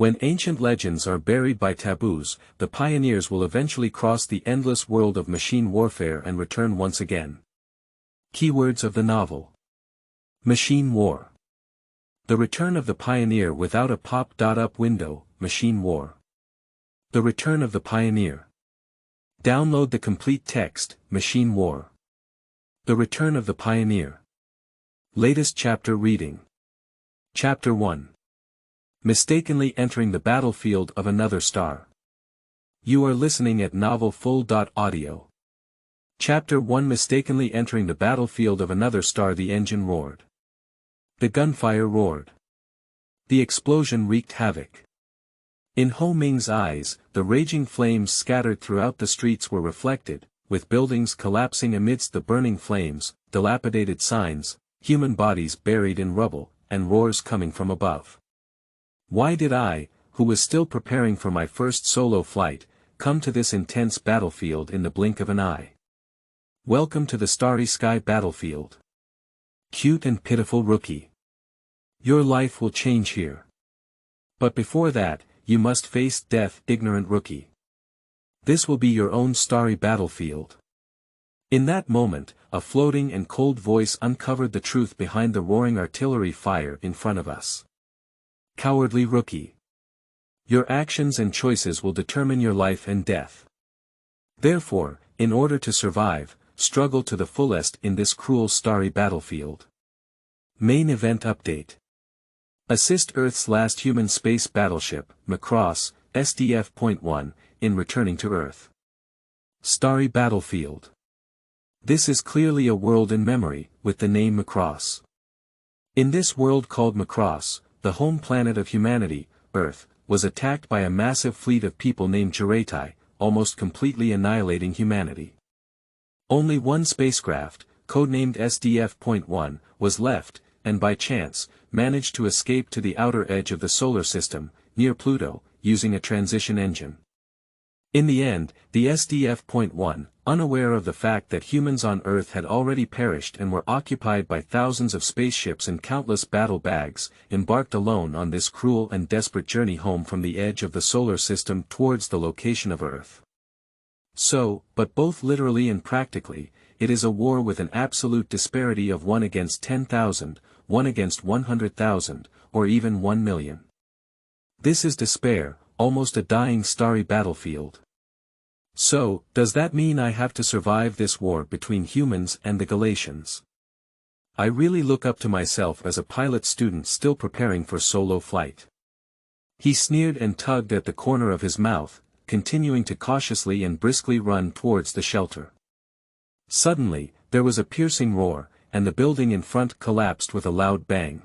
When ancient legends are buried by taboos, the pioneers will eventually cross the endless world of machine warfare and return once again. Keywords of the novel. Machine war. The return of the pioneer without a pop-up window, machine war. The return of the pioneer. Download the complete text, machine war. The return of the pioneer. Latest chapter reading. Chapter 1. Mistakenly entering the battlefield of another star. You are listening at novelfull.audio. Chapter 1. Mistakenly entering the battlefield of another star. The engine roared. The gunfire roared. The explosion wreaked havoc. In Ho Ming's eyes, the raging flames scattered throughout the streets were reflected, with buildings collapsing amidst the burning flames, dilapidated signs, human bodies buried in rubble, and roars coming from above. Why did I, who was still preparing for my first solo flight, come to this intense battlefield in the blink of an eye? Welcome to the starry sky battlefield. Cute and pitiful rookie. Your life will change here. But before that, you must face death, ignorant rookie. This will be your own starry battlefield. In that moment, a floating and cold voice uncovered the truth behind the roaring artillery fire in front of us. Cowardly rookie. Your actions and choices will determine your life and death. Therefore, in order to survive, struggle to the fullest in this cruel starry battlefield. Main event update. Assist Earth's last human space battleship, Macross, SDF.1, in returning to Earth. Starry battlefield. This is clearly a world in memory, with the name Macross. In this world called Macross, the home planet of humanity, Earth, was attacked by a massive fleet of people named Jiratai, almost completely annihilating humanity. Only one spacecraft, codenamed SDF.1, was left, and by chance, managed to escape to the outer edge of the solar system, near Pluto, using a transition engine. In the end, the SDF.1, unaware of the fact that humans on Earth had already perished and were occupied by thousands of spaceships and countless battle bags, embarked alone on this cruel and desperate journey home from the edge of the solar system towards the location of Earth. So, but both literally and practically, it is a war with an absolute disparity of 1 against 10,000, 1 against 100,000, or even 1 million. This is despair, almost a dying starry battlefield. So, does that mean I have to survive this war between humans and the Galatians? I really look up to myself as a pilot student still preparing for solo flight. He sneered and tugged at the corner of his mouth, continuing to cautiously and briskly run towards the shelter. Suddenly, there was a piercing roar, and the building in front collapsed with a loud bang.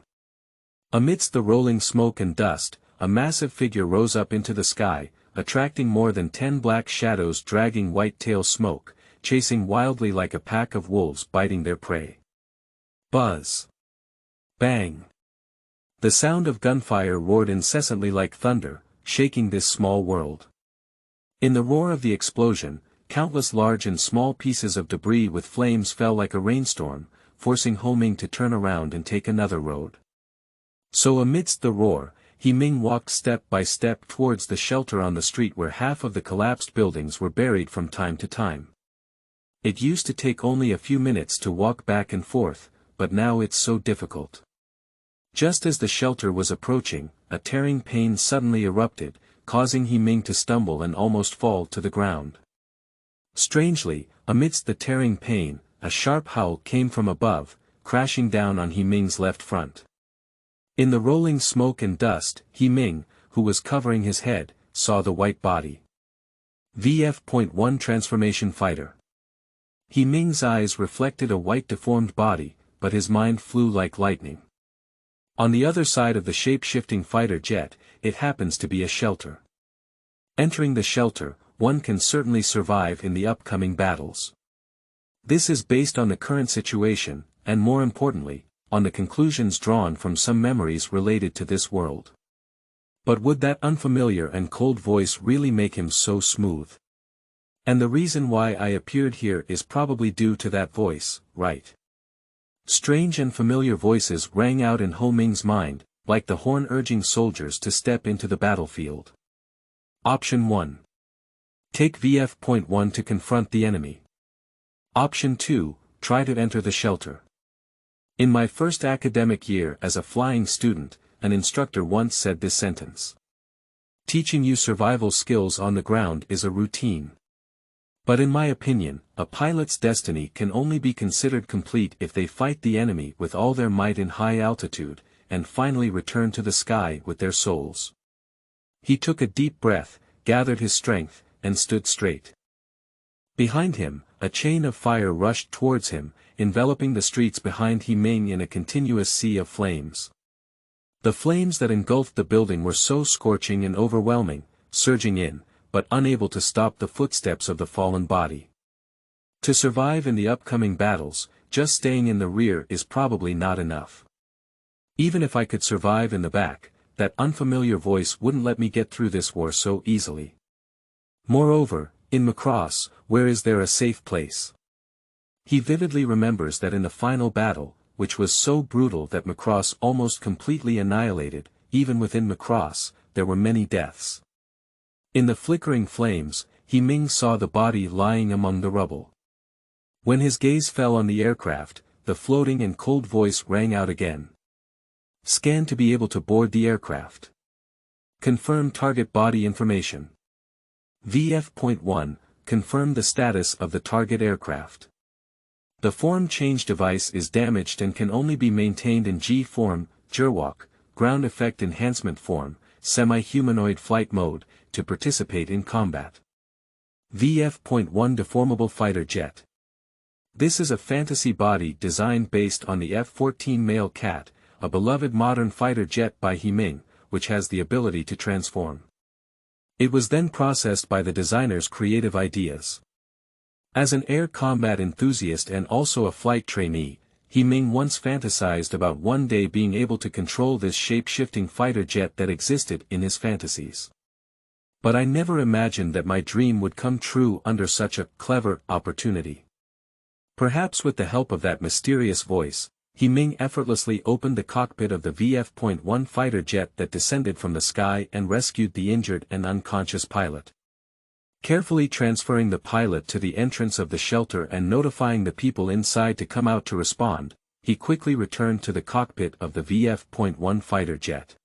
Amidst the rolling smoke and dust, a massive figure rose up into the sky, attracting more than 10 black shadows dragging white-tail smoke, chasing wildly like a pack of wolves biting their prey. Buzz. Bang. The sound of gunfire roared incessantly like thunder, shaking this small world. In the roar of the explosion, countless large and small pieces of debris with flames fell like a rainstorm, forcing Ho Ming to turn around and take another road. So amidst the roar, He Ming walked step by step towards the shelter on the street where half of the collapsed buildings were buried from time to time. It used to take only a few minutes to walk back and forth, but now it's so difficult. Just as the shelter was approaching, a tearing pain suddenly erupted, causing He Ming to stumble and almost fall to the ground. Strangely, amidst the tearing pain, a sharp howl came from above, crashing down on He Ming's left front. In the rolling smoke and dust, He Ming, who was covering his head, saw the white body. VF.1 Transformation Fighter. He Ming's eyes reflected a white deformed body, but his mind flew like lightning. On the other side of the shape-shifting fighter jet, it happens to be a shelter. Entering the shelter, one can certainly survive in the upcoming battles. This is based on the current situation, and more importantly, on the conclusions drawn from some memories related to this world. But would that unfamiliar and cold voice really make him so smooth? And the reason why I appeared here is probably due to that voice, right? Strange and familiar voices rang out in Ho Ming's mind, like the horn urging soldiers to step into the battlefield. Option 1. Take VF.1 to confront the enemy. Option 2, try to enter the shelter. In my first academic year as a flying student, an instructor once said this sentence. Teaching you survival skills on the ground is a routine. But in my opinion, a pilot's destiny can only be considered complete if they fight the enemy with all their might in high altitude, and finally return to the sky with their souls. He took a deep breath, gathered his strength, and stood straight. Behind him, a chain of fire rushed towards him, enveloping the streets behind Himing in a continuous sea of flames. The flames that engulfed the building were so scorching and overwhelming, surging in, but unable to stop the footsteps of the fallen body. To survive in the upcoming battles, just staying in the rear is probably not enough. Even if I could survive in the back, that unfamiliar voice wouldn't let me get through this war so easily. Moreover, in Macross, where is there a safe place? He vividly remembers that in the final battle, which was so brutal that Macross almost completely annihilated, even within Macross, there were many deaths. In the flickering flames, Himing saw the body lying among the rubble. When his gaze fell on the aircraft, the floating and cold voice rang out again. Scan to be able to board the aircraft. Confirm target body information. VF.1, confirm the status of the target aircraft. The form change device is damaged and can only be maintained in G form, Gerwalk, ground effect enhancement form, semi-humanoid flight mode, to participate in combat. VF.1 deformable fighter jet. This is a fantasy body designed based on the F-14 male cat, a beloved modern fighter jet by Himing, which has the ability to transform. It was then processed by the designer's creative ideas. As an air combat enthusiast and also a flight trainee, Himing once fantasized about one day being able to control this shape-shifting fighter jet that existed in his fantasies. But I never imagined that my dream would come true under such a clever opportunity. Perhaps with the help of that mysterious voice, Himing effortlessly opened the cockpit of the VF.1 fighter jet that descended from the sky and rescued the injured and unconscious pilot. Carefully transferring the pilot to the entrance of the shelter and notifying the people inside to come out to respond, he quickly returned to the cockpit of the VF.1 fighter jet.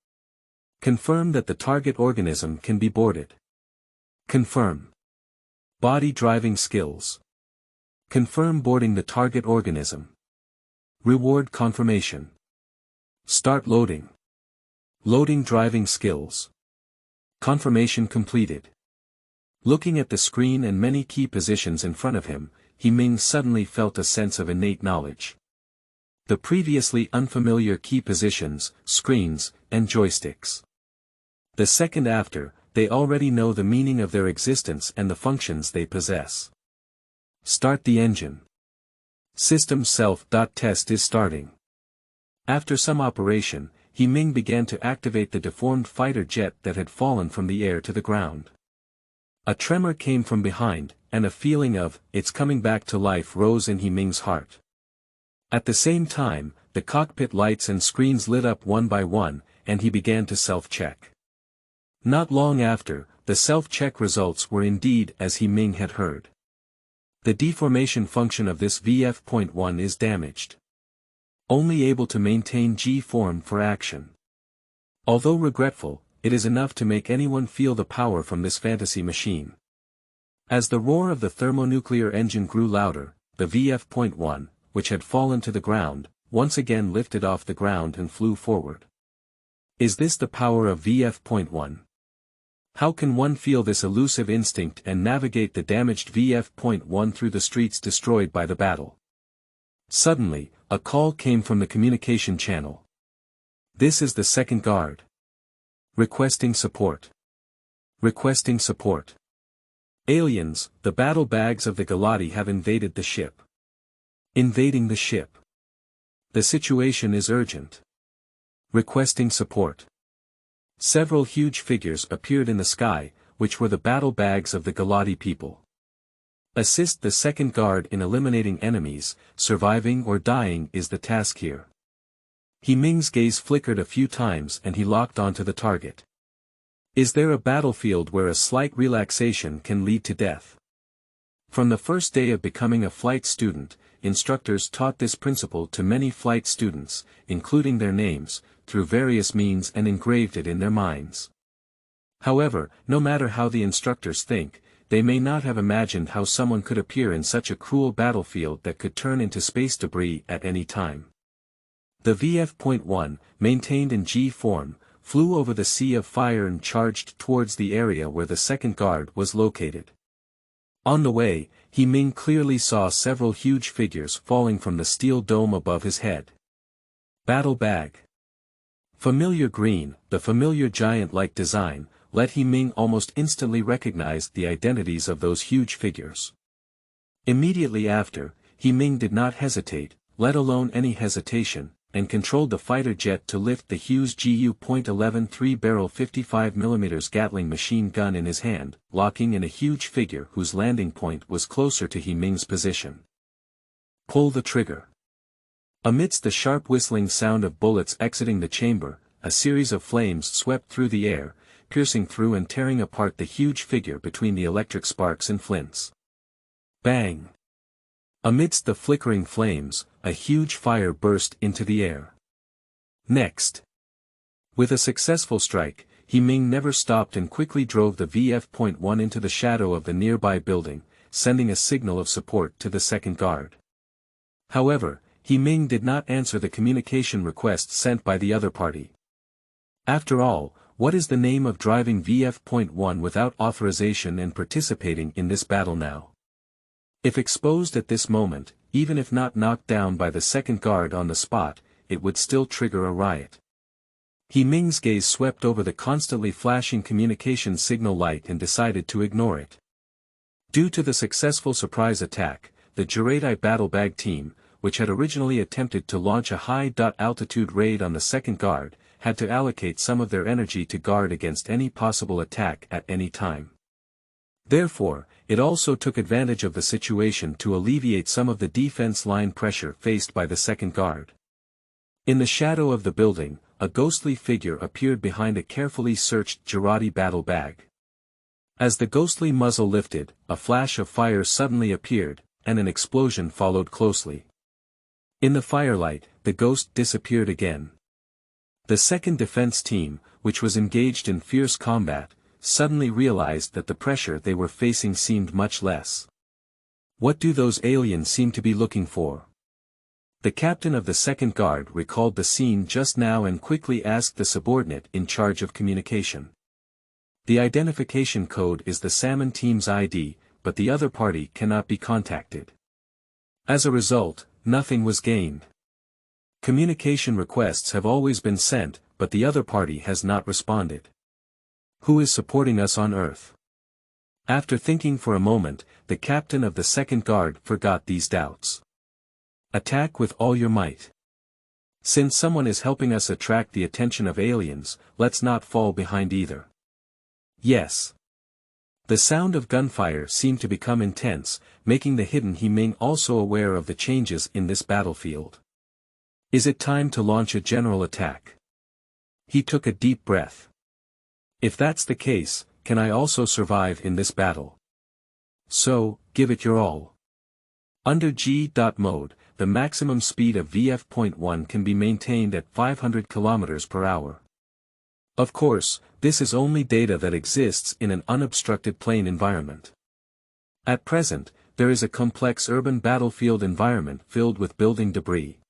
Confirm that the target organism can be boarded. Confirm. Body driving skills. Confirm boarding the target organism. Reward confirmation. Start loading. Loading driving skills. Confirmation completed. Looking at the screen and many key positions in front of him, Himing suddenly felt a sense of innate knowledge. The previously unfamiliar key positions, screens, and joysticks. The second after, they already know the meaning of their existence and the functions they possess. Start the engine. System self.test is starting. After some operation, Himing began to activate the deformed fighter jet that had fallen from the air to the ground. A tremor came from behind, and a feeling of, "it's coming back to life" rose in Himing's heart. At the same time, the cockpit lights and screens lit up one by one, and he began to self-check. Not long after, the self-check results were indeed as Himing had heard. The deformation function of this VF.1 is damaged. Only able to maintain G form for action. Although regretful, it is enough to make anyone feel the power from this fantasy machine. As the roar of the thermonuclear engine grew louder, the VF.1, which had fallen to the ground, once again lifted off the ground and flew forward. Is this the power of VF.1? How can one feel this elusive instinct and navigate the damaged VF.1 through the streets destroyed by the battle? Suddenly, a call came from the communication channel. This is the second guard. Requesting support. Requesting support. Aliens, the battle bags of the Galati have invaded the ship. Invading the ship. The situation is urgent. Requesting support. Several huge figures appeared in the sky, which were the battle bags of the Galati people. Assist the second guard in eliminating enemies, surviving or dying is the task here. He Ming's gaze flickered a few times and he locked onto the target. Is there a battlefield where a slight relaxation can lead to death? From the first day of becoming a flight student, instructors taught this principle to many flight students, including their names, through various means and engraved it in their minds. However, no matter how the instructors think, they may not have imagined how someone could appear in such a cruel battlefield that could turn into space debris at any time. The VF.1, maintained in G form, flew over the sea of fire and charged towards the area where the second guard was located. On the way, He Ming clearly saw several huge figures falling from the steel dome above his head. Battle bag. Familiar green, the familiar giant-like design, let He Ming almost instantly recognize the identities of those huge figures. Immediately after, He Ming did not hesitate, let alone any hesitation, and controlled the fighter jet to lift the Hughes Gu.11 3-barrel 55mm Gatling machine gun in his hand, locking in a huge figure whose landing point was closer to He Ming's position. Pull the trigger. Amidst the sharp whistling sound of bullets exiting the chamber, a series of flames swept through the air, piercing through and tearing apart the huge figure between the electric sparks and flints. Bang! Amidst the flickering flames, a huge fire burst into the air. Next. With a successful strike, He Ming never stopped and quickly drove the VF.1 into the shadow of the nearby building, sending a signal of support to the second guard. However, He Ming did not answer the communication request sent by the other party. After all, what is the name of driving VF.1 without authorization and participating in this battle now? If exposed at this moment, even if not knocked down by the second guard on the spot, it would still trigger a riot. He Ming's gaze swept over the constantly flashing communication signal light and decided to ignore it. Due to the successful surprise attack, the Juradai battle bag team, which had originally attempted to launch a high-altitude raid on the second guard, had to allocate some of their energy to guard against any possible attack at any time. Therefore, it also took advantage of the situation to alleviate some of the defense line pressure faced by the second guard. In the shadow of the building, a ghostly figure appeared behind a carefully searched Girardi battle bag. As the ghostly muzzle lifted, a flash of fire suddenly appeared, and an explosion followed closely. In the firelight, the ghost disappeared again. The second defense team, which was engaged in fierce combat, suddenly realized that the pressure they were facing seemed much less. What do those aliens seem to be looking for? The captain of the second guard recalled the scene just now and quickly asked the subordinate in charge of communication. The identification code is the Salmon team's ID, but the other party cannot be contacted. As a result, nothing was gained. Communication requests have always been sent, but the other party has not responded. Who is supporting us on Earth? After thinking for a moment, the captain of the second guard forgot these doubts. Attack with all your might. Since someone is helping us attract the attention of aliens, let's not fall behind either. Yes. The sound of gunfire seemed to become intense, making the hidden He Ming also aware of the changes in this battlefield. Is it time to launch a general attack? He took a deep breath. If that's the case, can I also survive in this battle? So, give it your all. Under G. mode, the maximum speed of VF.1 can be maintained at 500 km per hour. Of course, this is only data that exists in an unobstructed plane environment. At present, there is a complex urban battlefield environment filled with building debris.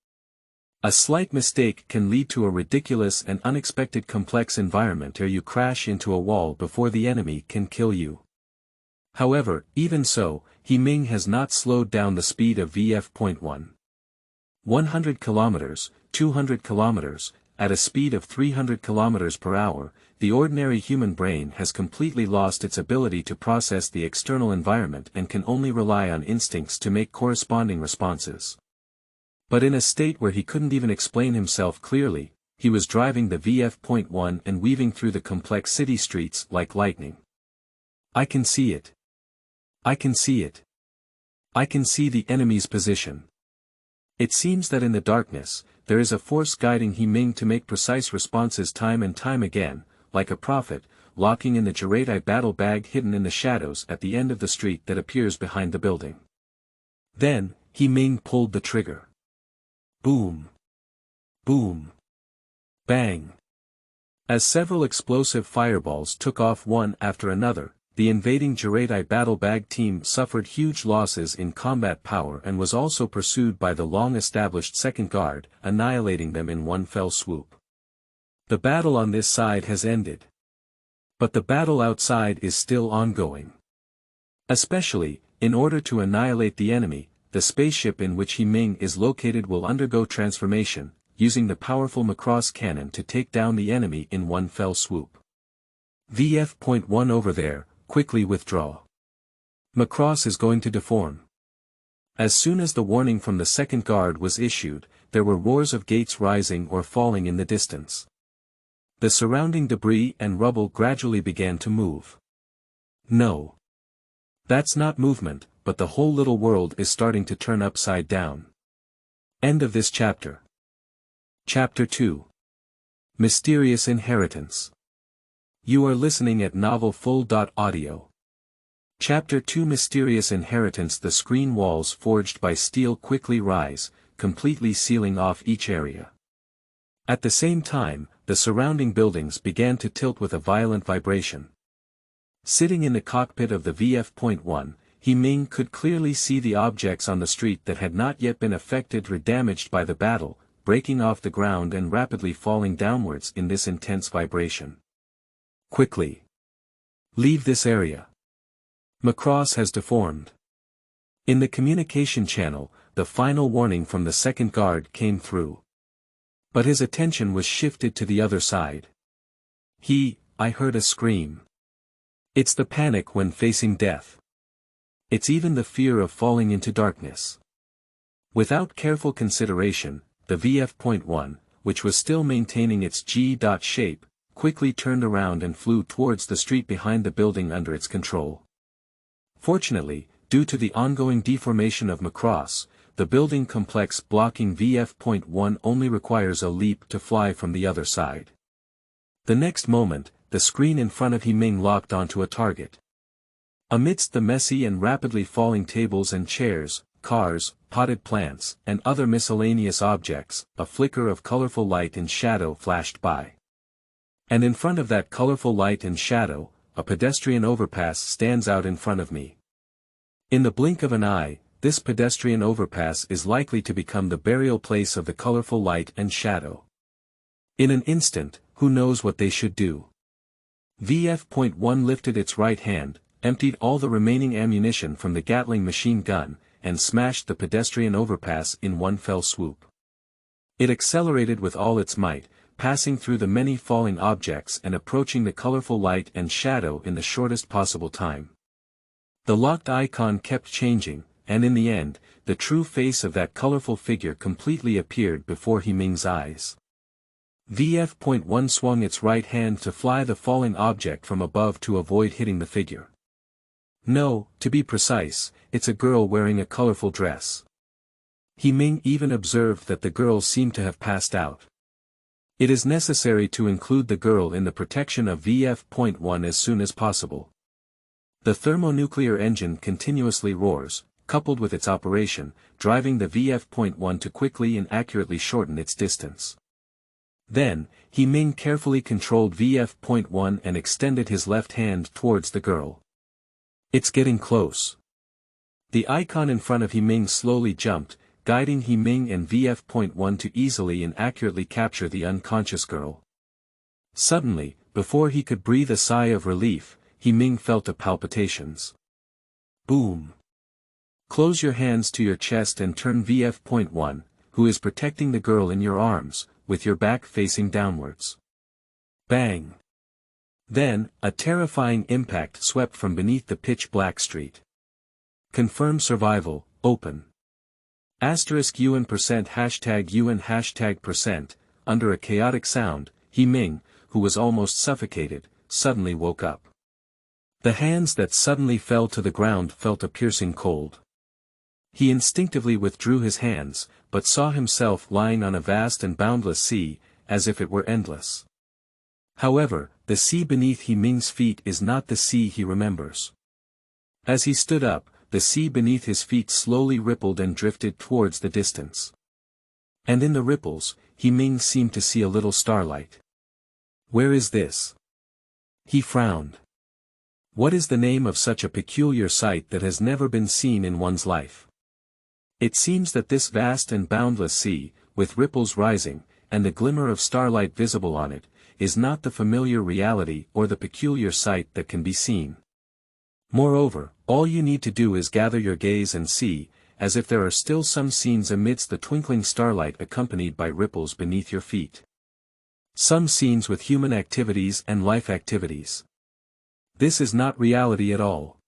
A slight mistake can lead to a ridiculous and unexpected complex environment where you crash into a wall before the enemy can kill you. However, even so, He Ming has not slowed down the speed of VF.1. 100 km, 200 km, at a speed of 300 km per hour, the ordinary human brain has completely lost its ability to process the external environment and can only rely on instincts to make corresponding responses. But in a state where he couldn't even explain himself clearly, he was driving the VF.1 and weaving through the complex city streets like lightning. I can see it. I can see it. I can see the enemy's position. It seems that in the darkness, there is a force guiding He Ming to make precise responses time and time again, like a prophet, locking in the Jiratai battle bag hidden in the shadows at the end of the street that appears behind the building. Then, He Ming pulled the trigger. Boom. Boom. Bang. As several explosive fireballs took off one after another, the invading Jiratai battle bag team suffered huge losses in combat power and was also pursued by the long-established second guard, annihilating them in one fell swoop. The battle on this side has ended. But the battle outside is still ongoing. Especially, in order to annihilate the enemy, the spaceship in which He Ming is located will undergo transformation, using the powerful Macross cannon to take down the enemy in one fell swoop. VF.1 over there, quickly withdraw. Macross is going to deform. As soon as the warning from the second guard was issued, there were roars of gates rising or falling in the distance. The surrounding debris and rubble gradually began to move. No. That's not movement, but the whole little world is starting to turn upside down. End of this chapter. Chapter 2. Mysterious Inheritance. You are listening at novelfull.audio. Chapter 2 Mysterious Inheritance. The screen walls forged by steel quickly rise, completely sealing off each area. At the same time, the surrounding buildings began to tilt with a violent vibration. Sitting in the cockpit of the VF.1, He Ming could clearly see the objects on the street that had not yet been affected or damaged by the battle, breaking off the ground and rapidly falling downwards in this intense vibration. Quickly. Leave this area. Macross has deformed. In the communication channel, the final warning from the second guard came through. But his attention was shifted to the other side. I heard a scream. It's the panic when facing death. It's even the fear of falling into darkness. Without careful consideration, the VF.1, which was still maintaining its G-dot shape, quickly turned around and flew towards the street behind the building under its control. Fortunately, due to the ongoing deformation of Macross, the building complex blocking VF.1 only requires a leap to fly from the other side. The next moment, the screen in front of He Ming locked onto a target. Amidst the messy and rapidly falling tables and chairs, cars, potted plants, and other miscellaneous objects, a flicker of colorful light and shadow flashed by. And in front of that colorful light and shadow, a pedestrian overpass stands out in front of me. In the blink of an eye, this pedestrian overpass is likely to become the burial place of the colorful light and shadow. In an instant, who knows what they should do? VF.1 lifted its right hand, emptied all the remaining ammunition from the Gatling machine gun, and smashed the pedestrian overpass in one fell swoop. It accelerated with all its might, passing through the many falling objects and approaching the colorful light and shadow in the shortest possible time. The locked icon kept changing, and in the end, the true face of that colorful figure completely appeared before He Ming's eyes. VF.1 swung its right hand to fly the falling object from above to avoid hitting the figure. No, to be precise, it's a girl wearing a colorful dress. He Ming even observed that the girl seemed to have passed out. It is necessary to include the girl in the protection of VF.1 as soon as possible. The thermonuclear engine continuously roars, coupled with its operation, driving the VF.1 to quickly and accurately shorten its distance. Then, He Ming carefully controlled VF.1 and extended his left hand towards the girl. It's getting close. The icon in front of He Ming slowly jumped, guiding He Ming and VF.1 to easily and accurately capture the unconscious girl. Suddenly, before he could breathe a sigh of relief, He Ming felt the palpitations. Boom. Close your hands to your chest and turn VF.1, who is protecting the girl in your arms, with your back facing downwards. Bang. Then, a terrifying impact swept from beneath the pitch-black street. Confirm survival, open. *UN %# UN %. Under a chaotic sound, He Ming, who was almost suffocated, suddenly woke up. The hands that suddenly fell to the ground felt a piercing cold. He instinctively withdrew his hands, but saw himself lying on a vast and boundless sea, as if it were endless. However, the sea beneath He Ming's feet is not the sea he remembers. As he stood up, the sea beneath his feet slowly rippled and drifted towards the distance. And in the ripples, He Ming seemed to see a little starlight. Where is this? He frowned. What is the name of such a peculiar sight that has never been seen in one's life? It seems that this vast and boundless sea, with ripples rising, and the glimmer of starlight visible on it, is not the familiar reality or the peculiar sight that can be seen. Moreover, all you need to do is gather your gaze and see, as if there are still some scenes amidst the twinkling starlight accompanied by ripples beneath your feet. Some scenes with human activities and life activities. This is not reality at all.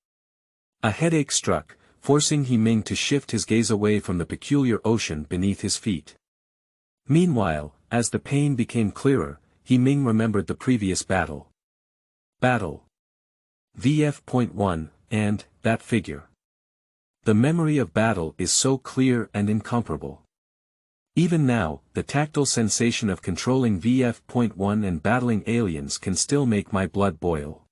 A headache struck, forcing He Ming to shift his gaze away from the peculiar ocean beneath his feet. Meanwhile, as the pain became clearer, He Ming remembered the previous battle. VF.1, and that figure. The memory of battle is so clear and incomparable. Even now, the tactile sensation of controlling VF.1 and battling aliens can still make my blood boil.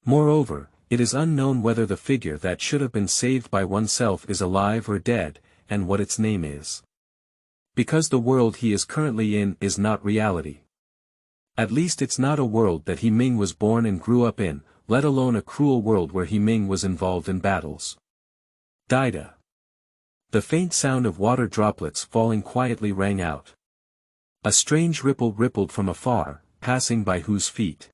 Moreover, it is unknown whether the figure that should have been saved by oneself is alive or dead, and what its name is. Because the world he is currently in is not reality. At least it's not a world that He Ming was born and grew up in, let alone a cruel world where He Ming was involved in battles. Dida. The faint sound of water droplets falling quietly rang out. A strange ripple rippled from afar, passing by whose feet.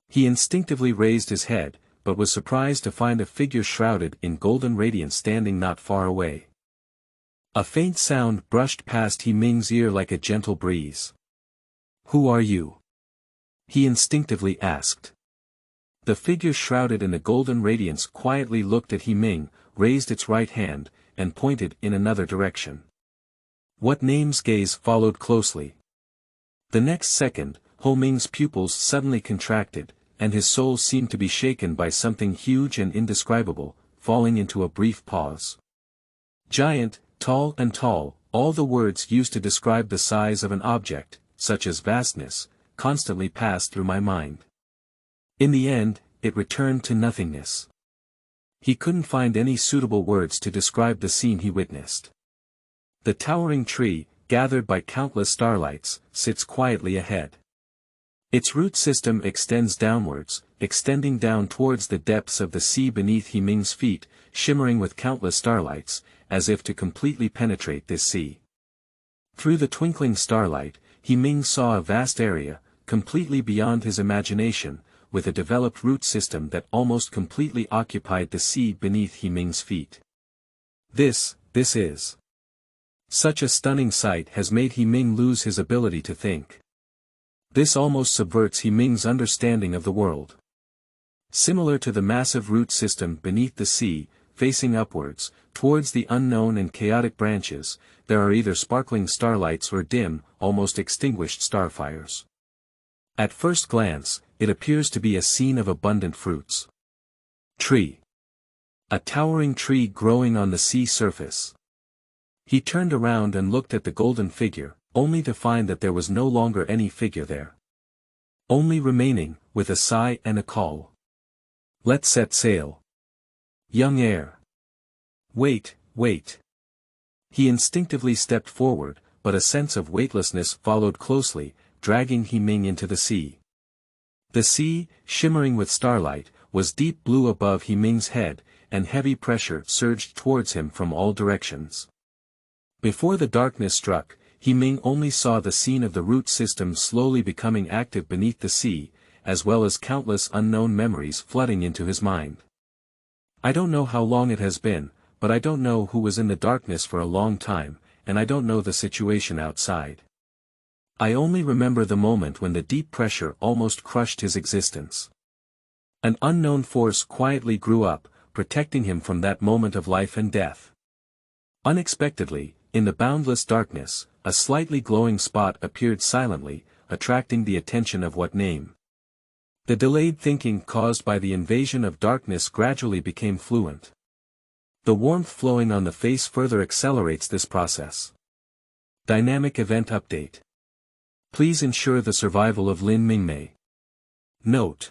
He instinctively raised his head, but was surprised to find a figure shrouded in golden radiance standing not far away. A faint sound brushed past He Ming's ear like a gentle breeze. Who are you? He instinctively asked. The figure shrouded in a golden radiance quietly looked at He Ming, raised its right hand, and pointed in another direction. What name's gaze followed closely. The next second, Ho Ming's pupils suddenly contracted, and his soul seemed to be shaken by something huge and indescribable, falling into a brief pause. Giant, tall and tall, all the words used to describe the size of an object, such as vastness, constantly passed through my mind. In the end, it returned to nothingness. He couldn't find any suitable words to describe the scene he witnessed. The towering tree, gathered by countless starlights, sits quietly ahead. Its root system extends downwards, extending down towards the depths of the sea beneath He Ming's feet, shimmering with countless starlights, as if to completely penetrate this sea. Through the twinkling starlight, He Ming saw a vast area, completely beyond his imagination, with a developed root system that almost completely occupied the sea beneath He Ming's feet. This is. Such a stunning sight has made He Ming lose his ability to think. This almost subverts He Ming's understanding of the world. Similar to the massive root system beneath the sea, facing upwards, towards the unknown and chaotic branches, there are either sparkling starlights or dim, almost extinguished starfires. At first glance, it appears to be a scene of abundant fruits. Tree. A towering tree growing on the sea surface. He turned around and looked at the golden figure, only to find that there was no longer any figure there. Only remaining, with a sigh and a call. Let's set sail. Young heir. Wait. He instinctively stepped forward, but a sense of weightlessness followed closely, dragging He Ming into the sea. The sea, shimmering with starlight, was deep blue above He Ming's head, and heavy pressure surged towards him from all directions. Before the darkness struck, He Ming only saw the scene of the root system slowly becoming active beneath the sea, as well as countless unknown memories flooding into his mind. I don't know how long it has been, but I don't know who was in the darkness for a long time, and I don't know the situation outside. I only remember the moment when the deep pressure almost crushed his existence. An unknown force quietly grew up, protecting him from that moment of life and death. Unexpectedly, in the boundless darkness, a slightly glowing spot appeared silently, attracting the attention of what name. The delayed thinking caused by the invasion of darkness gradually became fluent. The warmth flowing on the face further accelerates this process. Dynamic event update. Please ensure the survival of Lin Mingmei. Note: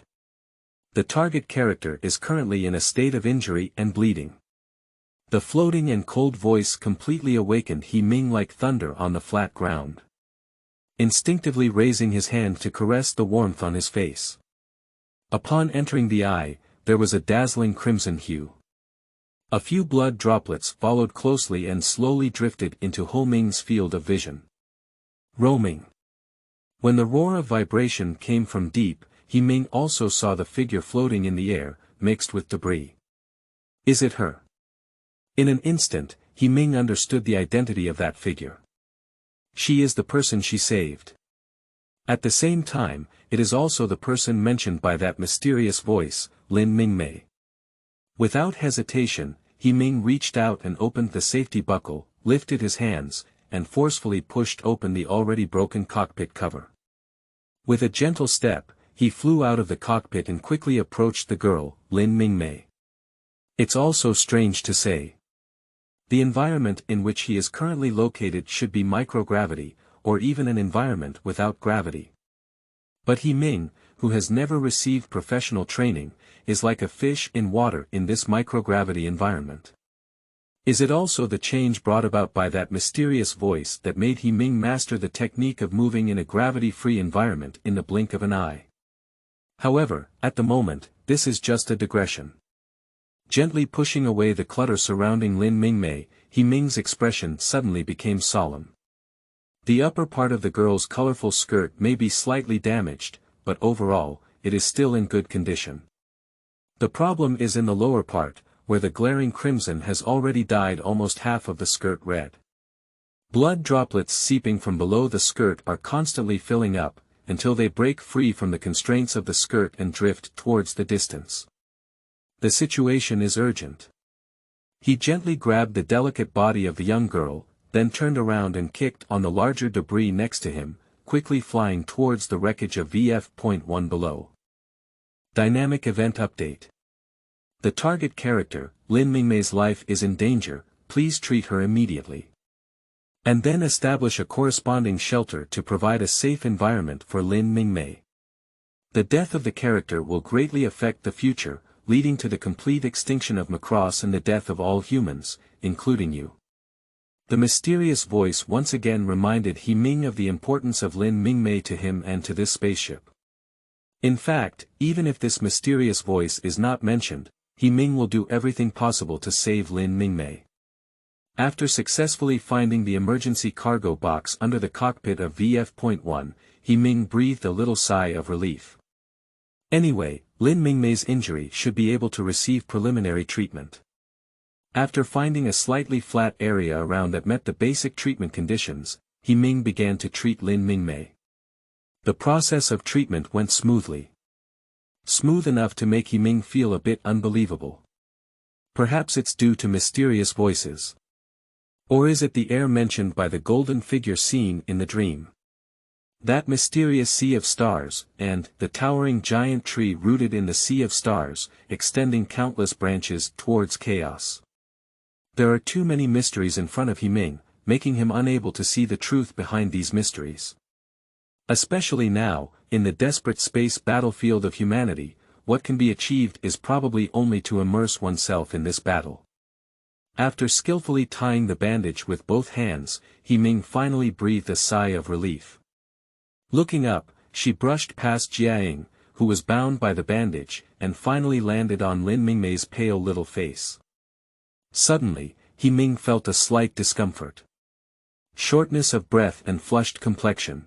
the target character is currently in a state of injury and bleeding. The floating and cold voice completely awakened He Ming like thunder on the flat ground. Instinctively raising his hand to caress the warmth on his face. Upon entering the eye, there was a dazzling crimson hue. A few blood droplets followed closely and slowly drifted into Ho Ming's field of vision. Roaming. When the roar of vibration came from deep, He Ming also saw the figure floating in the air, mixed with debris. Is it her? In an instant, He Ming understood the identity of that figure. She is the person she saved. At the same time, it is also the person mentioned by that mysterious voice, Lin Mingmei. Without hesitation, He Ming reached out and opened the safety buckle, lifted his hands, and forcefully pushed open the already broken cockpit cover. With a gentle step, he flew out of the cockpit and quickly approached the girl, Lin Mingmei. It's all so strange to say. The environment in which he is currently located should be microgravity, or even an environment without gravity. But He Ming, who has never received professional training, is like a fish in water in this microgravity environment. Is it also the change brought about by that mysterious voice that made He Ming master the technique of moving in a gravity-free environment in the blink of an eye? However, at the moment, this is just a digression. Gently pushing away the clutter surrounding Lin Mingmei, He Ming's expression suddenly became solemn. The upper part of the girl's colorful skirt may be slightly damaged, but overall, it is still in good condition. The problem is in the lower part, where the glaring crimson has already dyed almost half of the skirt red. Blood droplets seeping from below the skirt are constantly filling up, until they break free from the constraints of the skirt and drift towards the distance. The situation is urgent. He gently grabbed the delicate body of the young girl, then turned around and kicked on the larger debris next to him, quickly flying towards the wreckage of VF.1 below. Dynamic event update. The target character, Lin Mingmei's life is in danger, please treat her immediately. And then establish a corresponding shelter to provide a safe environment for Lin Mingmei. The death of the character will greatly affect the future, leading to the complete extinction of Macross and the death of all humans, including you. The mysterious voice once again reminded He Ming of the importance of Lin Mingmei to him and to this spaceship. In fact, even if this mysterious voice is not mentioned, He Ming will do everything possible to save Lin Mingmei. After successfully finding the emergency cargo box under the cockpit of VF.1, He Ming breathed a little sigh of relief. Anyway, Lin Mingmei's injury should be able to receive preliminary treatment. After finding a slightly flat area around that met the basic treatment conditions, He Ming began to treat Lin Mingmei. The process of treatment went smoothly. Smooth enough to make He Ming feel a bit unbelievable. Perhaps it's due to mysterious voices. Or is it the air mentioned by the golden figure seen in the dream? That mysterious sea of stars, and the towering giant tree rooted in the sea of stars, extending countless branches towards chaos. There are too many mysteries in front of He Ming, making him unable to see the truth behind these mysteries. Especially now, in the desperate space battlefield of humanity, what can be achieved is probably only to immerse oneself in this battle. After skillfully tying the bandage with both hands, He Ming finally breathed a sigh of relief. Looking up, she brushed past Jiaying, who was bound by the bandage, and finally landed on Lin Mingmei's pale little face. Suddenly, He Ming felt a slight discomfort. Shortness of breath and flushed complexion.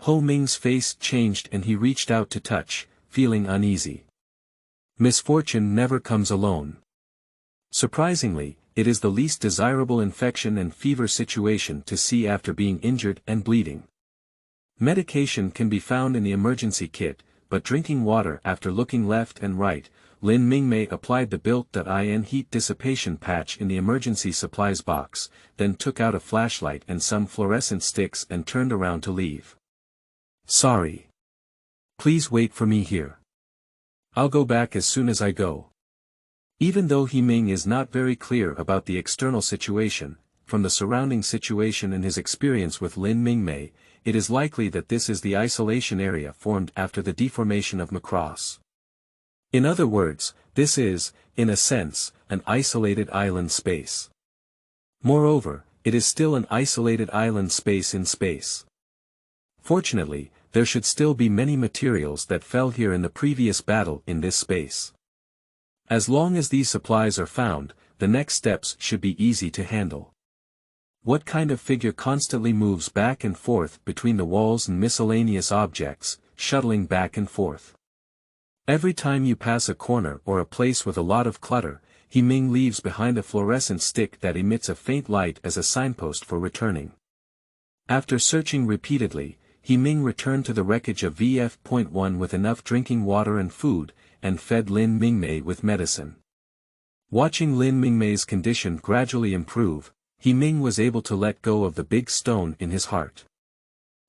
Ho Ming's face changed and he reached out to touch, feeling uneasy. Misfortune never comes alone. Surprisingly, it is the least desirable infection and fever situation to see after being injured and bleeding. Medication can be found in the emergency kit, but drinking water after looking left and right, Lin Mingmei applied the built-in heat dissipation patch in the emergency supplies box, then took out a flashlight and some fluorescent sticks and turned around to leave. Sorry. Please wait for me here. I'll go back as soon as I go. Even though He-Ming is not very clear about the external situation, from the surrounding situation and his experience with Lin Mingmei, it is likely that this is the isolation area formed after the deformation of Macross. In other words, this is, in a sense, an isolated island space. Moreover, it is still an isolated island space in space. Fortunately, there should still be many materials that fell here in the previous battle in this space. As long as these supplies are found, the next steps should be easy to handle. What kind of figure constantly moves back and forth between the walls and miscellaneous objects, shuttling back and forth? Every time you pass a corner or a place with a lot of clutter, He-Ming leaves behind a fluorescent stick that emits a faint light as a signpost for returning. After searching repeatedly, He-Ming returned to the wreckage of VF.1 with enough drinking water and food, and fed Lin Mingmei with medicine. Watching Lin Mingmei's condition gradually improve, He-Ming was able to let go of the big stone in his heart.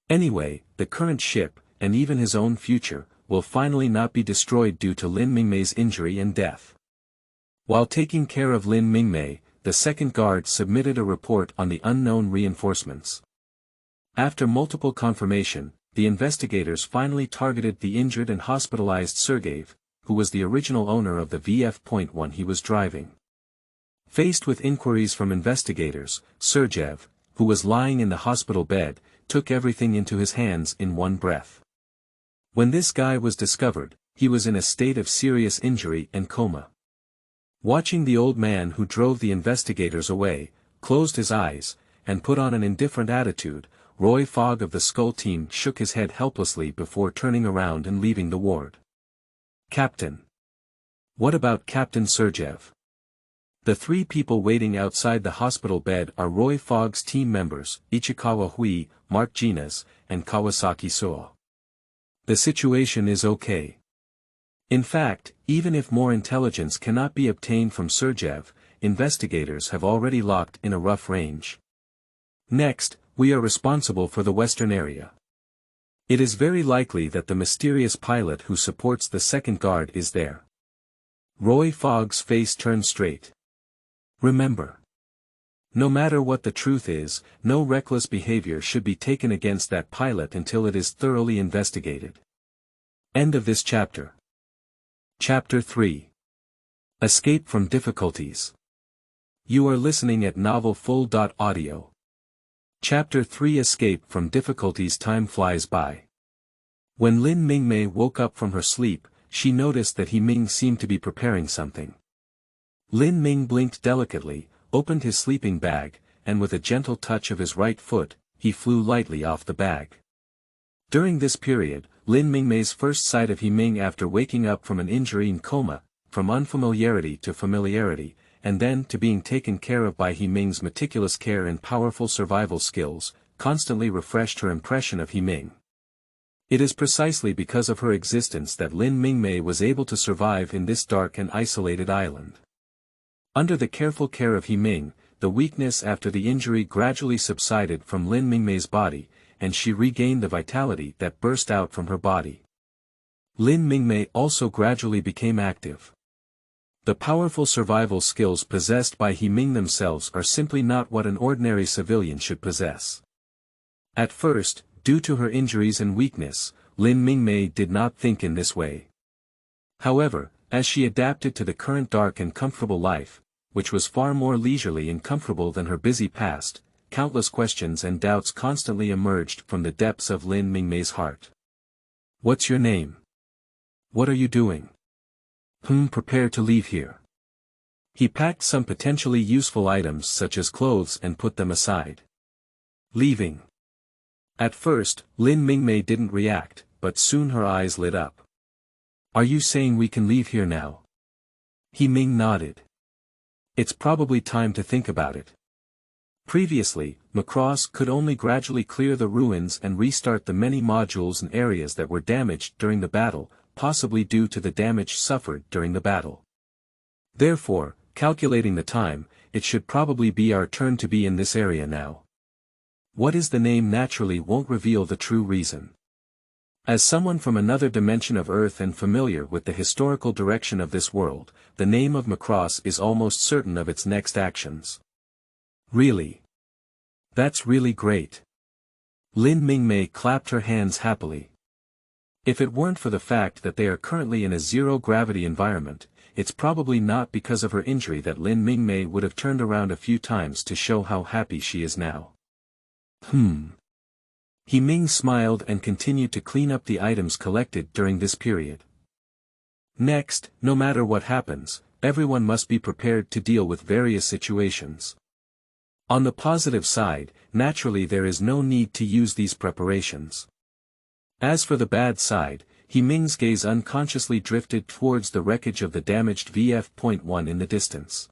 Anyway, the current ship, and even his own future, will finally not be destroyed due to Lin Mingmei's injury and death. While taking care of Lin Mingmei, the second guard submitted a report on the unknown reinforcements. After multiple confirmation, the investigators finally targeted the injured and hospitalized Sergeyev, who was the original owner of the VF.1 he was driving. Faced with inquiries from investigators, Sergeyev, who was lying in the hospital bed, took everything into his hands in one breath. When this guy was discovered, he was in a state of serious injury and coma. Watching the old man who drove the investigators away, closed his eyes, and put on an indifferent attitude, Roy Fogg of the Skull team shook his head helplessly before turning around and leaving the ward. Captain. What about Captain Sergeyev? The three people waiting outside the hospital bed are Roy Fogg's team members, Ichikawa Hui, Mark Ginas, and Kawasaki Suo. The situation is okay. In fact, even if more intelligence cannot be obtained from Sergeyev, investigators have already locked in a rough range. Next, we are responsible for the western area. It is very likely that the mysterious pilot who supports the second guard is there. Roy Fogg's face turned straight. Remember. No matter what the truth is, no reckless behavior should be taken against that pilot until it is thoroughly investigated. End of this chapter. Chapter 3. Escape from Difficulties. You are listening at novelfull.audio. Chapter 3. Escape from Difficulties. Time flies by. When Lin Mingmei woke up from her sleep, she noticed that He-Ming seemed to be preparing something. Lin Ming blinked delicately, opened his sleeping bag, and with a gentle touch of his right foot, he flew lightly off the bag. During this period, Lin Mingmei's first sight of He-Ming after waking up from an injury and coma, from unfamiliarity to familiarity, and then to being taken care of by He-Ming's meticulous care and powerful survival skills, constantly refreshed her impression of He-Ming. It is precisely because of her existence that Lin Mingmei was able to survive in this dark and isolated island. Under the careful care of He-Ming, the weakness after the injury gradually subsided from Lin Mingmei's body, and she regained the vitality that burst out from her body. Lin Mingmei also gradually became active. The powerful survival skills possessed by He-Ming themselves are simply not what an ordinary civilian should possess. At first, due to her injuries and weakness, Lin Mingmei did not think in this way. However, as she adapted to the current dark and comfortable life, which was far more leisurely and comfortable than her busy past, countless questions and doubts constantly emerged from the depths of Lin Mingmei's heart. What's your name? What are you doing? Prepare to leave here. He packed some potentially useful items such as clothes and put them aside. Leaving. At first, Lin Mingmei didn't react, but soon her eyes lit up. Are you saying we can leave here now? He-Ming nodded. It's probably time to think about it. Previously, Macross could only gradually clear the ruins and restart the many modules and areas that were damaged during the battle, possibly due to the damage suffered during the battle. Therefore, calculating the time, it should probably be our turn to be in this area now. What is the name naturally won't reveal the true reason. As someone from another dimension of Earth and familiar with the historical direction of this world, the name of Macross is almost certain of its next actions. Really? That's really great. Lin Mingmei clapped her hands happily. If it weren't for the fact that they are currently in a zero-gravity environment, it's probably not because of her injury that Lin Mingmei would have turned around a few times to show how happy she is now. He Ming smiled and continued to clean up the items collected during this period. Next, no matter what happens, everyone must be prepared to deal with various situations. On the positive side, naturally there is no need to use these preparations. As for the bad side, He Ming's gaze unconsciously drifted towards the wreckage of the damaged VF.1 in the distance.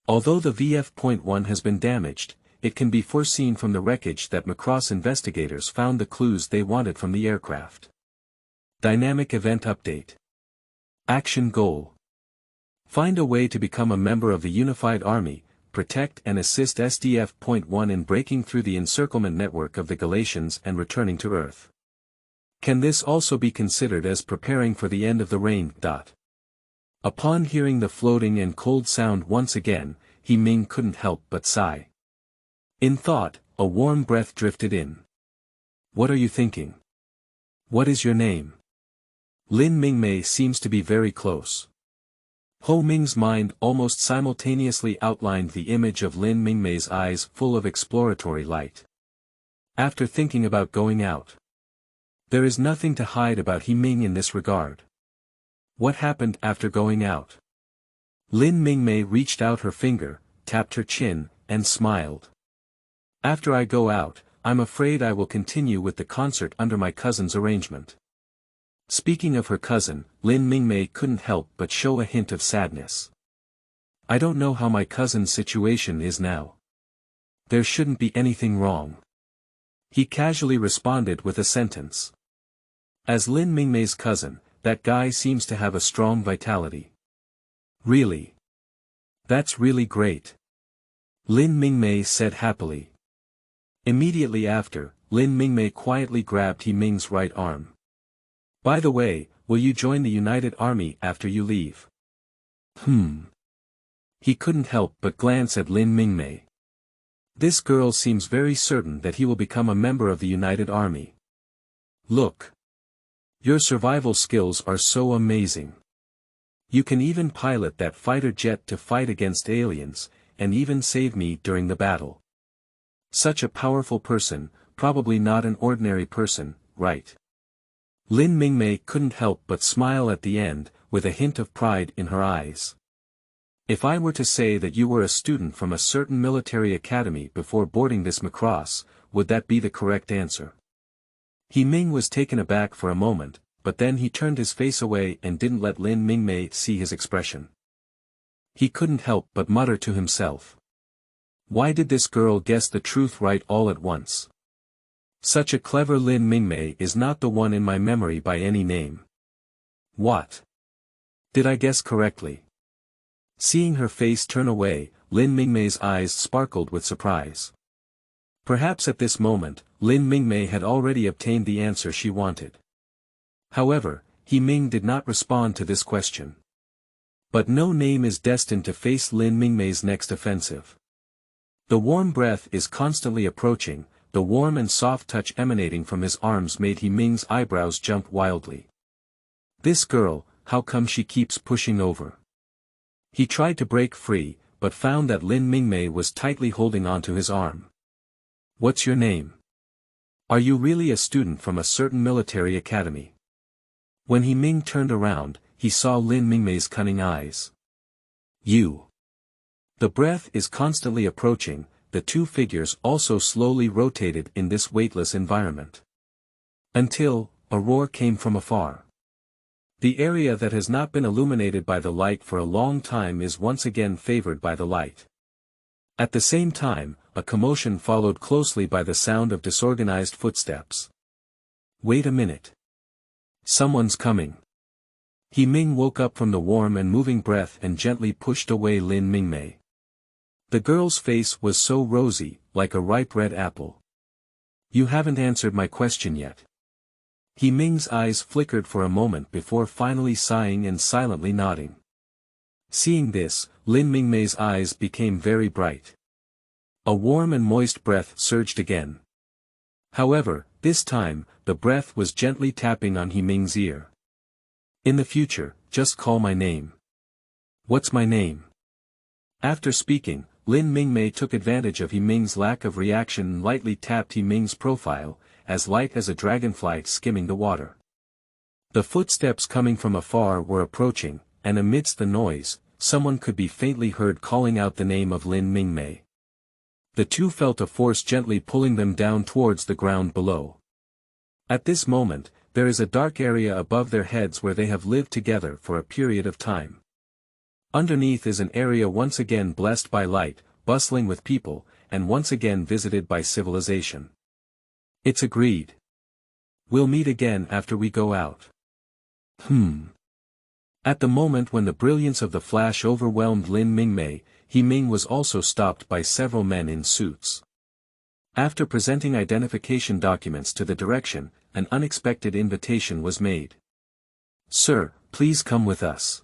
Although the VF.1 has been damaged, it can be foreseen from the wreckage that Macross investigators found the clues they wanted from the aircraft. Dynamic Event Update. Action Goal. Find a way to become a member of the Unified Army, protect and assist SDF.1 in breaking through the encirclement network of the Galatians and returning to Earth. Can this also be considered as preparing for the end of the rain? Upon hearing the floating and cold sound once again, He Ming couldn't help but sigh. In thought, a warm breath drifted in. What are you thinking? What is your name? Lin Mingmei seems to be very close. Ho Ming's mind almost simultaneously outlined the image of Lin Mingmei's eyes full of exploratory light. After thinking about going out. There is nothing to hide about He Ming in this regard. What happened after going out? Lin Mingmei reached out her finger, tapped her chin, and smiled. After I go out, I'm afraid I will continue with the concert under my cousin's arrangement. Speaking of her cousin, Lin Mingmei couldn't help but show a hint of sadness. I don't know how my cousin's situation is now. There shouldn't be anything wrong. He casually responded with a sentence. As Lin Mingmei's cousin, that guy seems to have a strong vitality. Really? That's really great. Lin Mingmei said happily. Immediately after, Lin Mingmei quietly grabbed He Ming's right arm. By the way, will you join the United Army after you leave? He couldn't help but glance at Lin Mingmei. This girl seems very certain that he will become a member of the United Army. Look. Your survival skills are so amazing. You can even pilot that fighter jet to fight against aliens, and even save me during the battle. Such a powerful person, probably not an ordinary person, right? Lin Mingmei couldn't help but smile at the end, with a hint of pride in her eyes. If I were to say that you were a student from a certain military academy before boarding this Macross, would that be the correct answer? He Ming was taken aback for a moment, but then he turned his face away and didn't let Lin Mingmei see his expression. He couldn't help but mutter to himself. Why did this girl guess the truth right all at once? Such a clever Lin Mingmei is not the one in my memory by any name. What? Did I guess correctly? Seeing her face turn away, Lin Mingmei's eyes sparkled with surprise. Perhaps at this moment, Lin Mingmei had already obtained the answer she wanted. However, He Ming did not respond to this question. But no name is destined to face Lin Mingmei's next offensive. The warm breath is constantly approaching, the warm and soft touch emanating from his arms made He Ming's eyebrows jump wildly. This girl, how come she keeps pushing over? He tried to break free, but found that Lin Mingmei was tightly holding onto his arm. What's your name? Are you really a student from a certain military academy? When He Ming turned around, he saw Lin Mingmei's cunning eyes. You. The breath is constantly approaching, the two figures also slowly rotated in this weightless environment. Until, a roar came from afar. The area that has not been illuminated by the light for a long time is once again favored by the light. At the same time, a commotion followed closely by the sound of disorganized footsteps. Wait a minute. Someone's coming. He Ming woke up from the warm and moving breath and gently pushed away Lin Mingmei. The girl's face was so rosy, like a ripe red apple. You haven't answered my question yet. Ming's eyes flickered for a moment before finally sighing and silently nodding. Seeing this, Lin Mingmei's eyes became very bright. A warm and moist breath surged again. However, this time, the breath was gently tapping on Ming's ear. In the future, just call my name. What's my name? After speaking, Lin Mingmei took advantage of Ming's lack of reaction and lightly tapped Ming's profile, as light as a dragonfly skimming the water. The footsteps coming from afar were approaching, and amidst the noise, someone could be faintly heard calling out the name of Lin Mingmei. The two felt a force gently pulling them down towards the ground below. At this moment, there is a dark area above their heads where they have lived together for a period of time. Underneath is an area once again blessed by light, bustling with people, and once again visited by civilization. It's agreed. We'll meet again after we go out. At the moment when the brilliance of the flash overwhelmed Lin Mingmei, Ming was also stopped by several men in suits. After presenting identification documents to the direction, an unexpected invitation was made. "Sir, please come with us."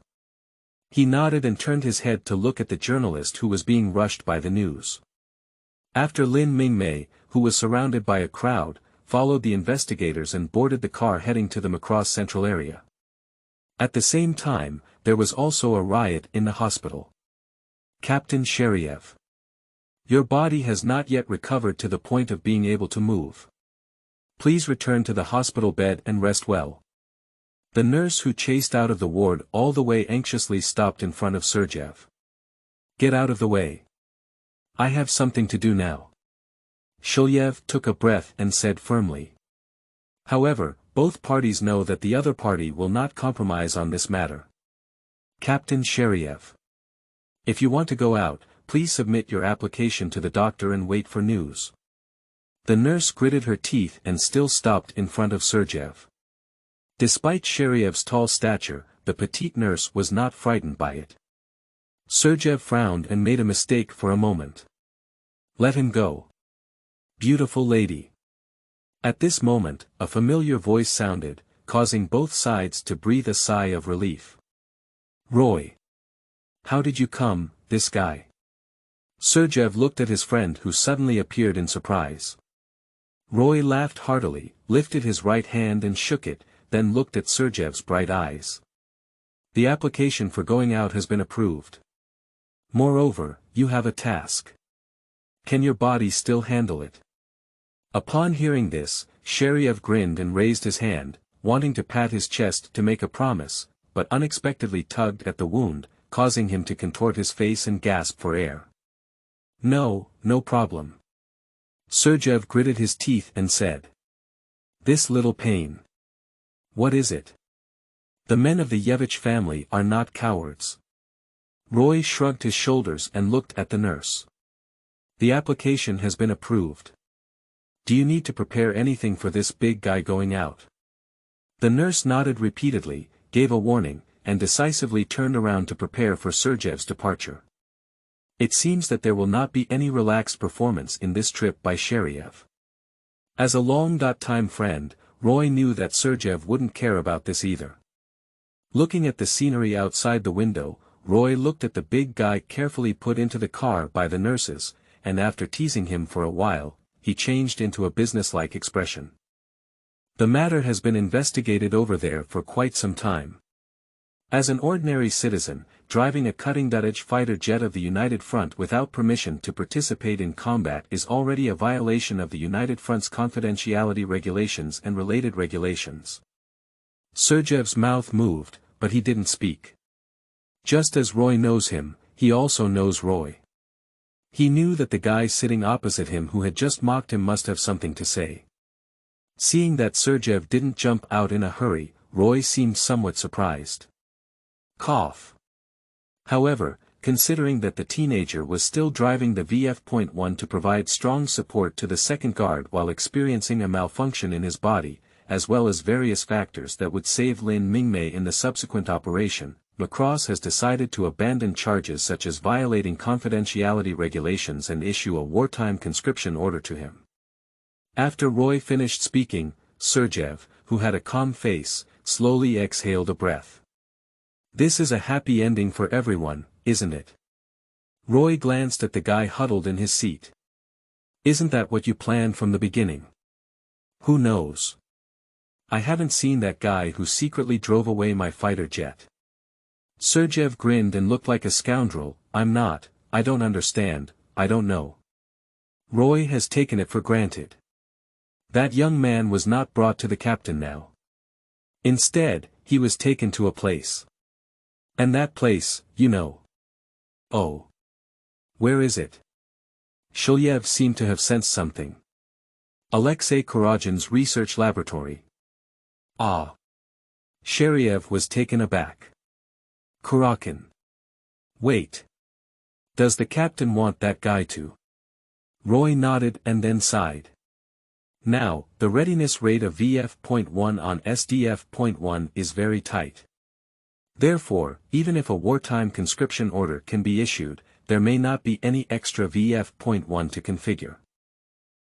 He nodded and turned his head to look at the journalist who was being rushed by the news. After Lin Mingmei, who was surrounded by a crowd, followed the investigators and boarded the car heading to the Macross Central area. At the same time, there was also a riot in the hospital. "Captain Sheriev. Your body has not yet recovered to the point of being able to move. Please return to the hospital bed and rest well." The nurse who chased out of the ward all the way anxiously stopped in front of Sergev. "Get out of the way. I have something to do now." Shulyev took a breath and said firmly. "However, both parties know that the other party will not compromise on this matter. Captain Sheriev. If you want to go out, please submit your application to the doctor and wait for news." The nurse gritted her teeth and still stopped in front of Sergev. Despite Sheriev's tall stature, the petite nurse was not frightened by it. Sergev frowned and made a mistake for a moment. "Let him go. Beautiful lady." At this moment, a familiar voice sounded, causing both sides to breathe a sigh of relief. "Roy. How did you come, this guy?" Sergev looked at his friend who suddenly appeared in surprise. Roy laughed heartily, lifted his right hand and shook it, then looked at Sergev's bright eyes. "The application for going out has been approved. Moreover, you have a task. Can your body still handle it?" Upon hearing this, Sheriev grinned and raised his hand, wanting to pat his chest to make a promise, but unexpectedly tugged at the wound, causing him to contort his face and gasp for air. "No, no problem." Sergev gritted his teeth and said. "This little pain. What is it?" "The men of the Yevich family are not cowards." Roy shrugged his shoulders and looked at the nurse. "The application has been approved. Do you need to prepare anything for this big guy going out?" The nurse nodded repeatedly, gave a warning, and decisively turned around to prepare for Sergev's departure. It seems that there will not be any relaxed performance in this trip by Sheriev. As a long-time friend, Roy knew that Sergev wouldn't care about this either. Looking at the scenery outside the window, Roy looked at the big guy carefully put into the car by the nurses, and after teasing him for a while, he changed into a businesslike expression. "The matter has been investigated over there for quite some time. As an ordinary citizen, driving a cutting-edge fighter jet of the United Front without permission to participate in combat is already a violation of the United Front's confidentiality regulations and related regulations." Sergev's mouth moved, but he didn't speak. Just as Roy knows him, he also knows Roy. He knew that the guy sitting opposite him who had just mocked him must have something to say. Seeing that Sergev didn't jump out in a hurry, Roy seemed somewhat surprised. Cough. However, considering that the teenager was still driving the VF.1 to provide strong support to the second guard while experiencing a malfunction in his body, as well as various factors that would save Lin Mingmei in the subsequent operation, Macross has decided to abandon charges such as violating confidentiality regulations and issue a wartime conscription order to him. After Roy finished speaking, Sergev, who had a calm face, slowly exhaled a breath. This is a happy ending for everyone, isn't it? Roy glanced at the guy huddled in his seat. Isn't that what you planned from the beginning? Who knows? I haven't seen that guy who secretly drove away my fighter jet. Sergeyev grinned and looked like a scoundrel. I don't understand, I don't know. Roy has taken it for granted. That young man was not brought to the captain now. Instead, he was taken to a place. And that place, you know. Oh. Where is it? Shulyev seemed to have sensed something. Alexei Kuragin's research laboratory. Ah. Sheriev was taken aback. Kuragin. Wait. Does the captain want that guy to? Roy nodded and then sighed. Now, the readiness rate of VF.1 on SDF.1 is very tight. Therefore, even if a wartime conscription order can be issued, there may not be any extra VF.1 to configure.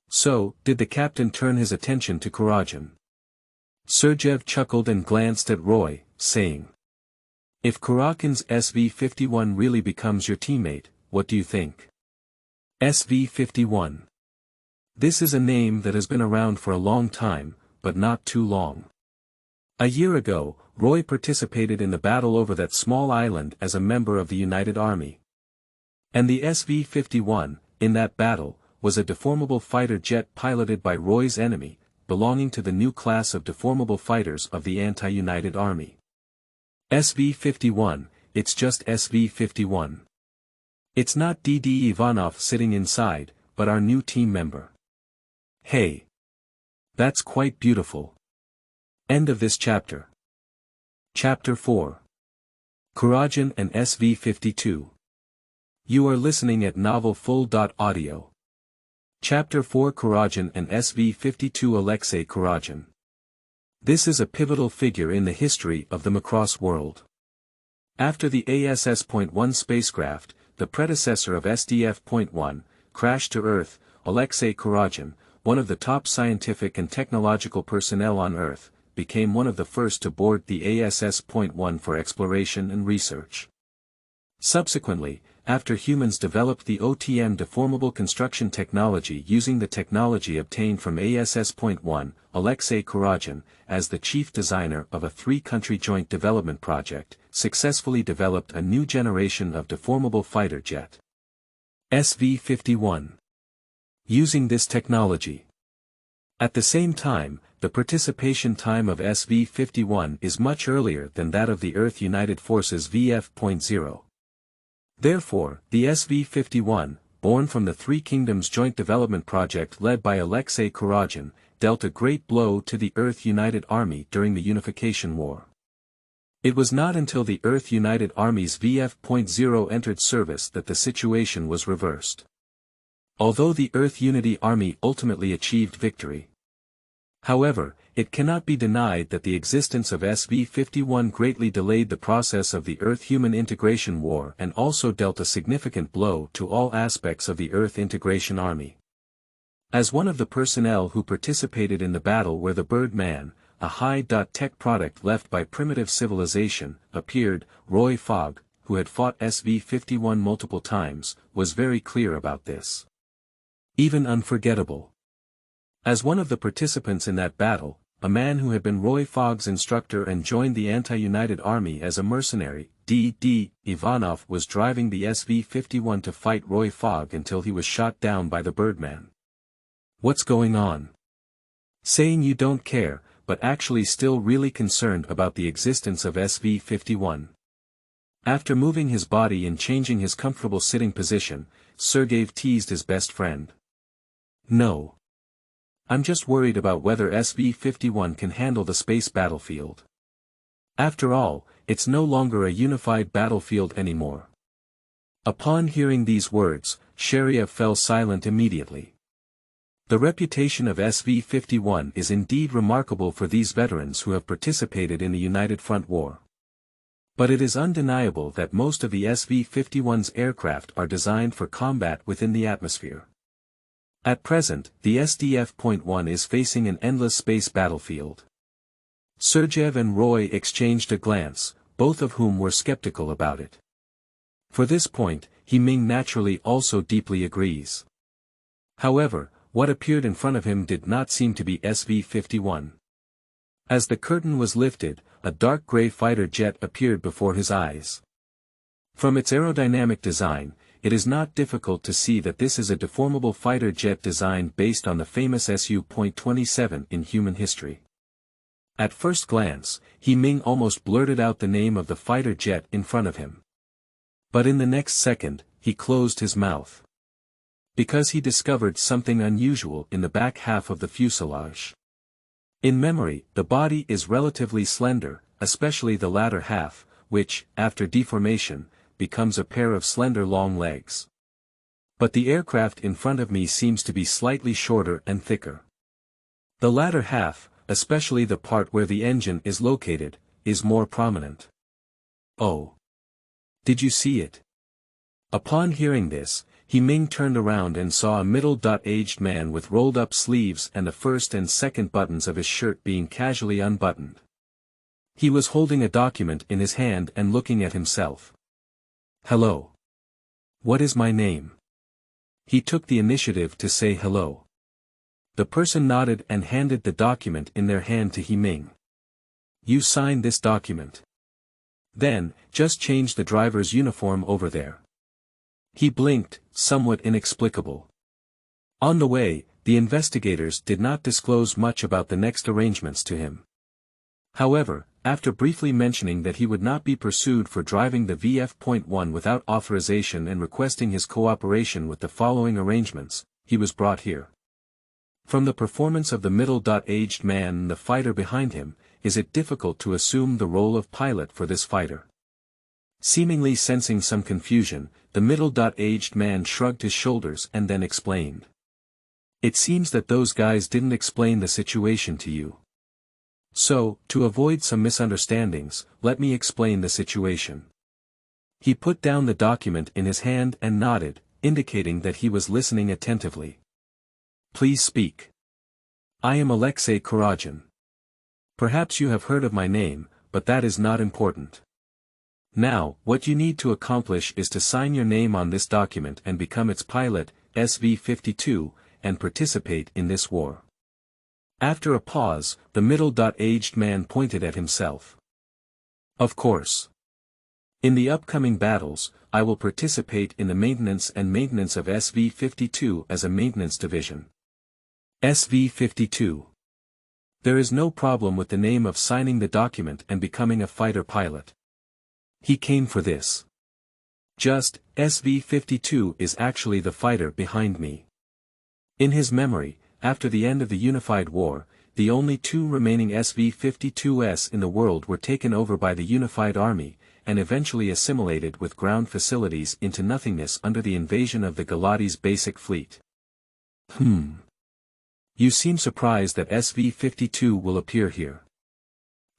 So, did the captain turn his attention to Kuragin? Sergeyev chuckled and glanced at Roy, saying, if Kuragin's SV-51 really becomes your teammate, what do you think? SV-51. This is a name that has been around for a long time, but not too long. A year ago, Roy participated in the battle over that small island as a member of the United Army. And the SV-51, in that battle, was a deformable fighter jet piloted by Roy's enemy, belonging to the new class of deformable fighters of the anti-United Army. SV-51, it's just SV-51. It's not D.D. Ivanov sitting inside, but our new team member. Hey. That's quite beautiful. End of this chapter. Chapter 4. Kuragin and SV-52. You are listening at novelfull.audio. Chapter 4 Kuragin and SV-52 Alexei Kuragin. This is a pivotal figure in the history of the Macross world. After the ASS.1 spacecraft, the predecessor of SDF.1, crashed to Earth, Alexei Kuragin, one of the top scientific and technological personnel on Earth, became one of the first to board the ASS.1 for exploration and research. Subsequently, after humans developed the OTM deformable construction technology using the technology obtained from ASS.1, Alexei Kuragin, as the chief designer of a three-country joint development project, successfully developed a new generation of deformable fighter jet. SV-51. Using this technology. At the same time, the participation time of SV-51 is much earlier than that of the Earth United Forces VF.0. Therefore, the SV-51, born from the Three Kingdoms Joint Development Project led by Alexei Kuragin, dealt a great blow to the Earth United Army during the Unification War. It was not until the Earth United Army's VF.0 entered service that the situation was reversed. Although the Earth Unity Army ultimately achieved victory. However, it cannot be denied that the existence of SV-51 greatly delayed the process of the Earth-Human Integration War and also dealt a significant blow to all aspects of the Earth Integration Army. As one of the personnel who participated in the battle where the Birdman, a high-tech product left by primitive civilization, appeared, Roy Fogg, who had fought SV-51 multiple times, was very clear about this. Even unforgettable. As one of the participants in that battle, a man who had been Roy Fogg's instructor and joined the anti-United Army as a mercenary, D.D. Ivanov was driving the SV-51 to fight Roy Fogg until he was shot down by the Birdman. What's going on? Saying you don't care, but actually still really concerned about the existence of SV-51. After moving his body and changing his comfortable sitting position, Sergey teased his best friend. No. I'm just worried about whether SV-51 can handle the space battlefield. After all, it's no longer a unified battlefield anymore. Upon hearing these words, Sheriev fell silent immediately. The reputation of SV-51 is indeed remarkable for these veterans who have participated in the United Front War. But it is undeniable that most of the SV-51's aircraft are designed for combat within the atmosphere. At present, the SDF.1 is facing an endless space battlefield. Sergeyev and Roy exchanged a glance, both of whom were skeptical about it. For this point, He-Ming naturally also deeply agrees. However, what appeared in front of him did not seem to be SV-51. As the curtain was lifted, a dark gray fighter jet appeared before his eyes. From its aerodynamic design, it is not difficult to see that this is a deformable fighter jet design based on the famous Su-27 in human history. At first glance, He-Ming almost blurted out the name of the fighter jet in front of him. But in the next second, he closed his mouth. Because he discovered something unusual in the back half of the fuselage. In memory, the body is relatively slender, especially the latter half, which, after deformation, becomes a pair of slender long legs. But the aircraft in front of me seems to be slightly shorter and thicker. The latter half, especially the part where the engine is located, is more prominent. Oh! Did you see it? Upon hearing this, He-Ming turned around and saw a middle-aged man with rolled-up sleeves and the first and second buttons of his shirt being casually unbuttoned. He was holding a document in his hand and looking at himself. Hello. What is my name? He took the initiative to say hello. The person nodded and handed the document in their hand to He-Ming. You sign this document. Then, just change the driver's uniform over there. He blinked, somewhat inexplicable. On the way, the investigators did not disclose much about the next arrangements to him. However, after briefly mentioning that he would not be pursued for driving the VF.1 without authorization and requesting his cooperation with the following arrangements, he was brought here. From the performance of the middle-aged man and the fighter behind him, is it difficult to assume the role of pilot for this fighter? Seemingly sensing some confusion, the middle-aged man shrugged his shoulders and then explained. It seems that those guys didn't explain the situation to you. So, to avoid some misunderstandings, let me explain the situation. He put down the document in his hand and nodded, indicating that he was listening attentively. Please speak. I am Alexei Kuragin. Perhaps you have heard of my name, but that is not important. Now, what you need to accomplish is to sign your name on this document and become its pilot, SV-52, and participate in this war. After a pause, the middle-aged man pointed at himself. Of course. In the upcoming battles, I will participate in the maintenance of SV-52 as a maintenance division. SV-52. There is no problem with the name of signing the document and becoming a fighter pilot. He came for this. Just, SV-52 is actually the fighter behind me. In his memory, after the end of the Unified War, the only two remaining SV-52s in the world were taken over by the Unified Army, and eventually assimilated with ground facilities into nothingness under the invasion of the Galati's basic fleet. You seem surprised that SV-52 will appear here.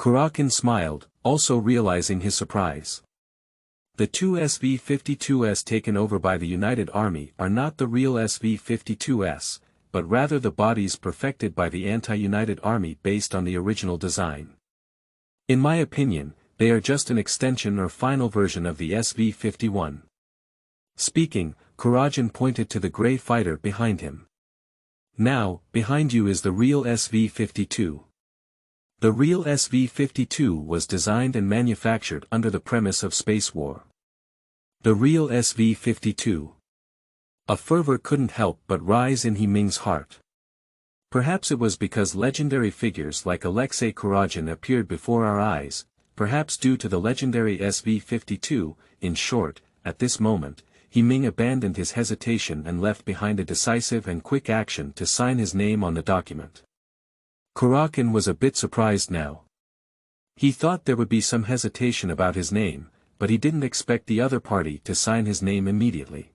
Kuragin smiled, also realizing his surprise. The two SV-52s taken over by the United Army are not the real SV-52s, but rather the bodies perfected by the anti-United Army based on the original design. In my opinion, they are just an extension or final version of the SV-51. Speaking, Kuragin pointed to the gray fighter behind him. Now, behind you is the real SV-52. The real SV-52 was designed and manufactured under the premise of space war. The real SV-52. A fervor couldn't help but rise in He-Ming's heart. Perhaps it was because legendary figures like Alexei Kuragin appeared before our eyes, perhaps due to the legendary SV-52, in short, at this moment, He-Ming abandoned his hesitation and left behind a decisive and quick action to sign his name on the document. Kuragin was a bit surprised now. He thought there would be some hesitation about his name, but he didn't expect the other party to sign his name immediately.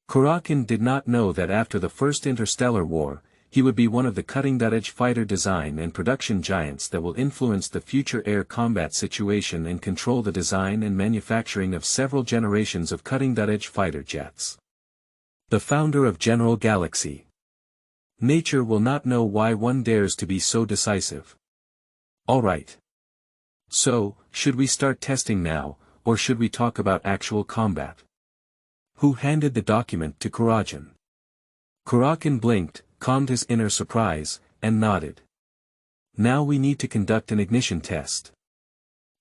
Kuragin did not know that after the First Interstellar War, he would be one of the cutting-edge fighter design and production giants that will influence the future air combat situation and control the design and manufacturing of several generations of cutting-edge fighter jets. The founder of General Galaxy. Nature will not know why one dares to be so decisive. Alright. So, should we start testing now, or should we talk about actual combat? Who handed the document to Kuragin? Kuragin blinked, calmed his inner surprise, and nodded. Now we need to conduct an ignition test.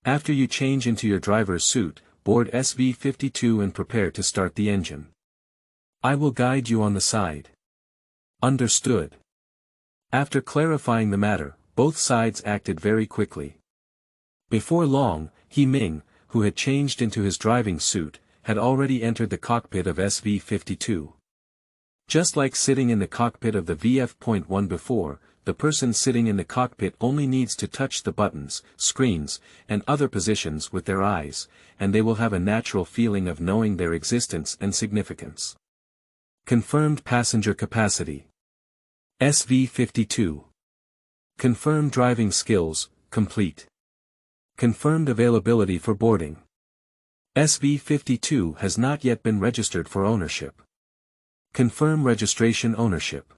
After you change into your driver's suit, board SV-52 and prepare to start the engine. I will guide you on the side. Understood. After clarifying the matter, both sides acted very quickly. Before long, He Ming, who had changed into his driving suit, had already entered the cockpit of SV-52. Just like sitting in the cockpit of the VF.1 before, the person sitting in the cockpit only needs to touch the buttons, screens, and other positions with their eyes, and they will have a natural feeling of knowing their existence and significance. Confirmed passenger capacity. SV-52. Confirmed driving skills, complete. Confirmed availability for boarding. SV-52 has not yet been registered for ownership. Confirm registration ownership.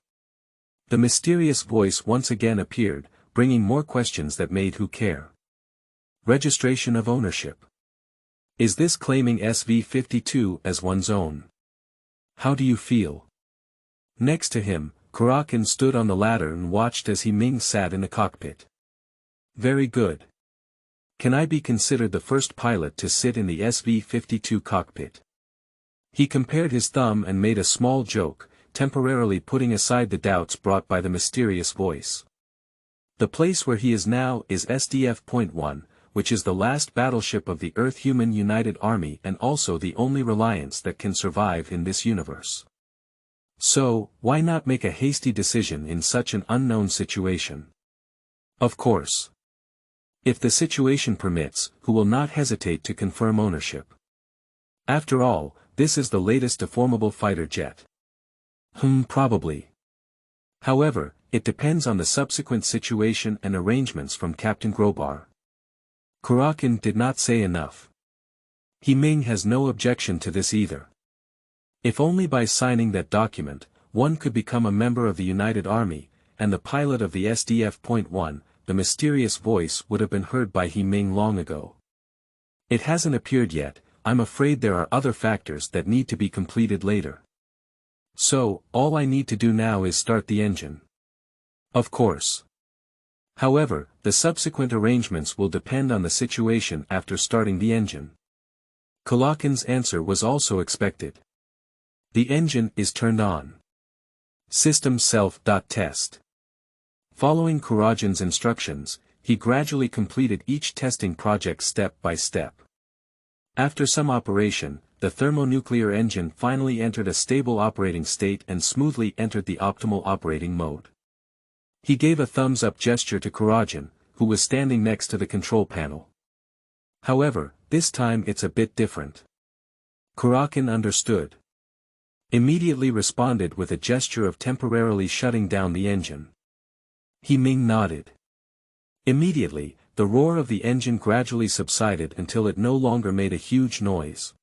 The mysterious voice once again appeared, bringing more questions that made who care. Registration of ownership. Is this claiming SV-52 as one's own? How do you feel? Next to him, Kuragin stood on the ladder and watched as He Ming sat in the cockpit. Very good. Can I be considered the first pilot to sit in the SV-52 cockpit? He compared his thumb and made a small joke, temporarily putting aside the doubts brought by the mysterious voice. The place where he is now is SDF.1, which is the last battleship of the Earth-Human United Army and also the only Reliance that can survive in this universe. So, why not make a hasty decision in such an unknown situation? Of course. If the situation permits, who will not hesitate to confirm ownership? After all, this is the latest deformable fighter jet. Probably. However, it depends on the subsequent situation and arrangements from Captain Grobar. Kuragin did not say enough. He Ming has no objection to this either. If only by signing that document, one could become a member of the United Army, and the pilot of the SDF.1, the mysterious voice would have been heard by He Ming long ago. It hasn't appeared yet. I'm afraid there are other factors that need to be completed later. So, all I need to do now is start the engine. Of course. However, the subsequent arrangements will depend on the situation after starting the engine. Kuragin's answer was also expected. The engine is turned on. System self.test. Following Kuragin's instructions, he gradually completed each testing project step by step. After some operation, the thermonuclear engine finally entered a stable operating state and smoothly entered the optimal operating mode. He gave a thumbs-up gesture to Kuragin, who was standing next to the control panel. However, this time it's a bit different. Kuragin understood. Immediately responded with a gesture of temporarily shutting down the engine. He Ming nodded. Immediately, the roar of the engine gradually subsided until it no longer made a huge noise.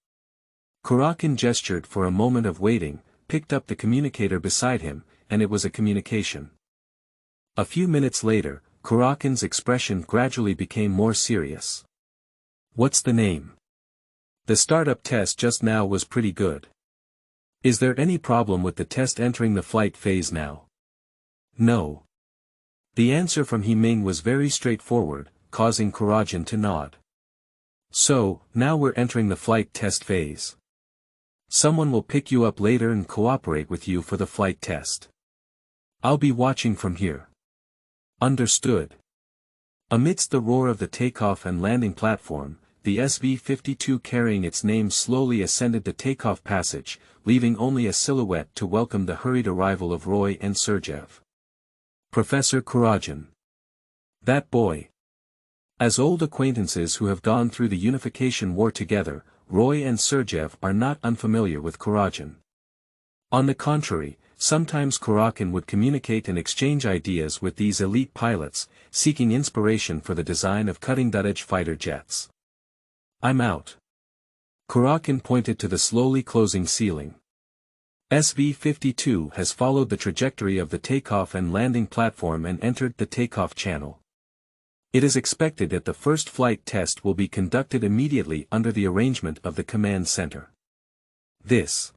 Kuragin gestured for a moment of waiting, picked up the communicator beside him, and it was a communication. A few minutes later, Kuragin's expression gradually became more serious. What's the name? The startup test just now was pretty good. Is there any problem with the test entering the flight phase now? No. The answer from He Ming was very straightforward, causing Kuragin to nod. So, now we're entering the flight test phase. Someone will pick you up later and cooperate with you for the flight test. I'll be watching from here. Understood. Amidst the roar of the takeoff and landing platform, the SV-52 carrying its name slowly ascended the takeoff passage, leaving only a silhouette to welcome the hurried arrival of Roy and Sergev. Professor Kuragin. That boy. As old acquaintances who have gone through the unification war together, Roy and Sergev are not unfamiliar with Kuragin. On the contrary, sometimes Kuragin would communicate and exchange ideas with these elite pilots, seeking inspiration for the design of cutting-edge fighter jets. I'm out. Kuragin pointed to the slowly closing ceiling. SV-52 has followed the trajectory of the takeoff and landing platform and entered the takeoff channel. It is expected that the first flight test will be conducted immediately under the arrangement of the command center. The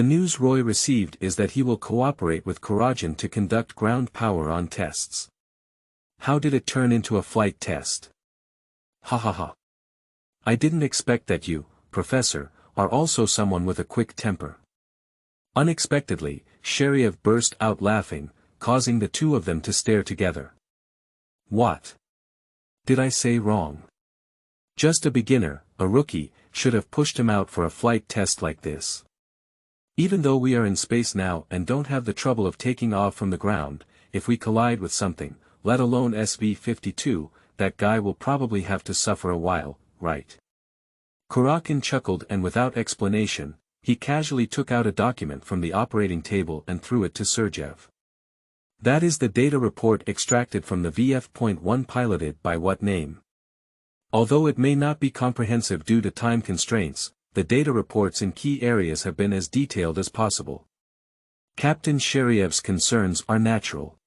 news Roy received is that he will cooperate with Kuragin to conduct ground power on tests. How did it turn into a flight test? Ha ha ha. I didn't expect that you, Professor, are also someone with a quick temper. Unexpectedly, Sheriev burst out laughing, causing the two of them to stare together. What? Did I say wrong? Just a beginner, a rookie, should have pushed him out for a flight test like this. Even though we are in space now and don't have the trouble of taking off from the ground, if we collide with something, let alone SV-52, that guy will probably have to suffer a while, right? Kuragin chuckled, and without explanation, he casually took out a document from the operating table and threw it to Sergeyev. That is the data report extracted from the VF.1 piloted by what name? Although it may not be comprehensive due to time constraints, the data reports in key areas have been as detailed as possible. Captain Sheriev's concerns are natural.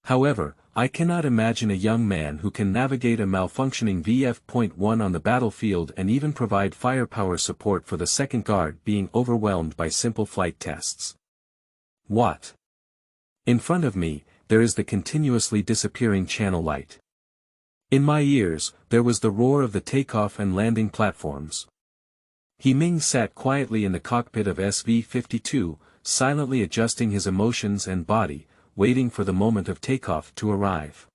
However, I cannot imagine a young man who can navigate a malfunctioning VF.1 on the battlefield and even provide firepower support for the second guard being overwhelmed by simple flight tests. What? In front of me, there is the continuously disappearing channel light. In my ears, there was the roar of the takeoff and landing platforms. Ming sat quietly in the cockpit of SV-52, silently adjusting his emotions and body, waiting for the moment of takeoff to arrive.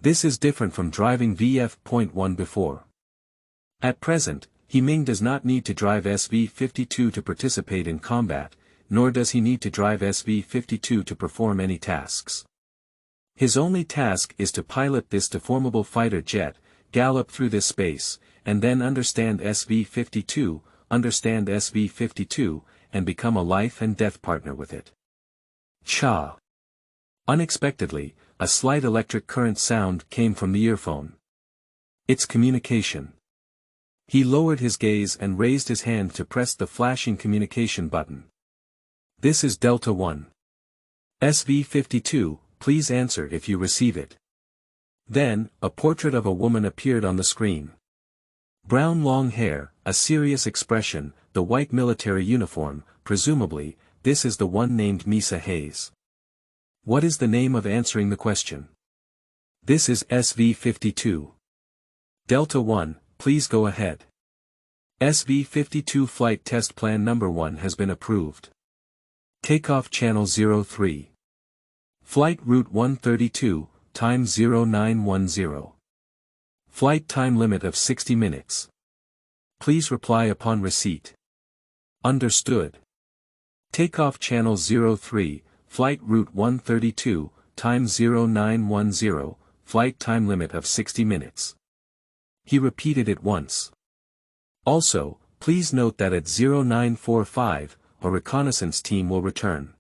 This is different from driving VF.1 before. At present, Ming does not need to drive SV-52 to participate in combat, nor does he need to drive SV-52 to perform any tasks. His only task is to pilot this deformable fighter jet, gallop through this space, and then understand SV-52, and become a life and death partner with it. Cha! Unexpectedly, a slight electric current sound came from the earphone. It's communication. He lowered his gaze and raised his hand to press the flashing communication button. This is Delta 1. SV-52, please answer if you receive it. Then, a portrait of a woman appeared on the screen. Brown long hair, a serious expression, the white military uniform, presumably, this is the one named Misa Hayes. What is the name of answering the question? This is SV-52. Delta 1, please go ahead. SV-52 flight test plan number 1 has been approved. Takeoff channel 03. Flight route 132, time 0910. Flight time limit of 60 minutes. Please reply upon receipt. Understood. Takeoff channel 03, flight route 132, time 0910, flight time limit of 60 minutes. He repeated it once. Also, please note that at 0945, a reconnaissance team will return.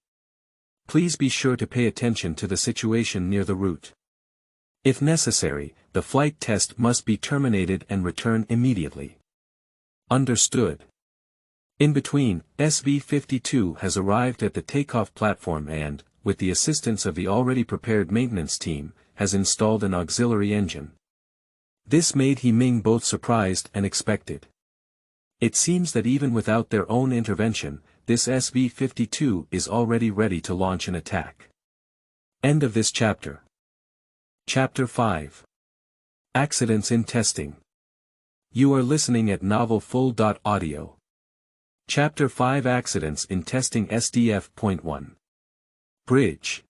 Please be sure to pay attention to the situation near the route. If necessary, the flight test must be terminated and return immediately. Understood. In between, SV-52 has arrived at the takeoff platform and, with the assistance of the already prepared maintenance team, has installed an auxiliary engine. This made Ming both surprised and expected. It seems that even without their own intervention, this SV-52 is already ready to launch an attack. End of this chapter. Chapter 5. Accidents in Testing. You are listening at novelfull.audio. Chapter 5 Accidents in Testing SDF.1. Bridge.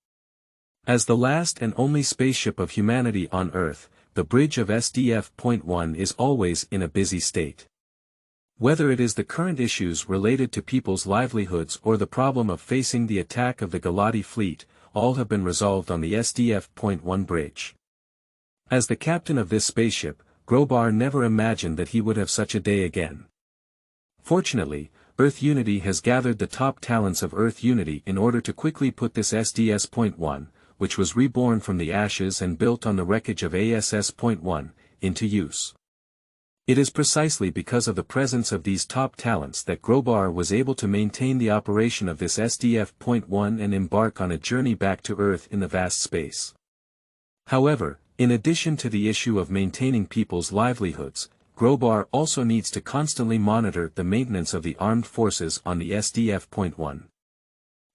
As the last and only spaceship of humanity on Earth, the bridge of SDF.1 is always in a busy state. Whether it is the current issues related to people's livelihoods or the problem of facing the attack of the Galati fleet, all have been resolved on the SDF.1 bridge. As the captain of this spaceship, Grobar never imagined that he would have such a day again. Fortunately, Earth Unity has gathered the top talents of Earth Unity in order to quickly put this SDS.1, which was reborn from the ashes and built on the wreckage of ASS.1, into use. It is precisely because of the presence of these top talents that Grobar was able to maintain the operation of this SDF.1 and embark on a journey back to Earth in the vast space. However, In addition to the issue of maintaining people's livelihoods, Grobar also needs to constantly monitor the maintenance of the armed forces on the SDF-1.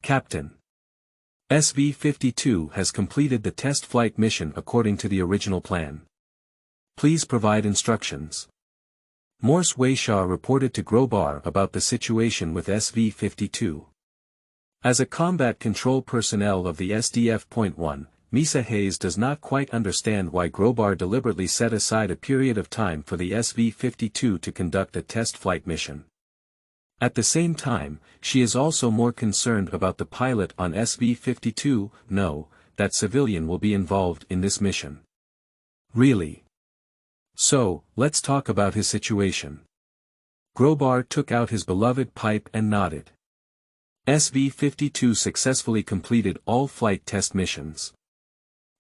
Captain. SV-52 has completed the test flight mission according to the original plan. Please provide instructions. Morse Weisha reported to Grobar about the situation with SV-52. As a combat control personnel of the SDF-1, Misa Hayes does not quite understand why Grobar deliberately set aside a period of time for the SV-52 to conduct a test flight mission. At the same time, she is also more concerned about the pilot on SV-52. No, that civilian will be involved in this mission. Really? So, let's talk about his situation. Grobar took out his beloved pipe and nodded. SV-52 successfully completed all flight test missions.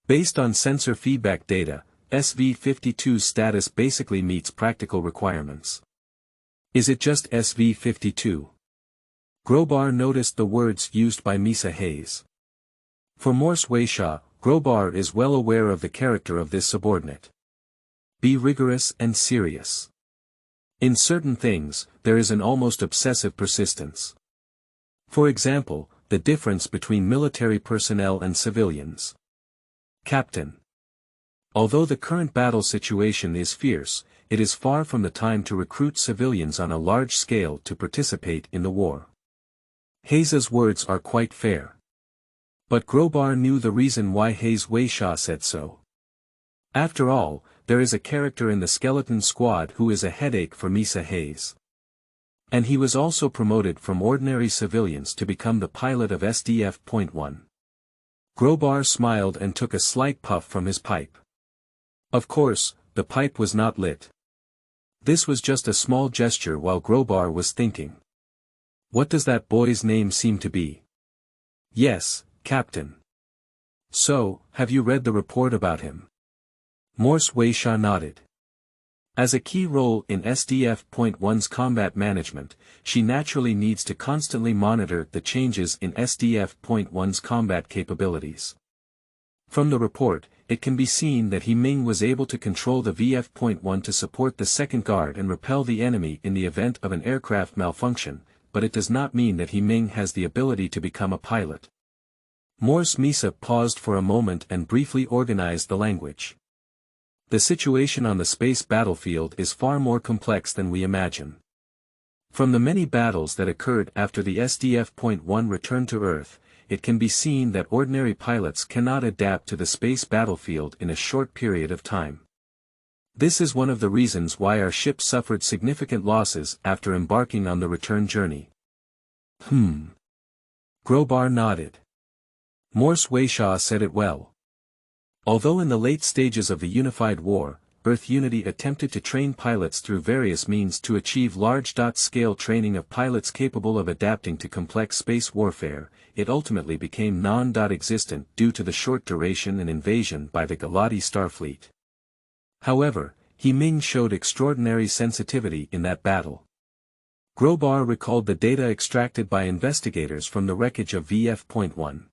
Based on sensor feedback data, SV-52's status basically meets practical requirements. Is it just SV-52? Grobar noticed the words used by Misa Hayes. For Morse Weisha, Grobar is well aware of the character of this subordinate. Be rigorous and serious. In certain things, there is an almost obsessive persistence. For example, the difference between military personnel and civilians. Captain. Although the current battle situation is fierce, it is far from the time to recruit civilians on a large scale to participate in the war. Hayes's words are quite fair. But Grobar knew the reason why Hayes Weisha said so. After all, there is a character in the skeleton squad who is a headache for Misa Hayes. And he was also promoted from ordinary civilians to become the pilot of SDF-1. Grobar smiled and took a slight puff from his pipe. Of course, the pipe was not lit. This was just a small gesture while Grobar was thinking. What does that boy's name seem to be? Yes, Captain. So, have you read the report about him? Morse Weisha nodded. As a key role in SDF-1's combat management, she naturally needs to constantly monitor the changes in SDF-1's combat capabilities. From the report, it can be seen that He Ming was able to control the VF-1 to support the second guard and repel the enemy in the event of an aircraft malfunction, but it does not mean that He Ming has the ability to become a pilot. Morse Misa paused for a moment and briefly organized the language. The situation on the space battlefield is far more complex than we imagine. From the many battles that occurred after the SDF-1 returned to Earth, it can be seen that ordinary pilots cannot adapt to the space battlefield in a short period of time. This is one of the reasons why our ship suffered significant losses after embarking on the return journey. Grobar nodded. Morse Weisha said it well. Although in the late stages of the Unified War, Earth Unity attempted to train pilots through various means to achieve large-scale training of pilots capable of adapting to complex space warfare, it ultimately became non-existent due to the short duration and invasion by the Galati Starfleet. However, He Ming showed extraordinary sensitivity in that battle. Grobar recalled the data extracted by investigators from the wreckage of VF-1.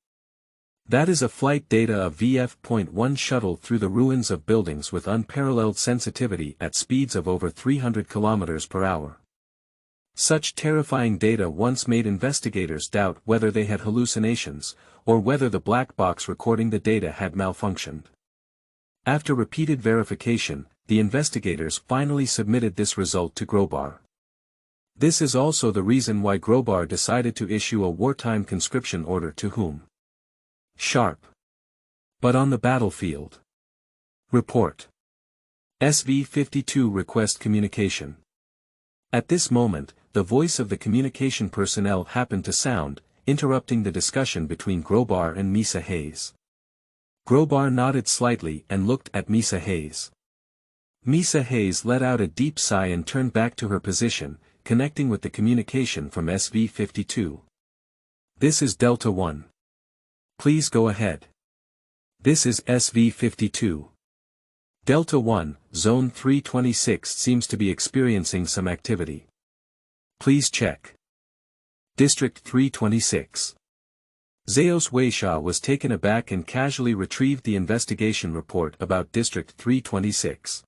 That is a flight data of VF-1 shuttle through the ruins of buildings with unparalleled sensitivity at speeds of over 300 km per hour. Such terrifying data once made investigators doubt whether they had hallucinations, or whether the black box recording the data had malfunctioned. After repeated verification, the investigators finally submitted this result to Grobar. This is also the reason why Grobar decided to issue a wartime conscription order to whom? Sharp. But on the battlefield. Report. SV-52 request communication. At this moment, the voice of the communication personnel happened to sound, interrupting the discussion between Grobar and Misa Hayes. Grobar nodded slightly and looked at Misa Hayes. Misa Hayes let out a deep sigh and turned back to her position, connecting with the communication from SV-52. This is Delta 1. Please go ahead. This is SV-52. Delta 1, Zone 326 seems to be experiencing some activity. Please check. District 326. Zeos Weisha was taken aback and casually retrieved the investigation report about District 326.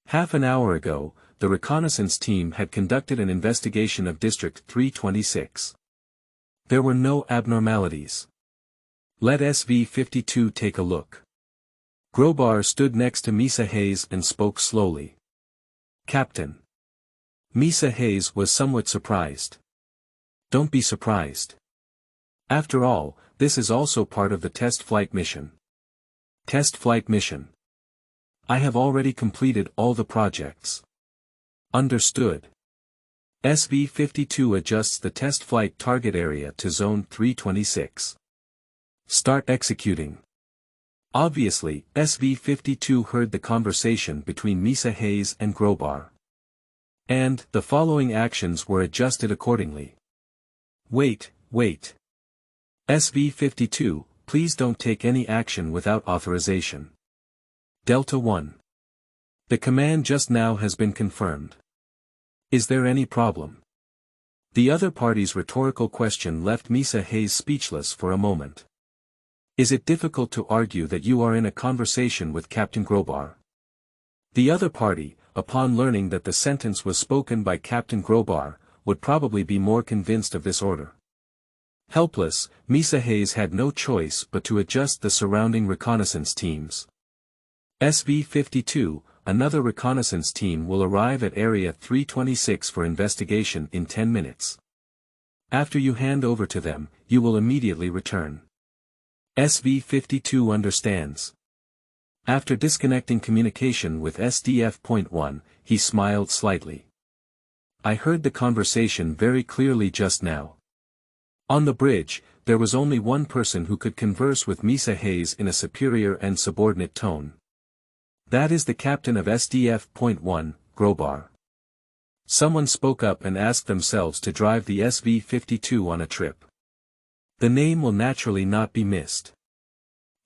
Half an hour ago, the reconnaissance team had conducted an investigation of District 326. There were no abnormalities. Let SV-52 take a look. Grobar stood next to Misa Hayes and spoke slowly. Captain. Misa Hayes was somewhat surprised. Don't be surprised. After all, this is also part of the test flight mission. Test flight mission. I have already completed all the projects. Understood. SV-52 adjusts the test flight target area to Zone 326. Start executing. Obviously, SV-52 heard the conversation between Misa Hayes and Grobar. And, the following actions were adjusted accordingly. Wait. SV-52, please don't take any action without authorization. Delta 1. The command just now has been confirmed. Is there any problem? The other party's rhetorical question left Misa Hayes speechless for a moment. Is it difficult to argue that you are in a conversation with Captain Grobar? The other party, upon learning that the sentence was spoken by Captain Grobar, would probably be more convinced of this order. Helpless, Misa Hayes had no choice but to adjust the surrounding reconnaissance teams. SV-52, another reconnaissance team will arrive at Area 326 for investigation in 10 minutes. After you hand over to them, you will immediately return. SV-52 understands. After disconnecting communication with SDF.1, he smiled slightly. I heard the conversation very clearly just now. On the bridge, there was only one person who could converse with Misa Hayes in a superior and subordinate tone. That is the captain of SDF.1, Grobar. Someone spoke up and asked themselves to drive the SV-52 on a trip. The name will naturally not be missed.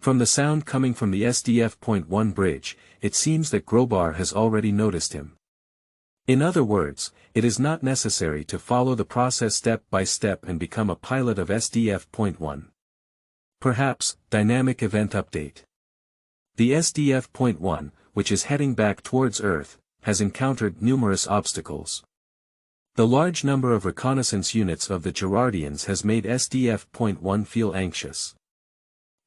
From the sound coming from the SDF.1 bridge, it seems that Grobar has already noticed him. In other words, it is not necessary to follow the process step by step and become a pilot of SDF.1. Perhaps, dynamic event update. The SDF.1, which is heading back towards Earth, has encountered numerous obstacles. The large number of reconnaissance units of the Gerardians has made SDF.1 feel anxious.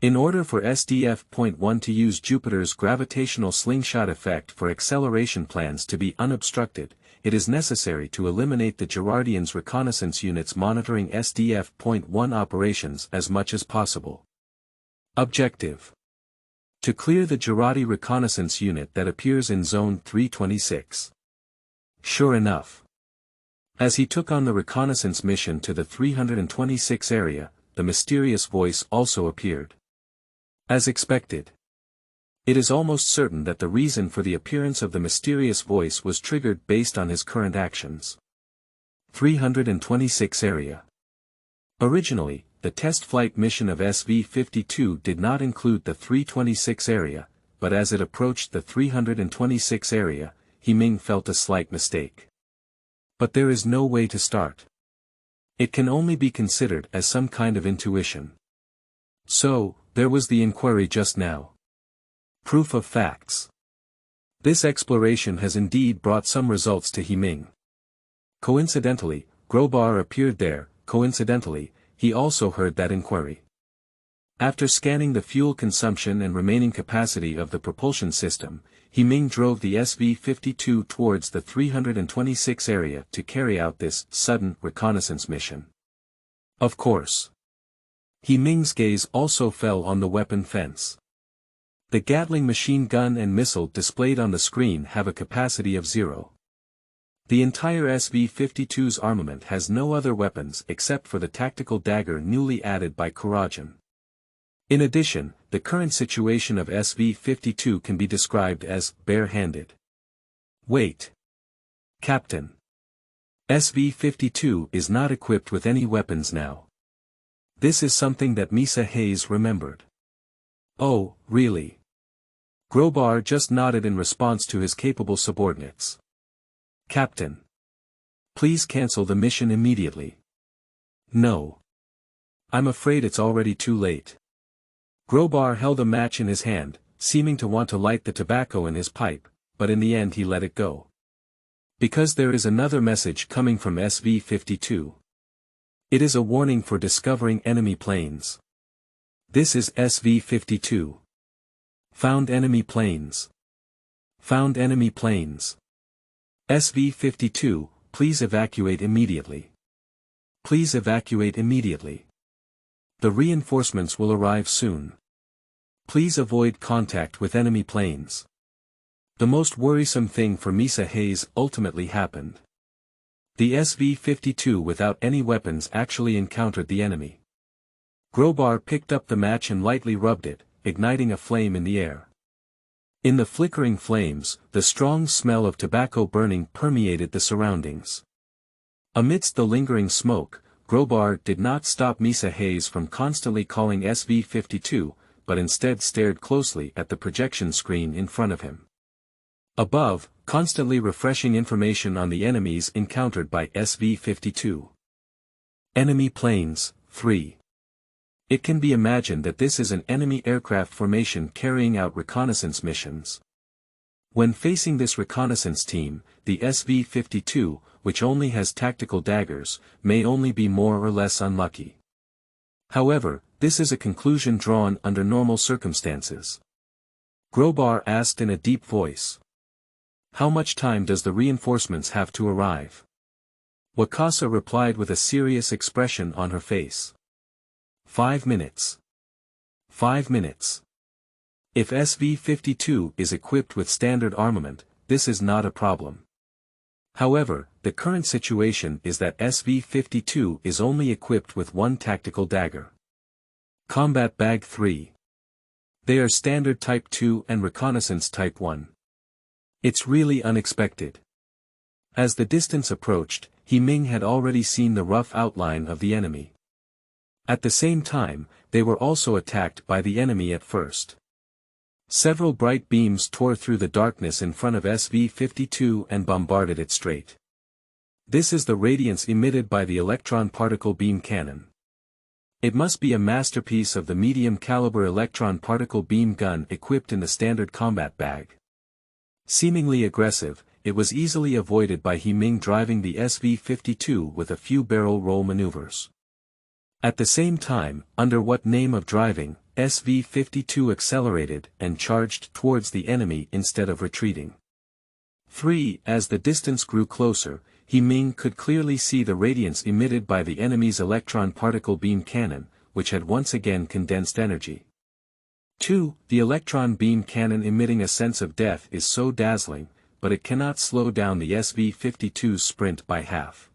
In order for SDF.1 to use Jupiter's gravitational slingshot effect for acceleration plans to be unobstructed, it is necessary to eliminate the Gerardians' reconnaissance units monitoring SDF.1 operations as much as possible. Objective: to clear the Gerardi reconnaissance unit that appears in Zone 326. Sure enough. As he took on the reconnaissance mission to the 326 area, the mysterious voice also appeared. As expected. It is almost certain that the reason for the appearance of the mysterious voice was triggered based on his current actions. 326 area. Originally, the test flight mission of SV-52 did not include the 326 area, but as it approached the 326 area, He-Ming felt a slight mistake. But there is no way to start. It can only be considered as some kind of intuition. So, there was the inquiry just now. Proof of facts. This exploration has indeed brought some results to He-Ming. Coincidentally, Grobar appeared there. Coincidentally, he also heard that inquiry. After scanning the fuel consumption and remaining capacity of the propulsion system, He-Ming drove the SV-52 towards the 326 area to carry out this sudden reconnaissance mission. Of course. He-Ming's gaze also fell on the weapon fence. The Gatling machine gun and missile displayed on the screen have a capacity of 0. The entire SV-52's armament has no other weapons except for the tactical dagger newly added by Kuragin. In addition, the current situation of SV-52 can be described as bare-handed. Wait. Captain. SV-52 is not equipped with any weapons now. This is something that Misa Hayes remembered. Oh, really? Grobar just nodded in response to his capable subordinates. Captain. Please cancel the mission immediately. No. I'm afraid it's already too late. Grobar held a match in his hand, seeming to want to light the tobacco in his pipe, but in the end he let it go. Because there is another message coming from SV-52. It is a warning for discovering enemy planes. This is SV-52. Found enemy planes. Found enemy planes. SV-52, please evacuate immediately. Please evacuate immediately. The reinforcements will arrive soon. Please avoid contact with enemy planes. The most worrisome thing for Misa Hayes ultimately happened. The SV-52 without any weapons actually encountered the enemy. Grobar picked up the match and lightly rubbed it, igniting a flame in the air. In the flickering flames, the strong smell of tobacco burning permeated the surroundings. Amidst the lingering smoke, Grobar did not stop Misa Hayes from constantly calling SV-52, but instead stared closely at the projection screen in front of him. Above, constantly refreshing information on the enemies encountered by SV-52. Enemy planes, 3. It can be imagined that this is an enemy aircraft formation carrying out reconnaissance missions. When facing this reconnaissance team, the SV-52, which only has tactical daggers, may only be more or less unlucky. However, this is a conclusion drawn under normal circumstances. Grobar asked in a deep voice. How much time does the reinforcements have to arrive? Wakasa replied with a serious expression on her face. 5 minutes. 5 minutes. If SV-52 is equipped with standard armament, this is not a problem. However, the current situation is that SV-52 is only equipped with one tactical dagger. Combat Bag 3. They are Standard Type 2 and Reconnaissance Type 1. It's really unexpected. As the distance approached, He Ming had already seen the rough outline of the enemy. At the same time, they were also attacked by the enemy at first. Several bright beams tore through the darkness in front of SV-52 and bombarded it straight. This is the radiance emitted by the electron particle beam cannon. It must be a masterpiece of the medium-caliber electron particle beam gun equipped in the standard combat bag. Seemingly aggressive, it was easily avoided by He Ming driving the SV-52 with a few barrel roll maneuvers. At the same time, under what name of driving, SV-52 accelerated and charged towards the enemy instead of retreating. 3. As the distance grew closer, He Ming could clearly see the radiance emitted by the enemy's electron particle beam cannon, which had once again condensed energy. 2. The electron beam cannon emitting a sense of death is so dazzling, but it cannot slow down the SV-52's sprint by half.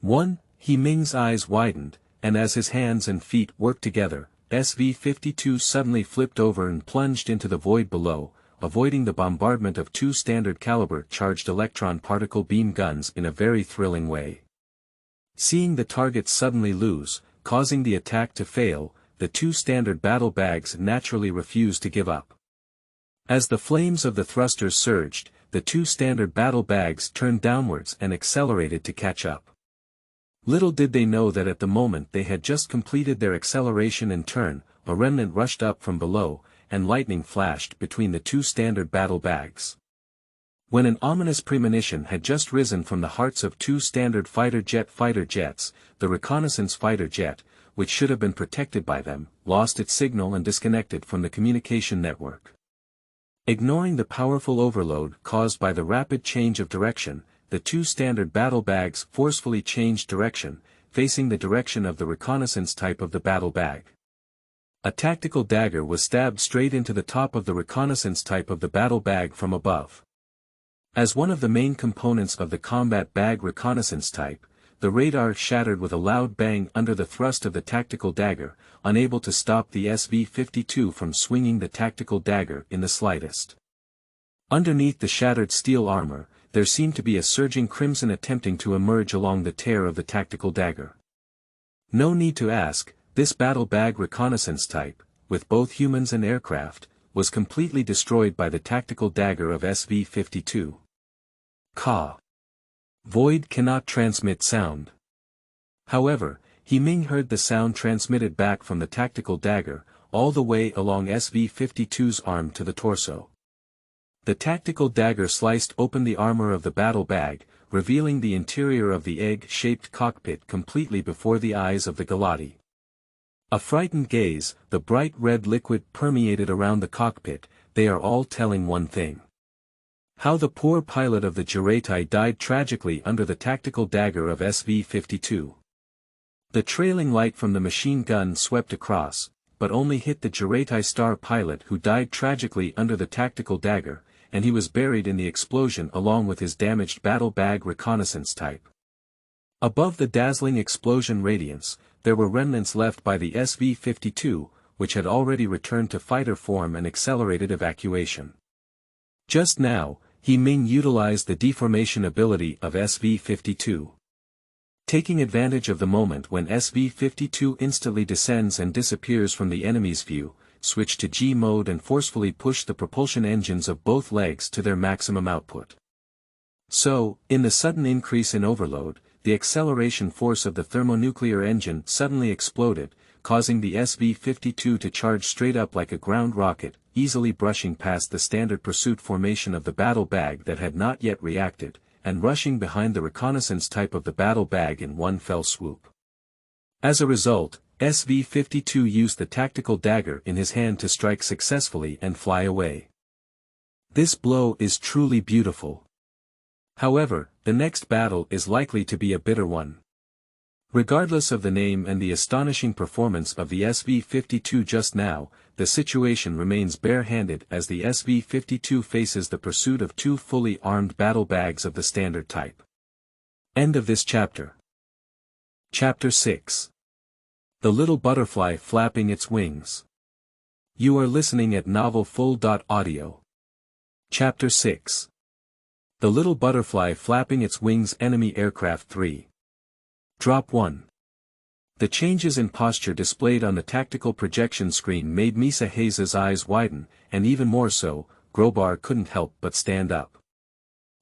1. He Ming's eyes widened, and as his hands and feet worked together, SV-52 suddenly flipped over and plunged into the void below, avoiding the bombardment of two standard caliber charged electron particle beam guns in a very thrilling way. Seeing the target suddenly lose, causing the attack to fail, the two standard battle bags naturally refused to give up. As the flames of the thrusters surged, the two standard battle bags turned downwards and accelerated to catch up. Little did they know that at the moment they had just completed their acceleration and turn, a remnant rushed up from below, and lightning flashed between the two standard battle bags. When an ominous premonition had just risen from the hearts of two standard fighter jets, the reconnaissance fighter jet, which should have been protected by them, lost its signal and disconnected from the communication network. Ignoring the powerful overload caused by the rapid change of direction, the two standard battle bags forcefully changed direction, facing the direction of the reconnaissance type of the battle bag. A tactical dagger was stabbed straight into the top of the reconnaissance type of the battle bag from above. As one of the main components of the combat bag reconnaissance type, the radar shattered with a loud bang under the thrust of the tactical dagger, unable to stop the SV-52 from swinging the tactical dagger in the slightest. Underneath the shattered steel armor, there seemed to be a surging crimson attempting to emerge along the tear of the tactical dagger. No need to ask, this battle bag reconnaissance type, with both humans and aircraft, was completely destroyed by the tactical dagger of SV-52. Ka. Void cannot transmit sound. However, Ming heard the sound transmitted back from the tactical dagger, all the way along SV-52's arm to the torso. The tactical dagger sliced open the armor of the battle bag, revealing the interior of the egg-shaped cockpit completely before the eyes of the Galati. A frightened gaze, the bright red liquid permeated around the cockpit, they are all telling one thing. How the poor pilot of the Jiratai died tragically under the tactical dagger of SV-52. The trailing light from the machine gun swept across, but only hit the Jiratai star pilot who died tragically under the tactical dagger, and he was buried in the explosion along with his damaged battle bag reconnaissance type. Above the dazzling explosion radiance, there were remnants left by the SV-52, which had already returned to fighter form and accelerated evacuation. Just now, Ming utilized the deformation ability of SV-52. Taking advantage of the moment when SV-52 instantly descends and disappears from the enemy's view, switch to G mode and forcefully push the propulsion engines of both legs to their maximum output. So, in the sudden increase in overload, the acceleration force of the thermonuclear engine suddenly exploded, causing the SV-52 to charge straight up like a ground rocket, easily brushing past the standard pursuit formation of the battle bag that had not yet reacted, and rushing behind the reconnaissance type of the battle bag in one fell swoop. As a result, SV-52 used the tactical dagger in his hand to strike successfully and fly away. This blow is truly beautiful. However, the next battle is likely to be a bitter one. Regardless of the name and the astonishing performance of the SV-52 just now, the situation remains bare-handed as the SV-52 faces the pursuit of two fully armed battle bags of the standard type. End of this chapter. Chapter 6. The Little Butterfly Flapping Its Wings. You are listening at novelfull.audio. Chapter 6. The Little Butterfly Flapping Its Wings. Enemy Aircraft 3. Drop 1. The changes in posture displayed on the tactical projection screen made Misa Hayes' eyes widen, and even more so, Grobar couldn't help but stand up.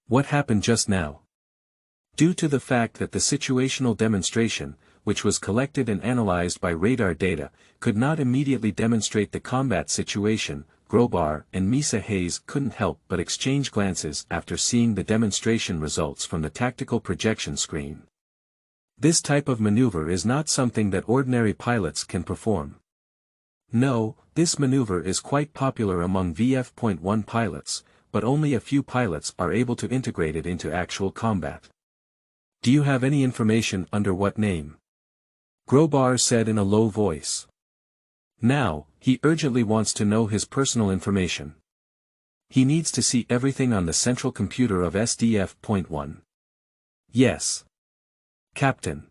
What happened just now? Due to the fact that the situational demonstration, which was collected and analyzed by radar data, could not immediately demonstrate the combat situation, Grobar and Misa Hayes couldn't help but exchange glances after seeing the demonstration results from the tactical projection screen. This type of maneuver is not something that ordinary pilots can perform. No, this maneuver is quite popular among VF.1 pilots, but only a few pilots are able to integrate it into actual combat. Do you have any information under what name? Grobar said in a low voice. Now, he urgently wants to know his personal information. He needs to see everything on the central computer of SDF.1. Yes. Captain.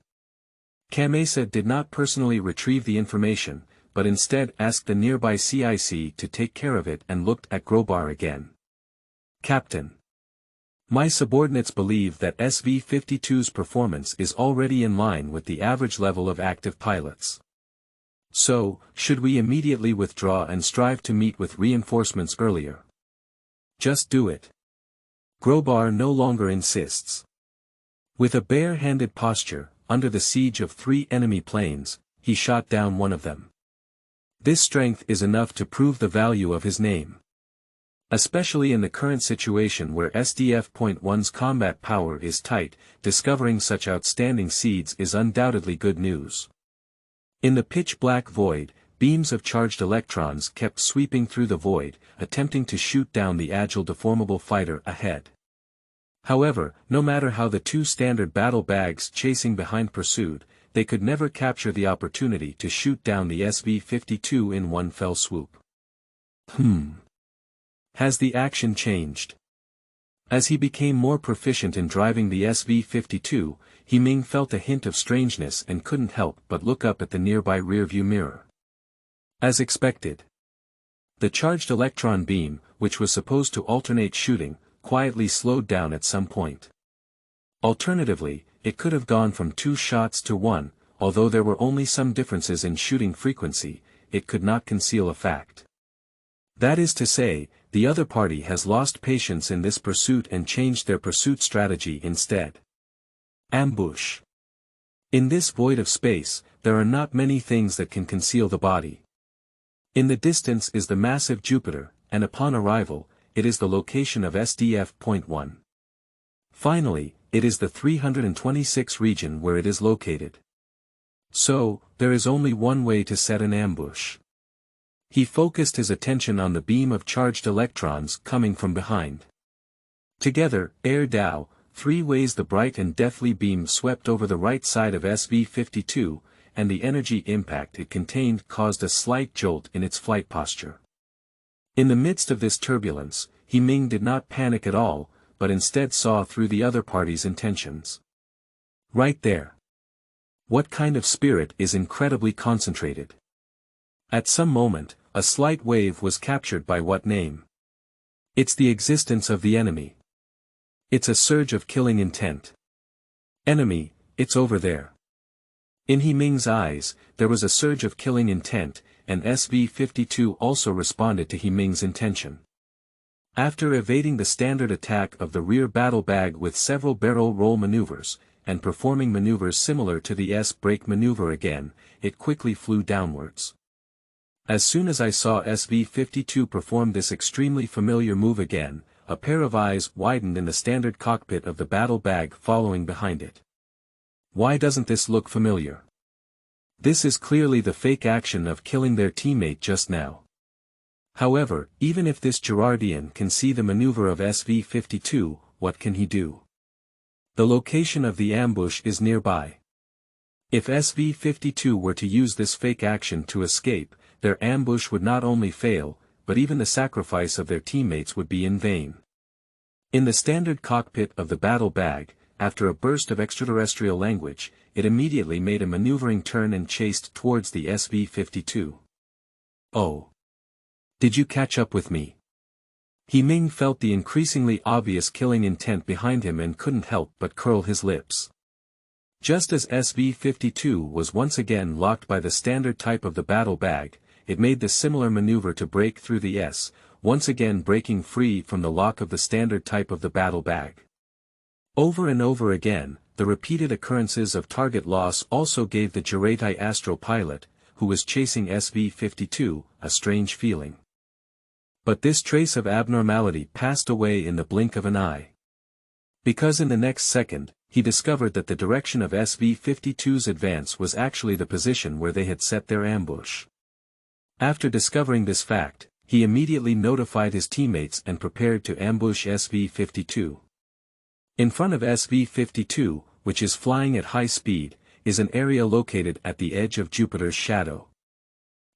Kamesa did not personally retrieve the information, but instead asked the nearby CIC to take care of it and looked at Grobar again. Captain. My subordinates believe that SV-52's performance is already in line with the average level of active pilots. So, should we immediately withdraw and strive to meet with reinforcements earlier? Just do it. Grobar no longer insists. With a bare-handed posture, under the siege of 3 enemy planes, he shot down one of them. This strength is enough to prove the value of his name. Especially in the current situation where SDF.1's combat power is tight, discovering such outstanding seeds is undoubtedly good news. In the pitch-black void, beams of charged electrons kept sweeping through the void, attempting to shoot down the agile deformable fighter ahead. However, no matter how the 2 standard battle bags chasing behind pursued, they could never capture the opportunity to shoot down the SV-52 in one fell swoop. Has the action changed? As he became more proficient in driving the SV-52, Ming felt a hint of strangeness and couldn't help but look up at the nearby rearview mirror. As expected. The charged electron beam, which was supposed to alternate shooting, quietly slowed down at some point. Alternatively, it could have gone from 2 shots to 1, although there were only some differences in shooting frequency, it could not conceal a fact. That is to say, the other party has lost patience in this pursuit and changed their pursuit strategy instead. Ambush. In this void of space, there are not many things that can conceal the body. In the distance is the massive Jupiter, and upon arrival, it is the location of SDF.1. Finally, it is the 326 region where it is located. So, there is only one way to set an ambush. He focused his attention on the beam of charged electrons coming from behind. Together, Dow, 3 ways the bright and deathly beam swept over the right side of SV-52, and the energy impact it contained caused a slight jolt in its flight posture. In the midst of this turbulence, He-Ming did not panic at all, but instead saw through the other party's intentions. Right there. What kind of spirit is incredibly concentrated? At some moment, a slight wave was captured by what name? It's the existence of the enemy. It's a surge of killing intent. Enemy, it's over there. In He-Ming's eyes, there was a surge of killing intent, and SV-52 also responded to He-Ming's intention. After evading the standard attack of the rear battle bag with several barrel roll maneuvers, and performing maneuvers similar to the S-brake maneuver again, it quickly flew downwards. As soon as I saw SV-52 perform this extremely familiar move again, a pair of eyes widened in the standard cockpit of the battle bag following behind it. Why doesn't this look familiar? This is clearly the fake action of killing their teammate just now. However, even if this Girardian can see the maneuver of SV-52, what can he do? The location of the ambush is nearby. If SV-52 were to use this fake action to escape, their ambush would not only fail, but even the sacrifice of their teammates would be in vain. In the standard cockpit of the battle bag, after a burst of extraterrestrial language, it immediately made a maneuvering turn and chased towards the SV-52. Oh! Did you catch up with me? He-Ming felt the increasingly obvious killing intent behind him and couldn't help but curl his lips. Just as SV-52 was once again locked by the standard type of the battle bag, it made the similar maneuver to break through the S, once again breaking free from the lock of the standard type of the battle bag. Over and over again, the repeated occurrences of target loss also gave the Girati Astro pilot, who was chasing SV-52, a strange feeling. But this trace of abnormality passed away in the blink of an eye. Because in the next second, he discovered that the direction of SV-52's advance was actually the position where they had set their ambush. After discovering this fact, he immediately notified his teammates and prepared to ambush SV-52. In front of SV-52, which is flying at high speed, is an area located at the edge of Jupiter's shadow.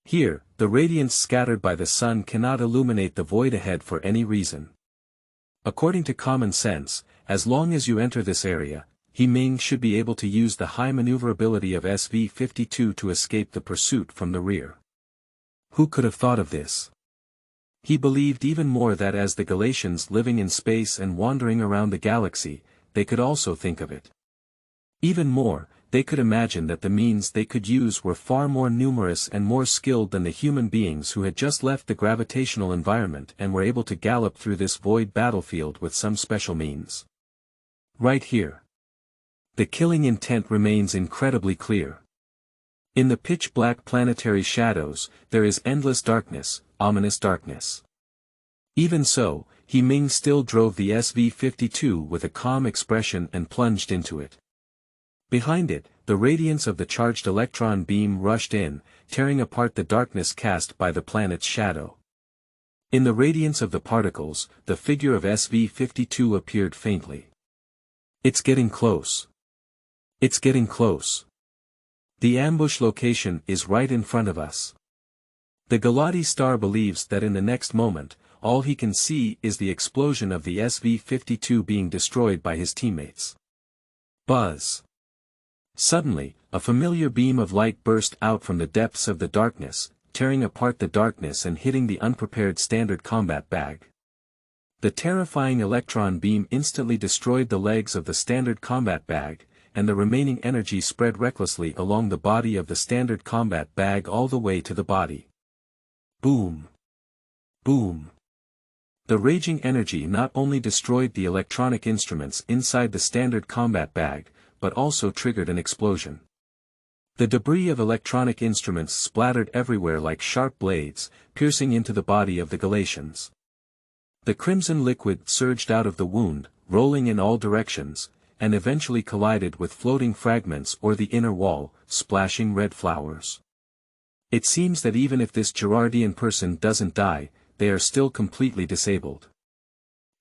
Here, the radiance scattered by the sun cannot illuminate the void ahead for any reason. According to common sense, as long as you enter this area, He-Ming should be able to use the high maneuverability of SV-52 to escape the pursuit from the rear. Who could have thought of this? He believed even more that as the Galatians living in space and wandering around the galaxy, they could also think of it. Even more, they could imagine that the means they could use were far more numerous and more skilled than the human beings who had just left the gravitational environment and were able to gallop through this void battlefield with some special means. Right here. The killing intent remains incredibly clear. In the pitch-black planetary shadows, there is endless darkness, ominous darkness. Even so, He-Ming still drove the SV-52 with a calm expression and plunged into it. Behind it, the radiance of the charged electron beam rushed in, tearing apart the darkness cast by the planet's shadow. In the radiance of the particles, the figure of SV-52 appeared faintly. It's getting close. It's getting close. The ambush location is right in front of us. The Galati star believes that in the next moment, all he can see is the explosion of the SV-52 being destroyed by his teammates. Buzz. Suddenly, a familiar beam of light burst out from the depths of the darkness, tearing apart the darkness and hitting the unprepared standard combat bag. The terrifying electron beam instantly destroyed the legs of the standard combat bag, and the remaining energy spread recklessly along the body of the standard combat bag all the way to the body. Boom! Boom! The raging energy not only destroyed the electronic instruments inside the standard combat bag, but also triggered an explosion. The debris of electronic instruments splattered everywhere like sharp blades, piercing into the body of the Galatians. The crimson liquid surged out of the wound, rolling in all directions, and eventually collided with floating fragments or the inner wall, splashing red flowers. It seems that even if this Girardian person doesn't die, they are still completely disabled.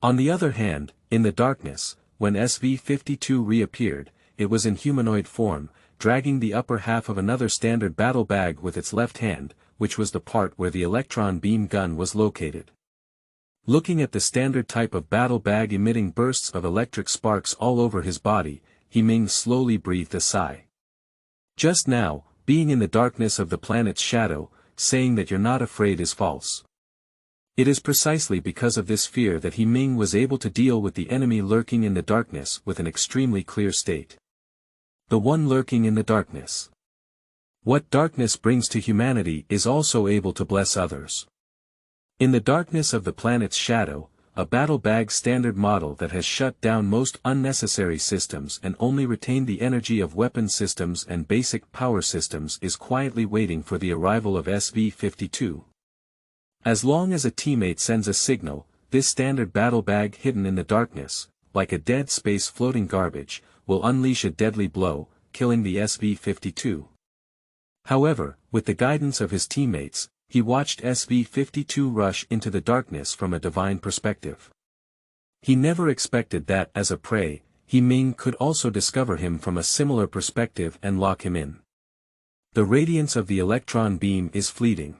On the other hand, in the darkness, when SV-52 reappeared, it was in humanoid form, dragging the upper half of another standard battle bag with its left hand, which was the part where the electron beam gun was located. Looking at the standard type of battle bag emitting bursts of electric sparks all over his body, He-Ming slowly breathed a sigh. Just now, being in the darkness of the planet's shadow, saying that you're not afraid is false. It is precisely because of this fear that He-Ming was able to deal with the enemy lurking in the darkness with an extremely clear state. The one lurking in the darkness. What darkness brings to humanity is also able to bless others. In the darkness of the planet's shadow, a battle bag standard model that has shut down most unnecessary systems and only retained the energy of weapon systems and basic power systems is quietly waiting for the arrival of SV-52. As long as a teammate sends a signal, this standard battle bag hidden in the darkness, like a dead space floating garbage, will unleash a deadly blow, killing the SV-52. However, with the guidance of his teammates, he watched SV-52 rush into the darkness from a divine perspective. He never expected that as a prey, He-Ming could also discover him from a similar perspective and lock him in. The radiance of the electron beam is fleeting.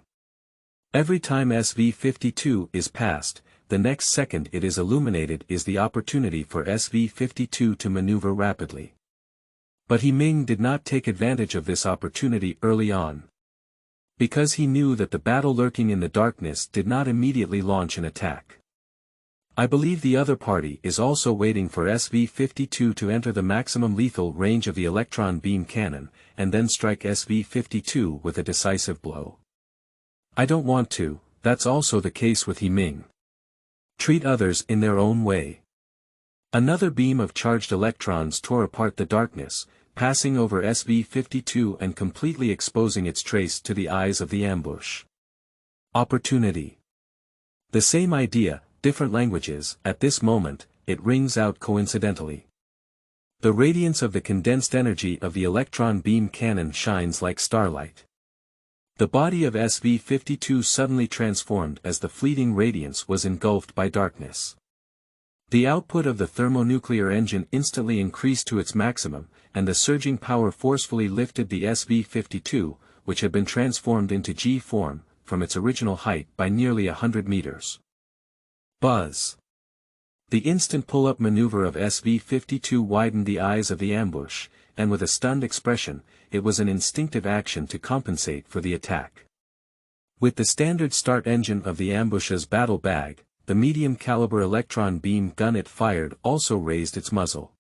Every time SV-52 is passed, the next second it is illuminated is the opportunity for SV-52 to maneuver rapidly. But He-Ming did not take advantage of this opportunity early on. Because he knew that the battle lurking in the darkness did not immediately launch an attack. I believe the other party is also waiting for SV-52 to enter the maximum lethal range of the electron beam cannon, and then strike SV-52 with a decisive blow. I don't want to, that's also the case with He-Ming. Treat others in their own way. Another beam of charged electrons tore apart the darkness, passing over SV-52 and completely exposing its trace to the eyes of the ambush. Opportunity. The same idea, different languages, at this moment, it rings out coincidentally. The radiance of the condensed energy of the electron beam cannon shines like starlight. The body of SV-52 suddenly transformed as the fleeting radiance was engulfed by darkness. The output of the thermonuclear engine instantly increased to its maximum, and the surging power forcefully lifted the SV-52, which had been transformed into G form, from its original height by nearly 100 meters. Buzz. The instant pull-up maneuver of SV-52 widened the eyes of the ambush, and with a stunned expression, it was an instinctive action to compensate for the attack. With the standard start engine of the ambush's battle bag, the medium-caliber electron beam gun it fired also raised its muzzle.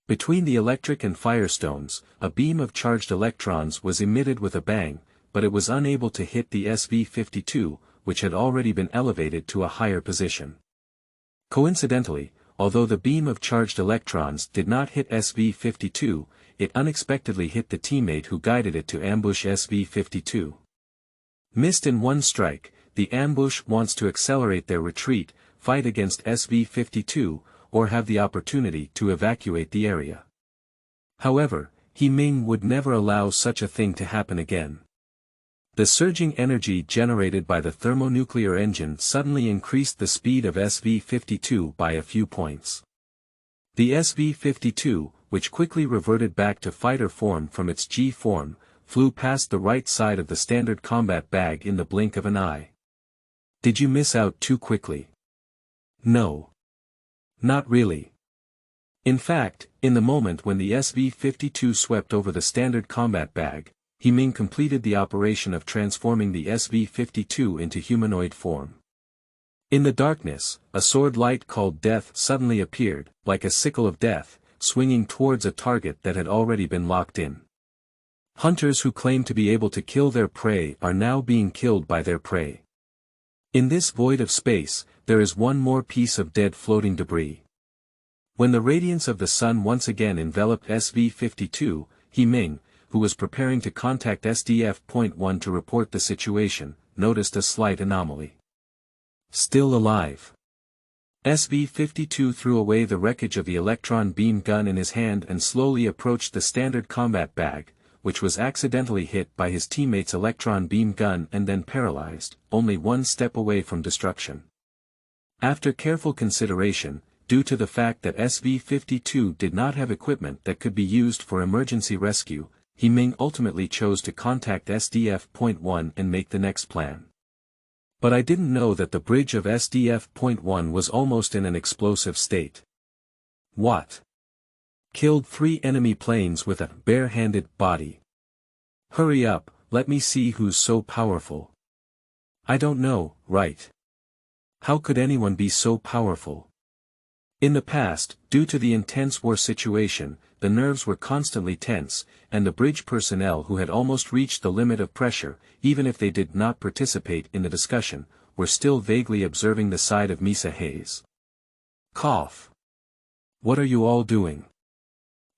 Between the electric and firestones, a beam of charged electrons was emitted with a bang, but it was unable to hit the SV-52, which had already been elevated to a higher position. Coincidentally, although the beam of charged electrons did not hit SV-52, it unexpectedly hit the teammate who guided it to ambush SV-52. Missed in one strike, the ambush wants to accelerate their retreat, fight against SV-52, or have the opportunity to evacuate the area. However, He-Ming would never allow such a thing to happen again. The surging energy generated by the thermonuclear engine suddenly increased the speed of SV-52 by a few points. The SV-52, which quickly reverted back to fighter form from its G form, flew past the right side of the standard combat bag in the blink of an eye. Did you miss out too quickly? No. Not really. In fact, in the moment when the SV-52 swept over the standard combat bag, He-Ming completed the operation of transforming the SV-52 into humanoid form. In the darkness, a sword light called Death suddenly appeared, like a sickle of death, swinging towards a target that had already been locked in. Hunters who claim to be able to kill their prey are now being killed by their prey. In this void of space, there is one more piece of dead floating debris. When the radiance of the sun once again enveloped SV-52, He Ming, who was preparing to contact SDF.1 to report the situation, noticed a slight anomaly. Still alive. SV-52 threw away the wreckage of the electron beam gun in his hand and slowly approached the standard combat bag, which was accidentally hit by his teammate's electron beam gun and then paralyzed, only one step away from destruction. After careful consideration, due to the fact that SV-52 did not have equipment that could be used for emergency rescue, He Ming ultimately chose to contact SDF.1 and make the next plan. But I didn't know that the bridge of SDF.1 was almost in an explosive state. What? Killed 3 enemy planes with a bare-handed body. Hurry up, let me see who's so powerful. I don't know, right? How could anyone be so powerful? In the past, due to the intense war situation, the nerves were constantly tense, and the bridge personnel who had almost reached the limit of pressure, even if they did not participate in the discussion, were still vaguely observing the side of Misa Hayes. Cough. What are you all doing?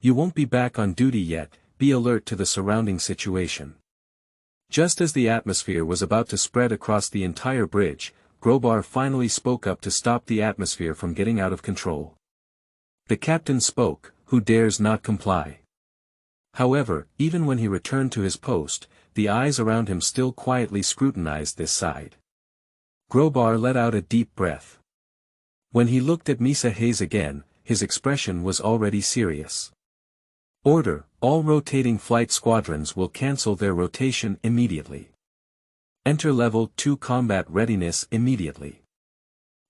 You won't be back on duty yet, be alert to the surrounding situation. Just as the atmosphere was about to spread across the entire bridge, Grobar finally spoke up to stop the atmosphere from getting out of control. The captain spoke, who dares not comply. However, even when he returned to his post, the eyes around him still quietly scrutinized this side. Grobar let out a deep breath. When he looked at Misa Hayes again, his expression was already serious. Order, all rotating flight squadrons will cancel their rotation immediately. Enter Level 2 combat readiness immediately.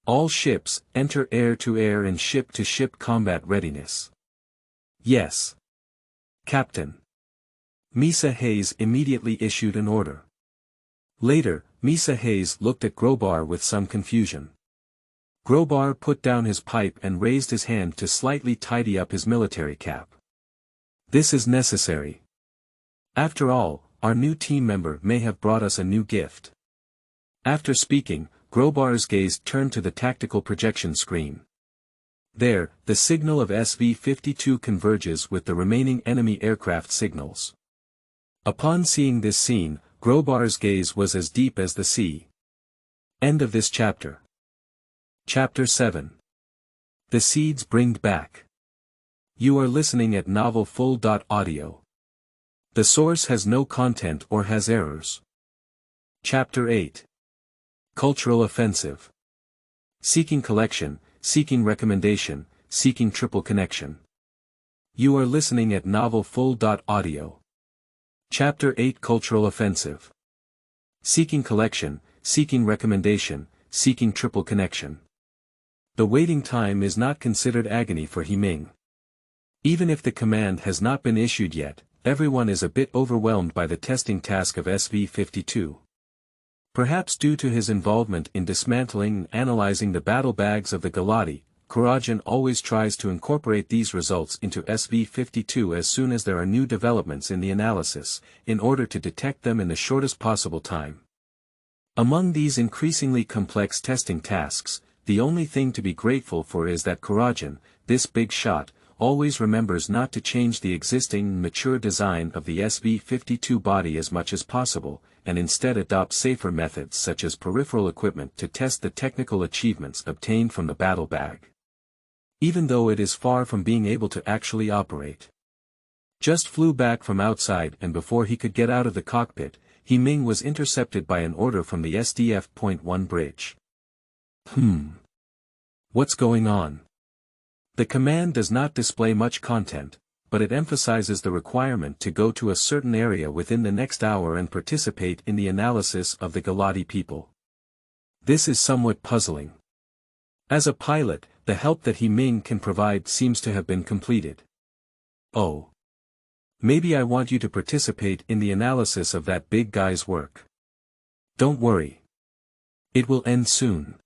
All ships, enter air-to-air and ship-to-ship combat readiness. Yes. Captain. Misa Hayes immediately issued an order. Later, Misa Hayes looked at Grobar with some confusion. Grobar put down his pipe and raised his hand to slightly tidy up his military cap. This is necessary. After all, our new team member may have brought us a new gift. After speaking, Grobar's gaze turned to the tactical projection screen. There, the signal of SV-52 converges with the remaining enemy aircraft signals. Upon seeing this scene, Grobar's gaze was as deep as the sea. End of this chapter. Chapter 7. The Seeds Bringed Back. You are listening at novelfull.audio. The source has no content or has errors. Chapter 8. Cultural Offensive. Seeking Collection, Seeking Recommendation, Seeking Triple Connection. You are listening at novelfull.audio. Chapter 8 Cultural Offensive. Seeking Collection, Seeking Recommendation, Seeking Triple Connection. The waiting time is not considered agony for He Ming. Even if the command has not been issued yet, everyone is a bit overwhelmed by the testing task of SV-52. Perhaps due to his involvement in dismantling and analyzing the battle bags of the Galati, Kuragin always tries to incorporate these results into SV-52 as soon as there are new developments in the analysis, in order to detect them in the shortest possible time. Among these increasingly complex testing tasks, the only thing to be grateful for is that Kuragin, this big shot, always remembers not to change the existing mature design of the SV-52 body as much as possible, and instead adopts safer methods such as peripheral equipment to test the technical achievements obtained from the battle bag. Even though it is far from being able to actually operate. Just flew back from outside, and before he could get out of the cockpit, He Ming was intercepted by an order from the SDF.1 bridge. What's going on? The command does not display much content, but it emphasizes the requirement to go to a certain area within the next hour and participate in the analysis of the Galati people. This is somewhat puzzling. As a pilot, the help that He Ming can provide seems to have been completed. Oh. Maybe I want you to participate in the analysis of that big guy's work. Don't worry. It will end soon.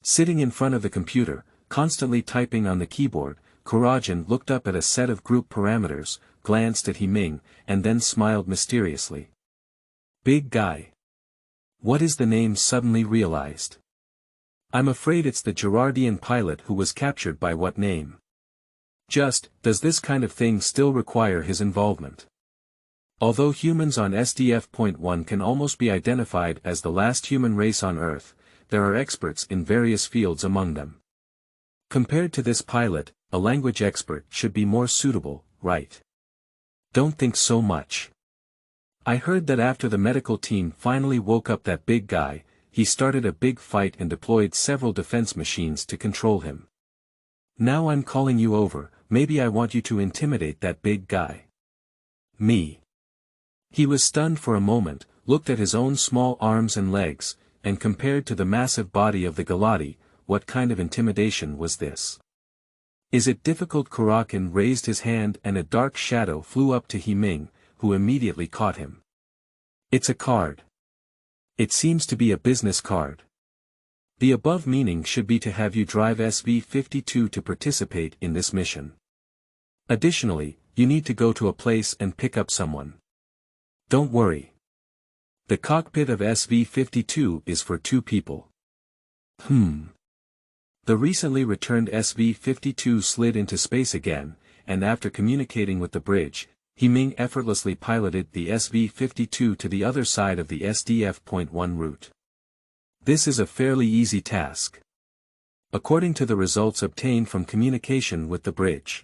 Sitting in front of the computer, constantly typing on the keyboard, Kuragin looked up at a set of group parameters, glanced at He Ming, and then smiled mysteriously. Big guy. What is the name suddenly realized? I'm afraid it's the Girardian pilot who was captured by what name? Just, does this kind of thing still require his involvement? Although humans on SDF.1 can almost be identified as the last human race on Earth, there are experts in various fields among them. Compared to this pilot, a language expert should be more suitable, right? Don't think so much. I heard that after the medical team finally woke up that big guy, he started a big fight and deployed several defense machines to control him. Now I'm calling you over, maybe I want you to intimidate that big guy. Me. He was stunned for a moment, looked at his own small arms and legs, and compared to the massive body of the Galati, what kind of intimidation was this? Is it difficult? Kuragin raised his hand and a dark shadow flew up to He-Ming, who immediately caught him. It's a card. It seems to be a business card. The above meaning should be to have you drive SV-52 to participate in this mission. Additionally, you need to go to a place and pick up someone. Don't worry. The cockpit of SV-52 is for 2 people. The recently returned SV-52 slid into space again, and after communicating with the bridge, He-Ming effortlessly piloted the SV-52 to the other side of the SDF.1 route. This is a fairly easy task. According to the results obtained from communication with the bridge,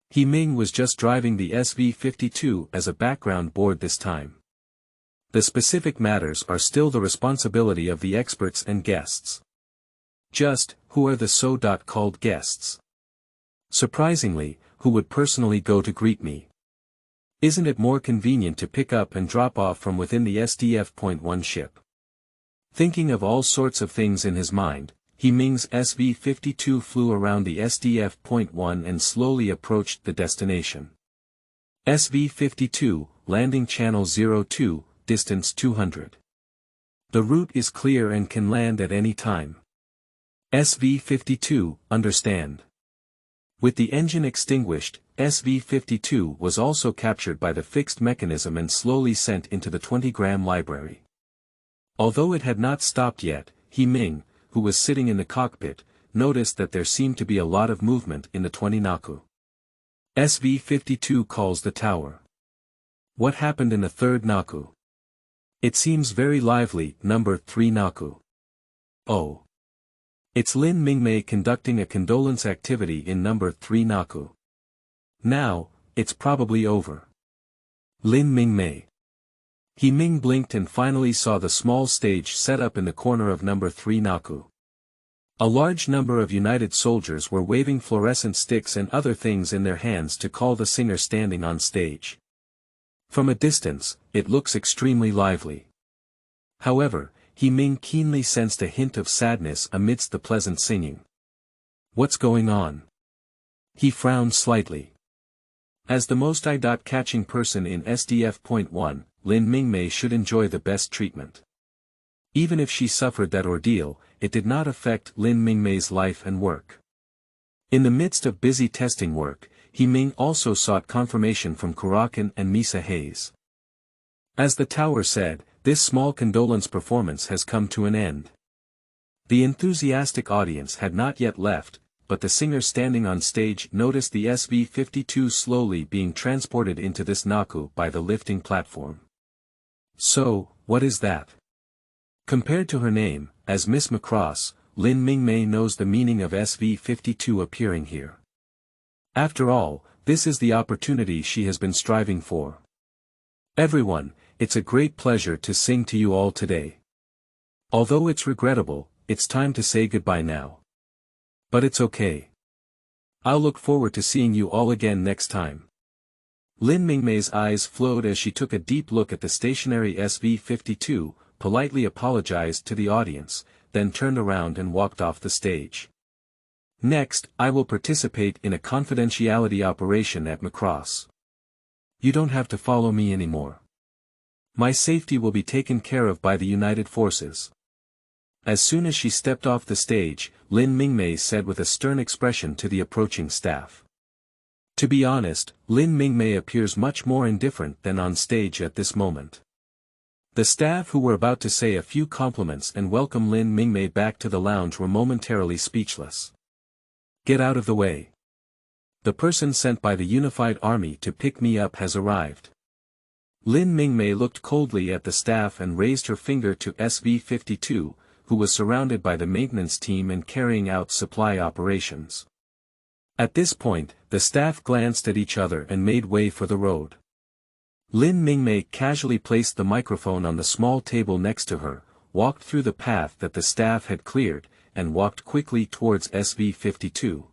He-Ming was just driving the SV-52 as a background board this time. The specific matters are still the responsibility of the experts and guests. Just, who are the so-called guests? Surprisingly, who would personally go to greet me? Isn't it more convenient to pick up and drop off from within the SDF.1 ship? Thinking of all sorts of things in his mind, He-Ming's SV-52 flew around the SDF.1 and slowly approached the destination. SV-52, landing channel 02, distance 200. The route is clear and can land at any time. SV-52, understand. With the engine extinguished, SV-52 was also captured by the fixed mechanism and slowly sent into the 20-gram library. Although it had not stopped yet, He-Ming, who was sitting in the cockpit, noticed that there seemed to be a lot of movement in the 20 Naku. SV-52 calls the tower. What happened in the 3rd Naku? It seems very lively, number 3 Naku. Oh. It's Lin Mingmei conducting a condolence activity in number 3 Naku. Now, it's probably over. Lin Mingmei. He-Ming blinked and finally saw the small stage set up in the corner of number 3 Naku. A large number of United soldiers were waving fluorescent sticks and other things in their hands to call the singer standing on stage. From a distance, it looks extremely lively. However, He-Ming keenly sensed a hint of sadness amidst the pleasant singing. What's going on? He frowned slightly. As the most eye-catching person in SDF.1, Lin Mingmei should enjoy the best treatment. Even if she suffered that ordeal, it did not affect Lin Mingmei's life and work. In the midst of busy testing work, He-Ming also sought confirmation from Kuragin and Misa Hayes. As the tower said, this small condolence performance has come to an end. The enthusiastic audience had not yet left, but the singer standing on stage noticed the SV-52 slowly being transported into this Naku by the lifting platform. So, what is that? Compared to her name, as Miss Macross, Lin Mingmei knows the meaning of SV-52 appearing here. After all, this is the opportunity she has been striving for. Everyone, it's a great pleasure to sing to you all today. Although it's regrettable, it's time to say goodbye now. But it's okay. I'll look forward to seeing you all again next time. Lin Mingmei's eyes flowed as she took a deep look at the stationary SV-52, politely apologized to the audience, then turned around and walked off the stage. Next, I will participate in a confidentiality operation at Macross. You don't have to follow me anymore. My safety will be taken care of by the United Forces. As soon as she stepped off the stage, Lin Mingmei said with a stern expression to the approaching staff. To be honest, Lin Mingmei appears much more indifferent than on stage at this moment. The staff who were about to say a few compliments and welcome Lin Mingmei back to the lounge were momentarily speechless. Get out of the way. The person sent by the unified army to pick me up has arrived. Lin Mingmei looked coldly at the staff and raised her finger to SV-52, who was surrounded by the maintenance team and carrying out supply operations. At this point, the staff glanced at each other and made way for the road. Lin Mingmei casually placed the microphone on the small table next to her, walked through the path that the staff had cleared, and walked quickly towards SV-52.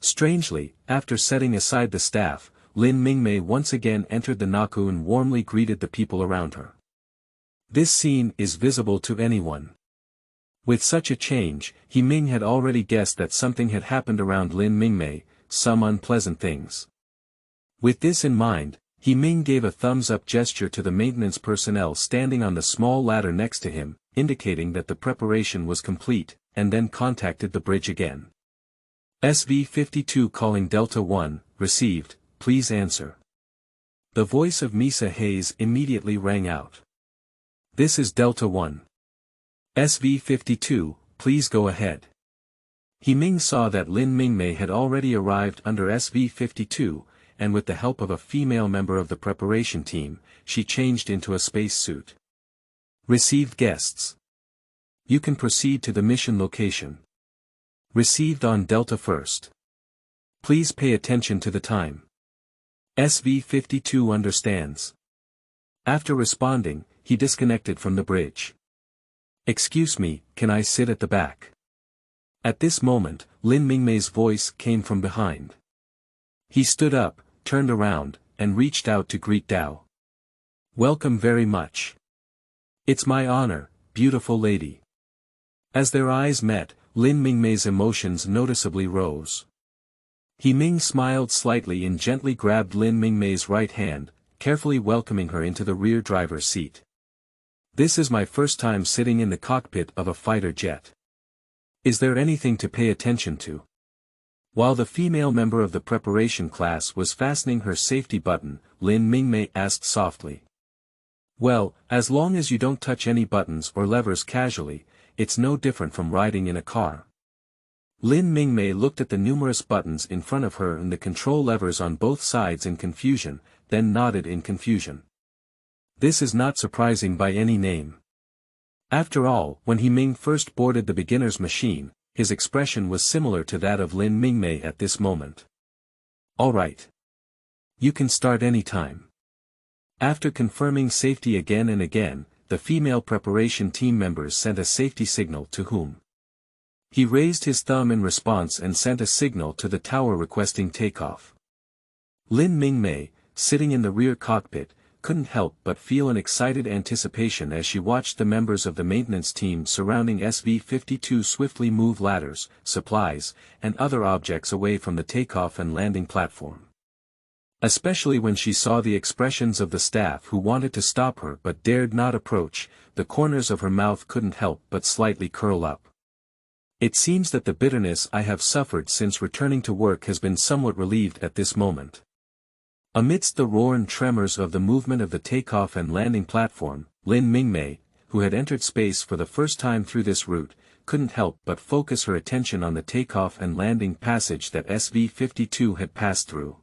Strangely, after setting aside the staff, Lin Mingmei once again entered the Naku and warmly greeted the people around her. This scene is visible to anyone. With such a change, He Ming had already guessed that something had happened around Lin Mingmei, some unpleasant things. With this in mind, He Ming gave a thumbs-up gesture to the maintenance personnel standing on the small ladder next to him, indicating that the preparation was complete, and then contacted the bridge again. SV-52 calling Delta 1, received, please answer. The voice of Misa Hayes immediately rang out. This is Delta 1. SV-52, please go ahead. He Ming saw that Lin Mingmei had already arrived under SV-52, and with the help of a female member of the preparation team, she changed into a space suit. Received guests. You can proceed to the mission location. Received on Delta first. Please pay attention to the time. SV-52 understands. After responding, he disconnected from the bridge. Excuse me, can I sit at the back? At this moment, Lin Mingmei's voice came from behind. He stood up, turned around, and reached out to greet Dao. Welcome very much. It's my honor, beautiful lady. As their eyes met, Lin Mingmei's emotions noticeably rose. He Ming smiled slightly and gently grabbed Lin Mingmei's right hand, carefully welcoming her into the rear driver's seat. This is my first time sitting in the cockpit of a fighter jet. Is there anything to pay attention to? While the female member of the preparation class was fastening her safety button, Lin Mingmei asked softly. Well, as long as you don't touch any buttons or levers casually, it's no different from riding in a car. Lin Mingmei looked at the numerous buttons in front of her and the control levers on both sides in confusion, then nodded in confusion. This is not surprising by any name. After all, when He Ming first boarded the beginner's machine, his expression was similar to that of Lin Mingmei at this moment. All right. You can start any time. After confirming safety again and again, the female preparation team members sent a safety signal to whom. He raised his thumb in response and sent a signal to the tower requesting takeoff. Lin Mingmei, sitting in the rear cockpit, couldn't help but feel an excited anticipation as she watched the members of the maintenance team surrounding SV-52 swiftly move ladders, supplies, and other objects away from the takeoff and landing platform. Especially when she saw the expressions of the staff who wanted to stop her but dared not approach, the corners of her mouth couldn't help but slightly curl up. It seems that the bitterness I have suffered since returning to work has been somewhat relieved at this moment. Amidst the roar and tremors of the movement of the takeoff and landing platform, Lin Mingmei, who had entered space for the first time through this route, couldn't help but focus her attention on the takeoff and landing passage that SV-52 had passed through.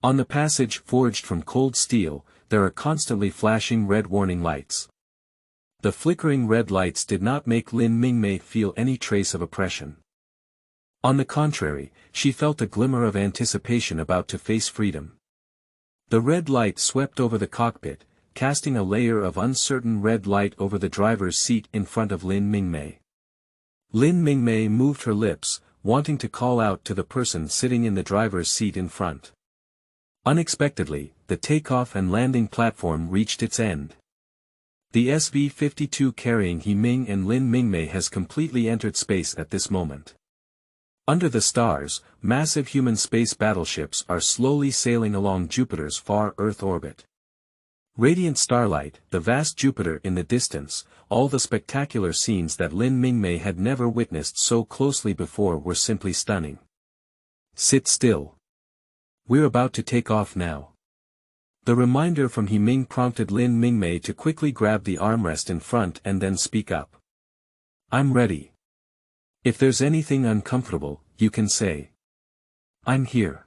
On the passage forged from cold steel, there are constantly flashing red warning lights. The flickering red lights did not make Lin Mingmei feel any trace of oppression. On the contrary, she felt a glimmer of anticipation about to face freedom. The red light swept over the cockpit, casting a layer of uncertain red light over the driver's seat in front of Lin Mingmei. Lin Mingmei moved her lips, wanting to call out to the person sitting in the driver's seat in front. Unexpectedly, the takeoff and landing platform reached its end. The SV-52 carrying He Ming and Lin Mingmei has completely entered space at this moment. Under the stars, massive human space battleships are slowly sailing along Jupiter's far Earth orbit. Radiant starlight, the vast Jupiter in the distance, all the spectacular scenes that Lin Mingmei had never witnessed so closely before were simply stunning. Sit still. We're about to take off now. The reminder from He Ming prompted Lin Mingmei to quickly grab the armrest in front and then speak up. I'm ready. If there's anything uncomfortable, you can say. I'm here.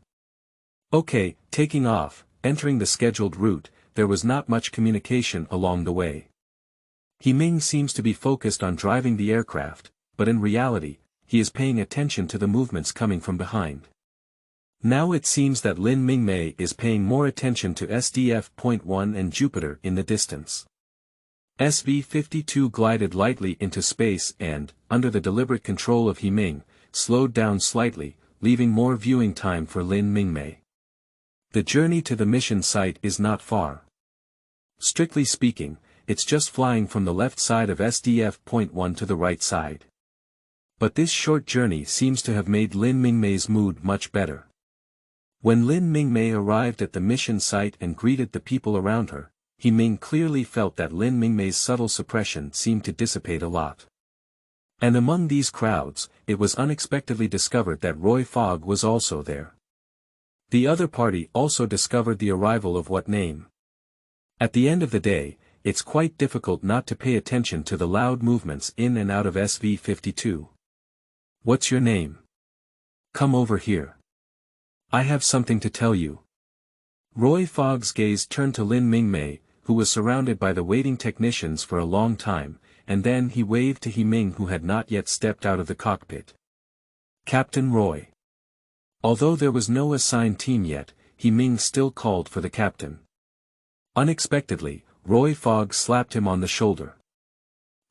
Okay, taking off, entering the scheduled route, there was not much communication along the way. He-Ming seems to be focused on driving the aircraft, but in reality, he is paying attention to the movements coming from behind. Now it seems that Lin Mingmei is paying more attention to SDF-1 and Jupiter in the distance. SV-52 glided lightly into space and, under the deliberate control of He-Ming, slowed down slightly, leaving more viewing time for Lin Mingmei. The journey to the mission site is not far. Strictly speaking, it's just flying from the left side of SDF-1 to the right side. But this short journey seems to have made Lin Mingmei's mood much better. When Lin Mingmei arrived at the mission site and greeted the people around her, He-Ming clearly felt that Lin Mingmei's subtle suppression seemed to dissipate a lot. And among these crowds, it was unexpectedly discovered that Roy Fogg was also there. The other party also discovered the arrival of what name. At the end of the day, it's quite difficult not to pay attention to the loud movements in and out of SV-52. What's your name? Come over here. I have something to tell you. Roy Fogg's gaze turned to Lin Mingmei, who was surrounded by the waiting technicians for a long time, and then he waved to He-Ming, who had not yet stepped out of the cockpit. Captain Roy. Although there was no assigned team yet, He-Ming still called for the captain. Unexpectedly, Roy Fogg slapped him on the shoulder.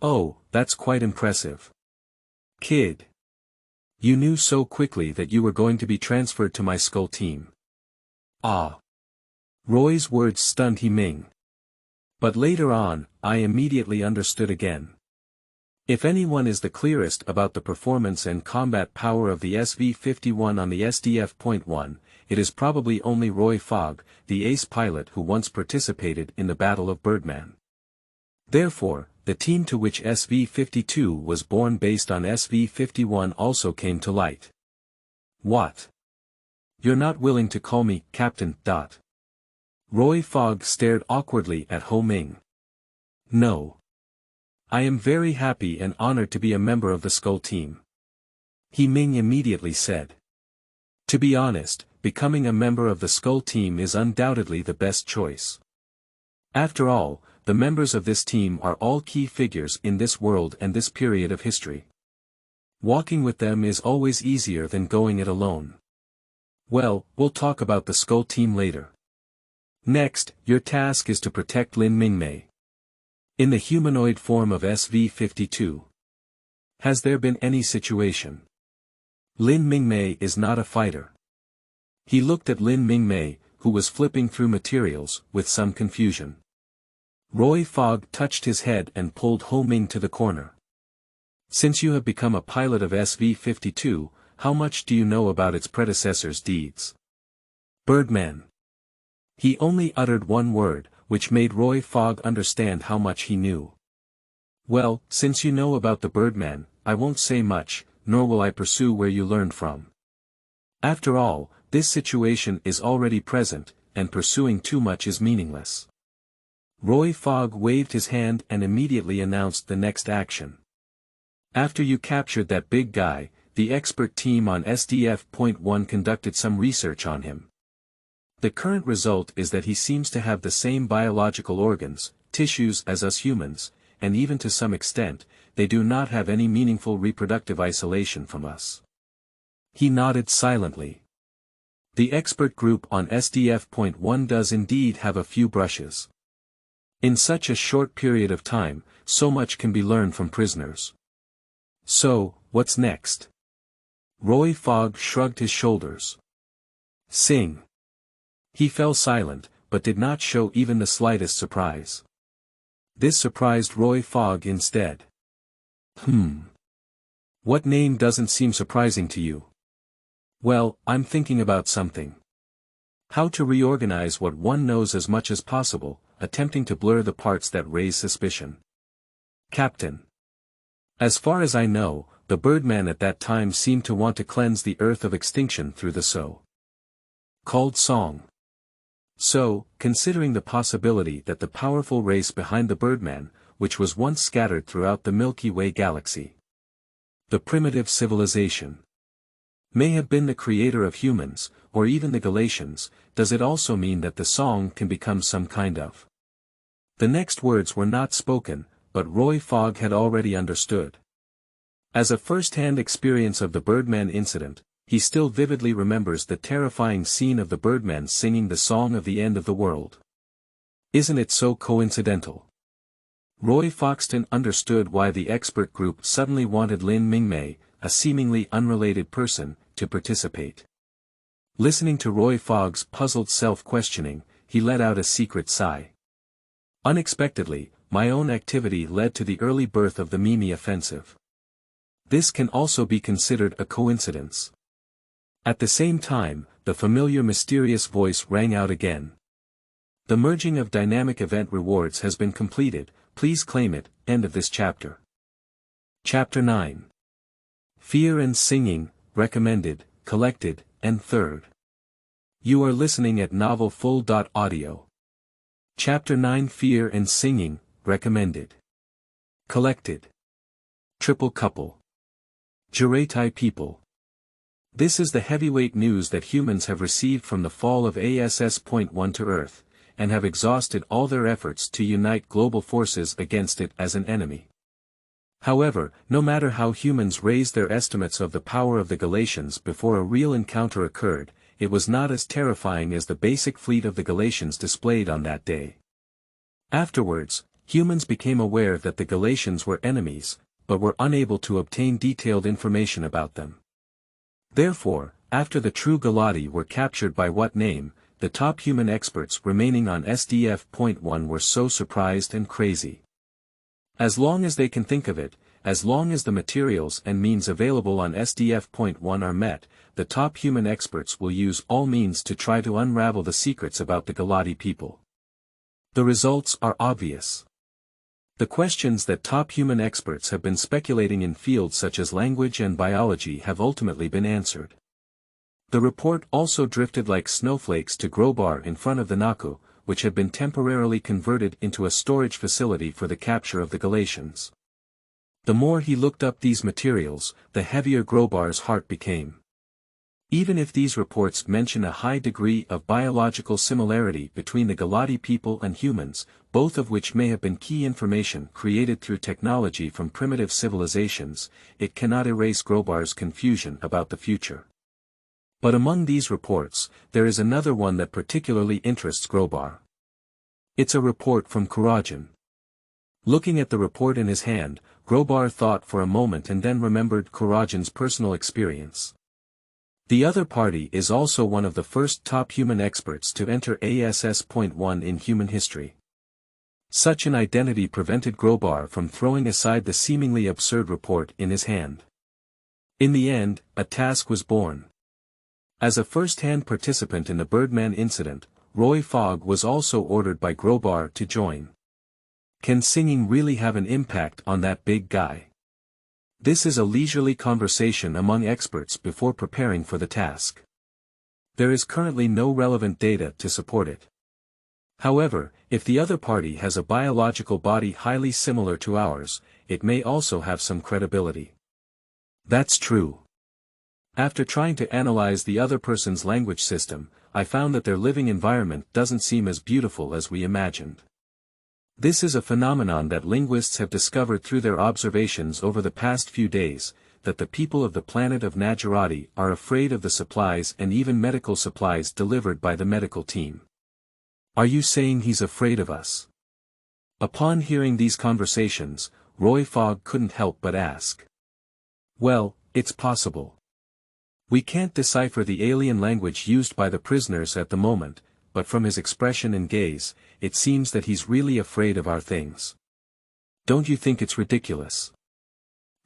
Oh, that's quite impressive. Kid. You knew so quickly that you were going to be transferred to my Skull team. Ah. Roy's words stunned He-Ming. But later on, I immediately understood again. If anyone is the clearest about the performance and combat power of the SV-51 on the SDF-1, it is probably only Roy Fogg, the ace pilot who once participated in the Battle of Birdman. Therefore, the team to which SV-52 was born based on SV-51 also came to light. What? You're not willing to call me Captain. Roy Fogg stared awkwardly at Ho-Ming. No. I am very happy and honored to be a member of the Skull team. He-Ming immediately said. To be honest, becoming a member of the Skull team is undoubtedly the best choice. After all, the members of this team are all key figures in this world and this period of history. Walking with them is always easier than going it alone. Well, we'll talk about the Skull team later. Next, your task is to protect Lin Mingmei. In the humanoid form of SV-52. Has there been any situation? Lin Mingmei is not a fighter. He looked at Lin Mingmei, who was flipping through materials, with some confusion. Roy Fogg touched his head and pulled Ho-Ming to the corner. Since you have become a pilot of SV-52, how much do you know about its predecessor's deeds? Birdman. He only uttered one word, which made Roy Fogg understand how much he knew. Well, since you know about the Birdman, I won't say much, nor will I pursue where you learned from. After all, this situation is already present, and pursuing too much is meaningless. Roy Fogg waved his hand and immediately announced the next action. After you captured that big guy, the expert team on SDF-1 conducted some research on him. The current result is that he seems to have the same biological organs, tissues as us humans, and even to some extent, they do not have any meaningful reproductive isolation from us. He nodded silently. The expert group on SDF-1 does indeed have a few brushes. In such a short period of time, so much can be learned from prisoners. So, what's next? Roy Fogg shrugged his shoulders. Sing. He fell silent, but did not show even the slightest surprise. This surprised Roy Fogg instead. What name doesn't seem surprising to you? Well, I'm thinking about something. How to reorganize what one knows as much as possible, attempting to blur the parts that raise suspicion. Captain. As far as I know, the Birdman at that time seemed to want to cleanse the earth of extinction through the so-called song. So, considering the possibility that the powerful race behind the Birdman, which was once scattered throughout the Milky Way galaxy, the primitive civilization, May have been the creator of humans, or even the Galatians. Does it also mean that the song can become some kind of? The next words were not spoken, but Roy Fogg had already understood. As a first-hand experience of the Birdman incident, he still vividly remembers the terrifying scene of the Birdman singing the song of the end of the world. Isn't it so coincidental? Roy Foxton understood why the expert group suddenly wanted Lin Mingmei, a seemingly unrelated person, to participate. Listening to Roy Fogg's puzzled self-questioning, he let out a secret sigh. Unexpectedly, my own activity led to the early birth of the Mimi offensive. This can also be considered a coincidence. At the same time, the familiar mysterious voice rang out again. The merging of dynamic event rewards has been completed, please claim it. End of this chapter. Chapter 9. Fear and Singing, Recommended, Collected, and Third. You are listening at novelfull.audio. Chapter 9 Fear and Singing, Recommended. Collected. Triple Couple. Juraitai people. This is the heavyweight news that humans have received from the fall of ASS.1 to Earth, and have exhausted all their efforts to unite global forces against it as an enemy. However, no matter how humans raised their estimates of the power of the Galatians before a real encounter occurred, it was not as terrifying as the basic fleet of the Galatians displayed on that day. Afterwards, humans became aware that the Galatians were enemies, but were unable to obtain detailed information about them. Therefore, after the true Galati were captured by what name, the top human experts remaining on SDF.1 were so surprised and crazy. As long as they can think of it, as long as the materials and means available on SDF.1 are met, the top human experts will use all means to try to unravel the secrets about the Galati people. The results are obvious. The questions that top human experts have been speculating in fields such as language and biology have ultimately been answered. The report also drifted like snowflakes to Grobar in front of the Naku, which had been temporarily converted into a storage facility for the capture of the Galatians. The more he looked up these materials, the heavier Grobar's heart became. Even if these reports mention a high degree of biological similarity between the Galati people and humans, both of which may have been key information created through technology from primitive civilizations, it cannot erase Grobar's confusion about the future. But among these reports, there is another one that particularly interests Grobar. It's a report from Kuragin. Looking at the report in his hand, Grobar thought for a moment and then remembered Kuragin's personal experience. The other party is also one of the first top human experts to enter ASS.1 in human history. Such an identity prevented Grobar from throwing aside the seemingly absurd report in his hand. In the end, a task was born. As a first-hand participant in the Birdman incident, Roy Fogg was also ordered by Grobar to join. Can singing really have an impact on that big guy? This is a leisurely conversation among experts before preparing for the task. There is currently no relevant data to support it. However, if the other party has a biological body highly similar to ours, it may also have some credibility. That's true. After trying to analyze the other person's language system, I found that their living environment doesn't seem as beautiful as we imagined. This is a phenomenon that linguists have discovered through their observations over the past few days, that the people of the planet of Najarati are afraid of the supplies and even medical supplies delivered by the medical team. Are you saying he's afraid of us? Upon hearing these conversations, Roy Fogg couldn't help but ask. Well, it's possible. We can't decipher the alien language used by the prisoners at the moment, but from his expression and gaze, it seems that he's really afraid of our things. Don't you think it's ridiculous?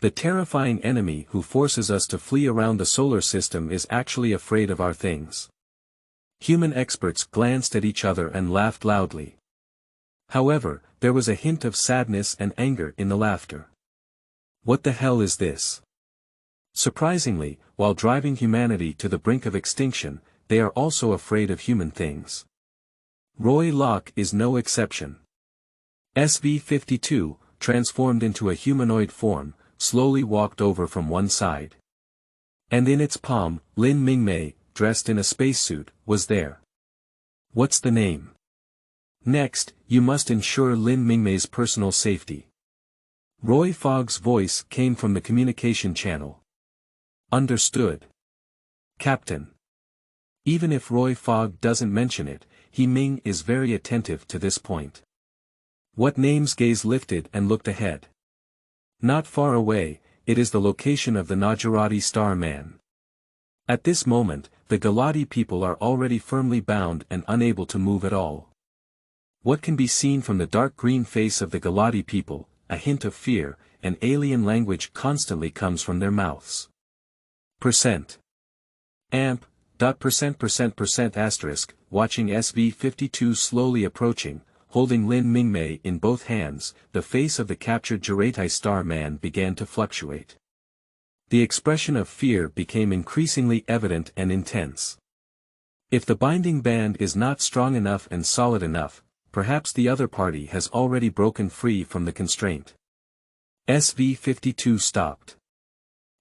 The terrifying enemy who forces us to flee around the solar system is actually afraid of our things. Human experts glanced at each other and laughed loudly. However, there was a hint of sadness and anger in the laughter. What the hell is this? Surprisingly, while driving humanity to the brink of extinction, they are also afraid of human things. Roy Locke is no exception. SV-52, transformed into a humanoid form, slowly walked over from one side. And in its palm, Lin Mingmei, dressed in a spacesuit, was there. What's the name? Next, you must ensure Lin Mingmei's personal safety. Roy Fogg's voice came from the communication channel. Understood. Captain. Even if Roy Fogg doesn't mention it, He Ming is very attentive to this point. What name's gaze lifted and looked ahead. Not far away, it is the location of the Gujarati Star Man. At this moment, the Galati people are already firmly bound and unable to move at all. What can be seen from the dark green face of the Galati people, a hint of fear, an alien language constantly comes from their mouths. Percent. Amp. %% asterisk, watching SV-52 slowly approaching, holding Lin Mingmei in both hands, the face of the captured Gujarati Star Man began to fluctuate. The expression of fear became increasingly evident and intense. If the binding band is not strong enough and solid enough, perhaps the other party has already broken free from the constraint. SV-52 stopped.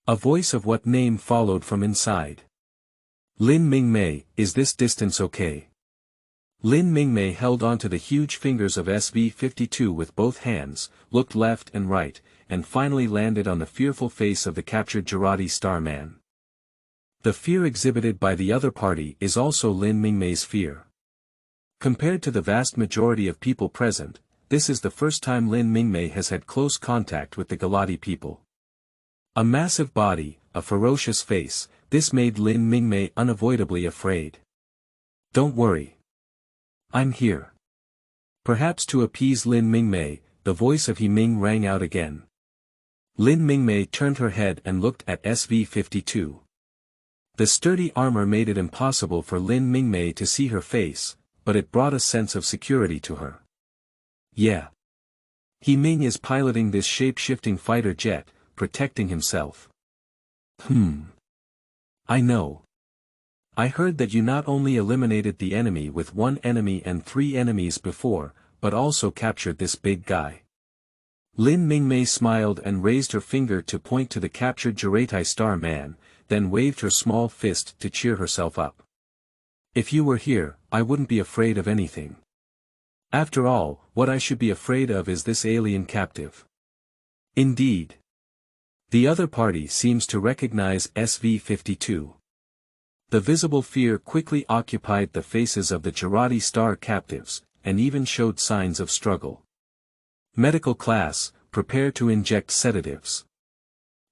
A voice of what name followed from inside. Lin Mingmei, is this distance okay? Lin Mingmei held onto the huge fingers of SV-52 with both hands, looked left and right, and finally landed on the fearful face of the captured Gujarati Star Man. The fear exhibited by the other party is also Lin Mingmei's fear. Compared to the vast majority of people present, this is the first time Lin Mingmei has had close contact with the Galati people. A massive body, a ferocious face, this made Lin Mingmei unavoidably afraid. Don't worry. I'm here. Perhaps to appease Lin Mingmei, the voice of He Ming rang out again. Lin Mingmei turned her head and looked at SV-52. The sturdy armor made it impossible for Lin Mingmei to see her face, but it brought a sense of security to her. Yeah. He Ming is piloting this shape-shifting fighter jet, protecting himself. I know. I heard that you not only eliminated the enemy with one enemy and 3 enemies before, but also captured this big guy. Lin Mingmei smiled and raised her finger to point to the captured Gujarati Star Man, then waved her small fist to cheer herself up. If you were here, I wouldn't be afraid of anything. After all, what I should be afraid of is this alien captive. Indeed. The other party seems to recognize SV-52. The visible fear quickly occupied the faces of the Gujarati Star captives, and even showed signs of struggle. Medical class, prepare to inject sedatives.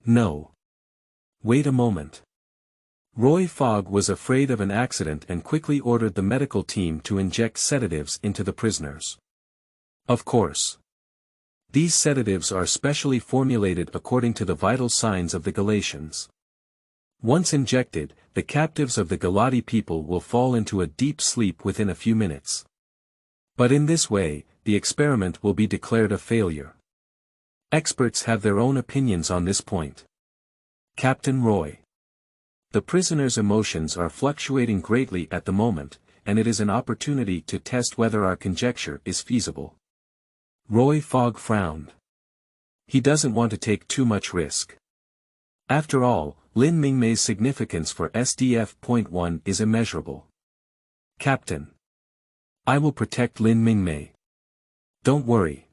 No. Wait a moment. Roy Fogg was afraid of an accident and quickly ordered the medical team to inject sedatives into the prisoners. Of course. These sedatives are specially formulated according to the vital signs of the Galatians. Once injected, the captives of the Galati people will fall into a deep sleep within a few minutes. But in this way, the experiment will be declared a failure. Experts have their own opinions on this point. Captain Roy. The prisoners' emotions are fluctuating greatly at the moment, and it is an opportunity to test whether our conjecture is feasible. Roy Fogg frowned. He doesn't want to take too much risk. After all, Lin Mingmei's significance for SDF.1 is immeasurable. Captain. I will protect Lin Mingmei. Don't worry.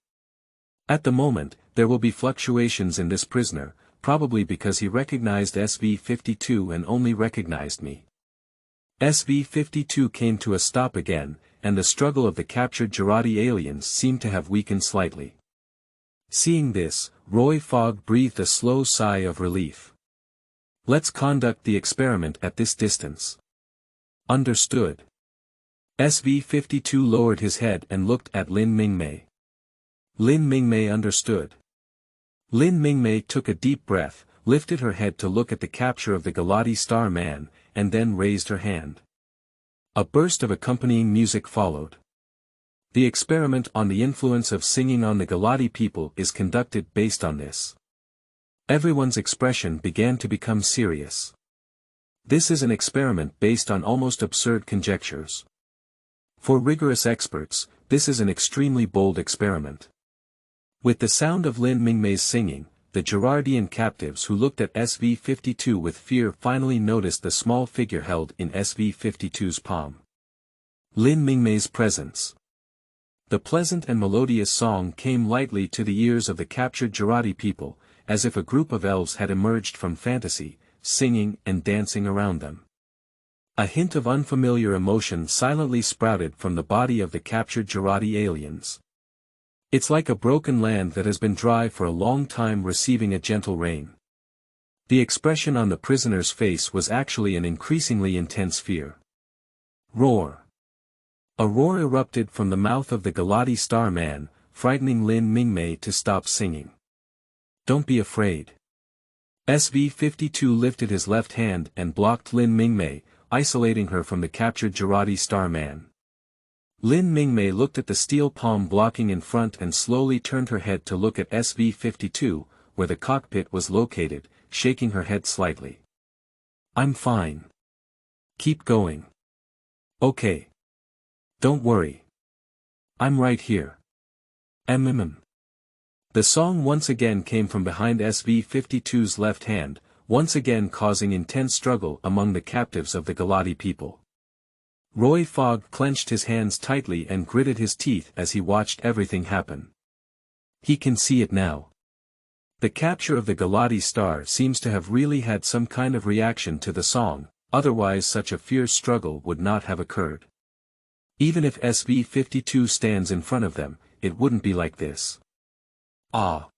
At the moment, there will be fluctuations in this prisoner, probably because he recognized SV-52 and only recognized me. SV-52 came to a stop again, and the struggle of the captured Gujarati aliens seemed to have weakened slightly. Seeing this, Roy Fogg breathed a slow sigh of relief. Let's conduct the experiment at this distance. Understood. SV-52 lowered his head and looked at Lin Mingmei. Lin Mingmei understood. Lin Mingmei took a deep breath, lifted her head to look at the capture of the Galati Star Man, and then raised her hand. A burst of accompanying music followed. The experiment on the influence of singing on the Galati people is conducted based on this. Everyone's expression began to become serious. This is an experiment based on almost absurd conjectures. For rigorous experts, this is an extremely bold experiment. With the sound of Lin Mingmei's singing, the Girardian captives who looked at SV-52 with fear finally noticed the small figure held in SV-52's palm. Lin Mingmei's presence. The pleasant and melodious song came lightly to the ears of the captured Girardi people, as if a group of elves had emerged from fantasy, singing and dancing around them. A hint of unfamiliar emotion silently sprouted from the body of the captured Girardi aliens. It's like a broken land that has been dry for a long time receiving a gentle rain. The expression on the prisoner's face was actually an increasingly intense fear. Roar. A roar erupted from the mouth of the Galati Star Man, frightening Lin Mingmei to stop singing. Don't be afraid. SV-52 lifted his left hand and blocked Lin Mingmei, isolating her from the captured Girardi Star Man. Lin Mingmei looked at the steel palm blocking in front and slowly turned her head to look at SV-52, where the cockpit was located, shaking her head slightly. I'm fine. Keep going. Okay. Don't worry. I'm right here. The song once again came from behind SV-52's left hand, once again causing intense struggle among the captives of the Galati people. Roy Fogg clenched his hands tightly and gritted his teeth as he watched everything happen. He can see it now. The capture of the Galati Star seems to have really had some kind of reaction to the song, otherwise such a fierce struggle would not have occurred. Even if SV-52 stands in front of them, it wouldn't be like this. Ah!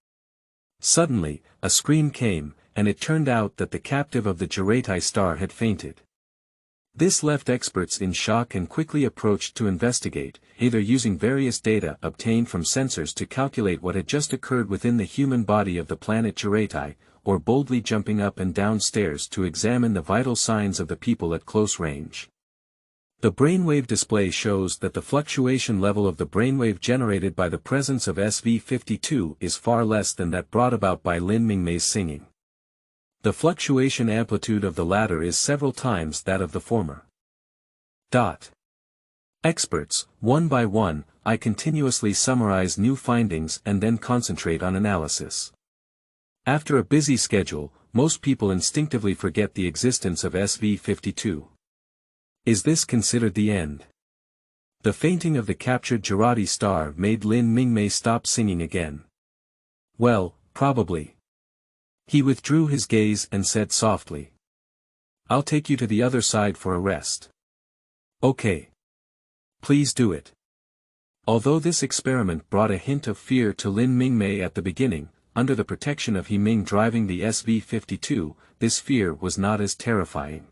Suddenly, a scream came, and it turned out that the captive of the Girardi Star had fainted. This left experts in shock and quickly approached to investigate, either using various data obtained from sensors to calculate what had just occurred within the human body of the planet Girardi, or boldly jumping up and down stairs to examine the vital signs of the people at close range. The brainwave display shows that the fluctuation level of the brainwave generated by the presence of SV-52 is far less than that brought about by Lin Mingmei's singing. The fluctuation amplitude of the latter is several times that of the former. Experts, one by one, I continuously summarize new findings and then concentrate on analysis. After a busy schedule, most people instinctively forget the existence of SV-52. Is this considered the end? The fainting of the captured Girardi Star made Lin Mingmei stop singing again. Well, probably. He withdrew his gaze and said softly. I'll take you to the other side for a rest. Okay. Please do it. Although this experiment brought a hint of fear to Lin Mingmei at the beginning, under the protection of He Ming driving the SV-52, this fear was not as terrifying.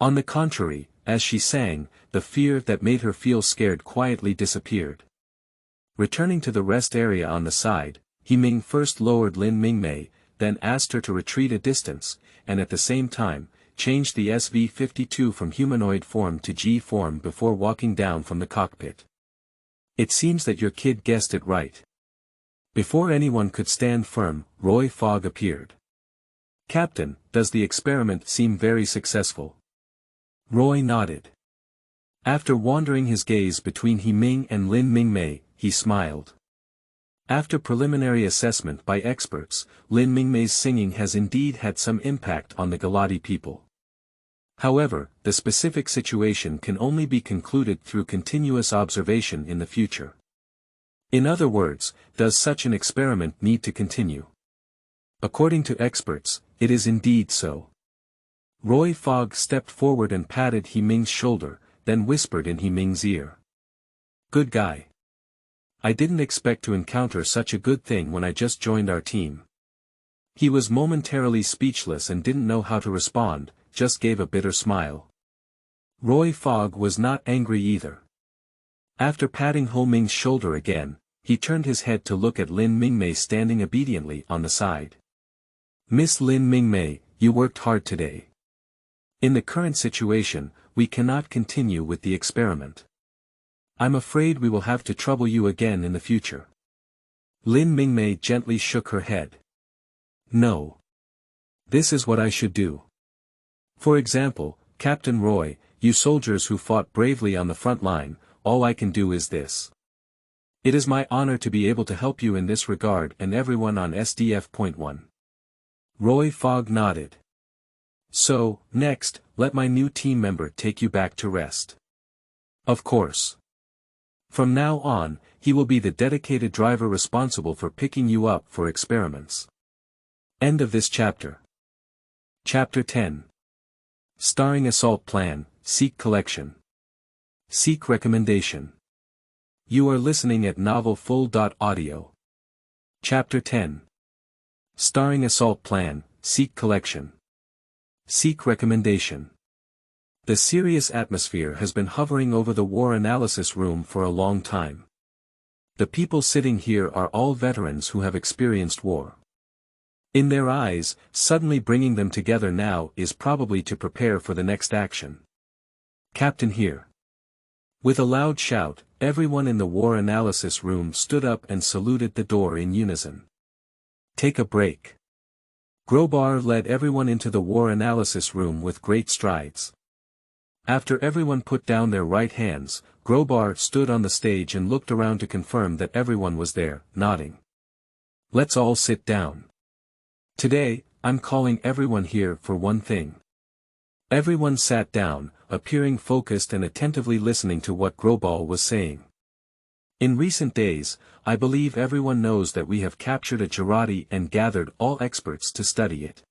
On the contrary, as she sang, the fear that made her feel scared quietly disappeared. Returning to the rest area on the side, He Ming first lowered Lin Mingmei, then asked her to retreat a distance, and at the same time, changed the SV-52 from humanoid form to G form before walking down from the cockpit. It seems that your kid guessed it right. Before anyone could stand firm, Roy Fogg appeared. Captain, does the experiment seem very successful? Roy nodded. After wandering his gaze between He Ming and Lin Mingmei, he smiled. After preliminary assessment by experts, Lin Mingmei's singing has indeed had some impact on the Galati people. However, the specific situation can only be concluded through continuous observation in the future. In other words, does such an experiment need to continue? According to experts, it is indeed so. Roy Fogg stepped forward and patted He Ming's shoulder, then whispered in He Ming's ear. Good guy. I didn't expect to encounter such a good thing when I just joined our team. He was momentarily speechless and didn't know how to respond, just gave a bitter smile. Roy Fogg was not angry either. After patting Ho Ming's shoulder again, he turned his head to look at Lin Mingmei standing obediently on the side. Miss Lin Mingmei, you worked hard today. In the current situation, we cannot continue with the experiment. I'm afraid we will have to trouble you again in the future. Lin Mingmei gently shook her head. No. This is what I should do. For example, Captain Roy, you soldiers who fought bravely on the front line, all I can do is this. It is my honor to be able to help you in this regard and everyone on SDF.1. Roy Fogg nodded. So, next, let my new team member take you back to rest. Of course. From now on, he will be the dedicated driver responsible for picking you up for experiments. End of this chapter. Chapter 10. Starring Assault Plan, Seek Collection. Seek Recommendation. You are listening at novelfull.audio. Chapter 10. Starring Assault Plan, Seek Collection. Seek Recommendation. The serious atmosphere has been hovering over the war analysis room for a long time. The people sitting here are all veterans who have experienced war. In their eyes, suddenly bringing them together now is probably to prepare for the next action. Captain here. With a loud shout, everyone in the war analysis room stood up and saluted the door in unison. Take a break. Grobar led everyone into the war analysis room with great strides. After everyone put down their right hands, Grobar stood on the stage and looked around to confirm that everyone was there, nodding. Let's all sit down. Today, I'm calling everyone here for one thing. Everyone sat down, appearing focused and attentively listening to what Grobar was saying. In recent days, I believe everyone knows that we have captured a Jarati and gathered all experts to study it.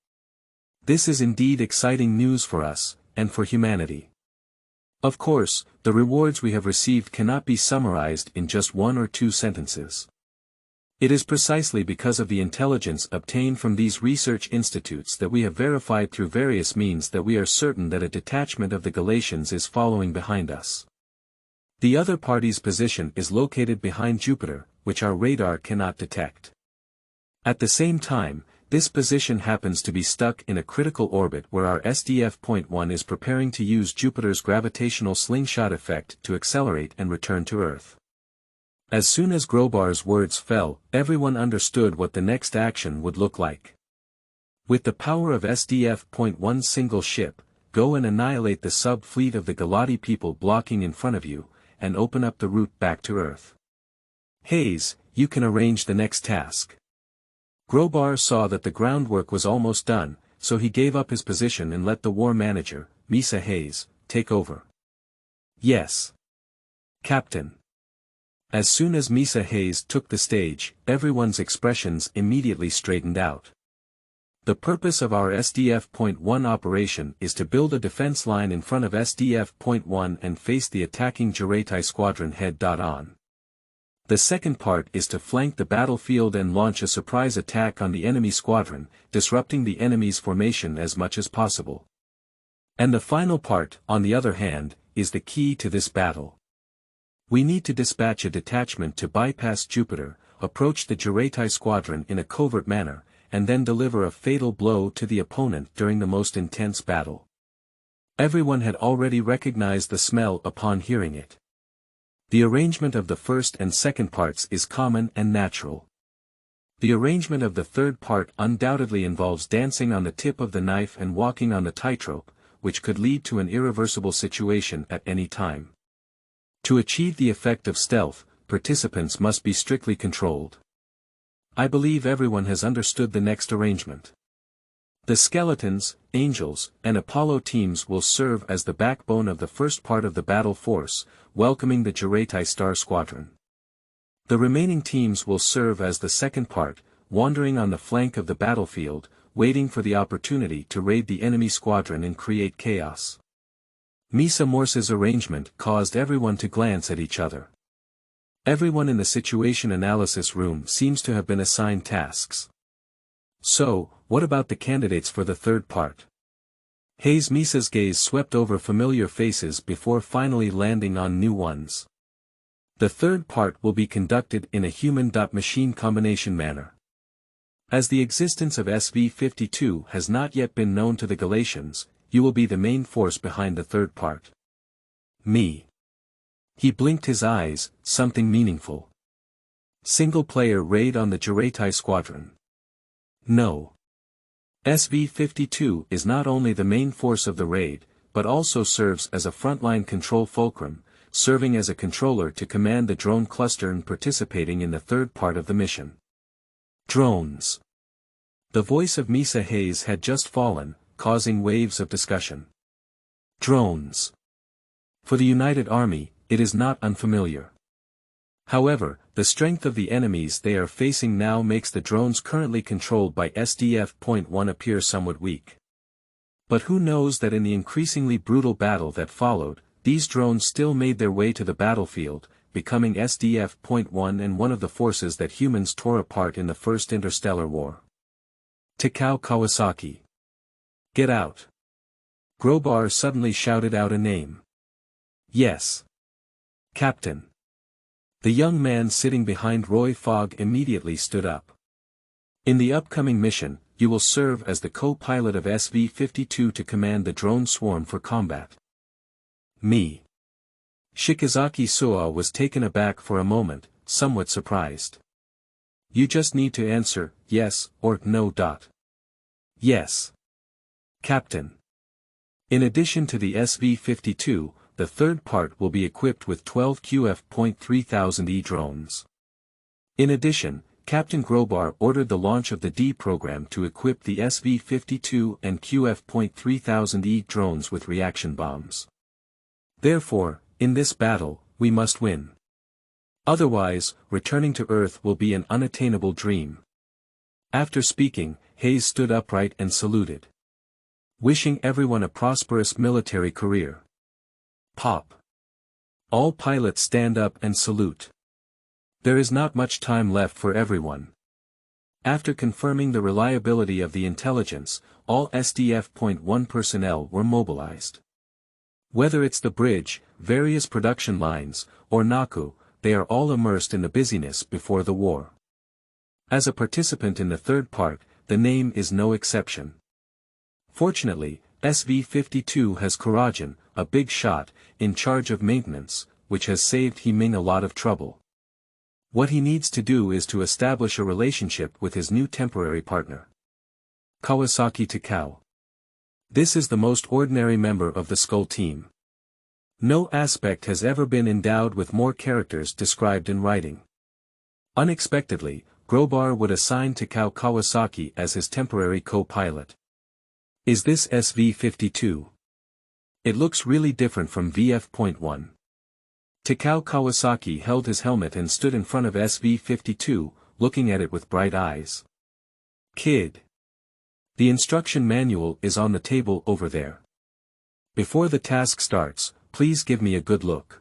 This is indeed exciting news for us, and for humanity. Of course, the rewards we have received cannot be summarized in just one or two sentences. It is precisely because of the intelligence obtained from these research institutes that we have verified through various means that we are certain that a detachment of the Galatians is following behind us. The other party's position is located behind Jupiter, which our radar cannot detect. At the same time, this position happens to be stuck in a critical orbit where our SDF.1 is preparing to use Jupiter's gravitational slingshot effect to accelerate and return to Earth. As soon as Grobar's words fell, everyone understood what the next action would look like. With the power of SDF.1 single ship, go and annihilate the sub-fleet of the Galati people blocking in front of you, and open up the route back to Earth. Hayes, you can arrange the next task. Grobar saw that the groundwork was almost done, so he gave up his position and let the war manager, Misa Hayes, take over. Yes. Captain. As soon as Misa Hayes took the stage, everyone's expressions immediately straightened out. The purpose of our SDF.1 operation is to build a defense line in front of SDF.1 and face the attacking Jarati squadron head-on. The second part is to flank the battlefield and launch a surprise attack on the enemy squadron, disrupting the enemy's formation as much as possible. And the final part, on the other hand, is the key to this battle. We need to dispatch a detachment to bypass Jupiter, approach the Jarati squadron in a covert manner, and then deliver a fatal blow to the opponent during the most intense battle. Everyone had already recognized the smell upon hearing it. The arrangement of the first and second parts is common and natural. The arrangement of the third part undoubtedly involves dancing on the tip of the knife and walking on the tightrope, which could lead to an irreversible situation at any time. To achieve the effect of stealth, participants must be strictly controlled. I believe everyone has understood the next arrangement. The Skeletons, Angels, and Apollo teams will serve as the backbone of the first part of the battle force, welcoming the Jarati Star Squadron. The remaining teams will serve as the second part, wandering on the flank of the battlefield, waiting for the opportunity to raid the enemy squadron and create chaos. Misa Morse's arrangement caused everyone to glance at each other. Everyone in the situation analysis room seems to have been assigned tasks. So, what about the candidates for the third part? Hayes Misa's gaze swept over familiar faces before finally landing on new ones. The third part will be conducted in a human-machine combination manner. As the existence of SV-52 has not yet been known to the Galatians, you will be the main force behind the third part. Me. He blinked his eyes, something meaningful. Single-player raid on the Jarati squadron. No. SV-52 is not only the main force of the raid, but also serves as a frontline control fulcrum, serving as a controller to command the drone cluster and participating in the third part of the mission. Drones. The voice of Misa Hayes had just fallen, causing waves of discussion. Drones. For the United Army, it is not unfamiliar. However, the strength of the enemies they are facing now makes the drones currently controlled by SDF-1 appear somewhat weak. But who knows that in the increasingly brutal battle that followed, these drones still made their way to the battlefield, becoming SDF-1 and one of the forces that humans tore apart in the First Interstellar War. Takao Kawasaki. Get out. Grobar suddenly shouted out a name. Yes. Captain. The young man sitting behind Roy Fogg immediately stood up. In the upcoming mission, you will serve as the co-pilot of SV-52 to command the drone swarm for combat. Me. Shikazaki Soa was taken aback for a moment, somewhat surprised. You just need to answer, yes, or no. Yes. Captain. In addition to the SV-52, the third part will be equipped with 12 QF.3000E drones. In addition, Captain Grobar ordered the launch of the D program to equip the SV-52 and QF.3000E drones with reaction bombs. Therefore, in this battle, we must win. Otherwise, returning to Earth will be an unattainable dream. After speaking, Hayes stood upright and saluted. Wishing everyone a prosperous military career. Pop. All pilots stand up and salute. There is not much time left for everyone. After confirming the reliability of the intelligence, all SDF-1 personnel were mobilized. Whether it's the bridge, various production lines, or Naku, they are all immersed in the busyness before the war. As a participant in the third part, the name is no exception. Fortunately, SV-52 has Kuragin, a big shot, in charge of maintenance, which has saved Himing a lot of trouble. What he needs to do is to establish a relationship with his new temporary partner. Kawasaki Takao. This is the most ordinary member of the Skull team. No aspect has ever been endowed with more characters described in writing. Unexpectedly, Grobar would assign Takao Kawasaki as his temporary co-pilot. Is this SV-52? It looks really different from VF.1. Takao Kawasaki held his helmet and stood in front of SV-52, looking at it with bright eyes. Kid. The instruction manual is on the table over there. Before the task starts, please give me a good look.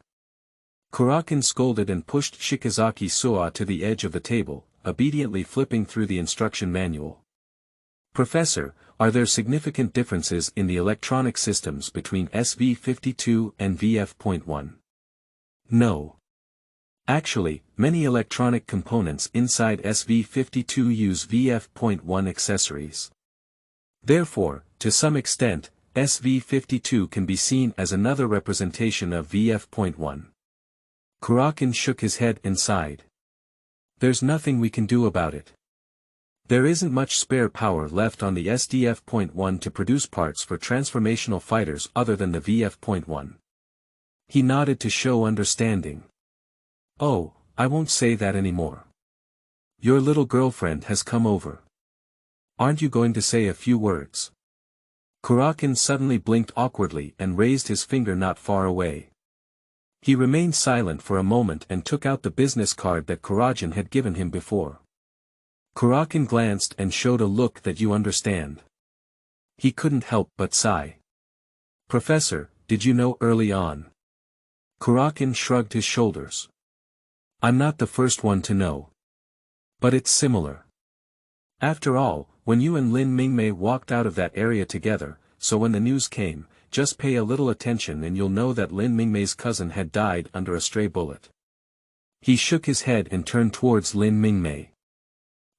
Kuragin scolded and pushed Shikazaki Soa to the edge of the table, obediently flipping through the instruction manual. Professor, are there significant differences in the electronic systems between SV-52 and VF.1? No. Actually, many electronic components inside SV-52 use VF.1 accessories. Therefore, to some extent, SV-52 can be seen as another representation of VF.1. Kuragin shook his head and sighed. There's nothing we can do about it. There isn't much spare power left on the SDF.1 to produce parts for transformational fighters other than the VF.1. He nodded to show understanding. Oh, I won't say that anymore. Your little girlfriend has come over. Aren't you going to say a few words? Kuragin suddenly blinked awkwardly and raised his finger not far away. He remained silent for a moment and took out the business card that Kuragin had given him before. Kuragin glanced and showed a look that you understand. He couldn't help but sigh. Professor, did you know early on? Kuragin shrugged his shoulders. I'm not the first one to know. But it's similar. After all, when you and Lin Mingmei walked out of that area together, so when the news came, just pay a little attention and you'll know that Lin Mingmei's cousin had died under a stray bullet. He shook his head and turned towards Lin Mingmei.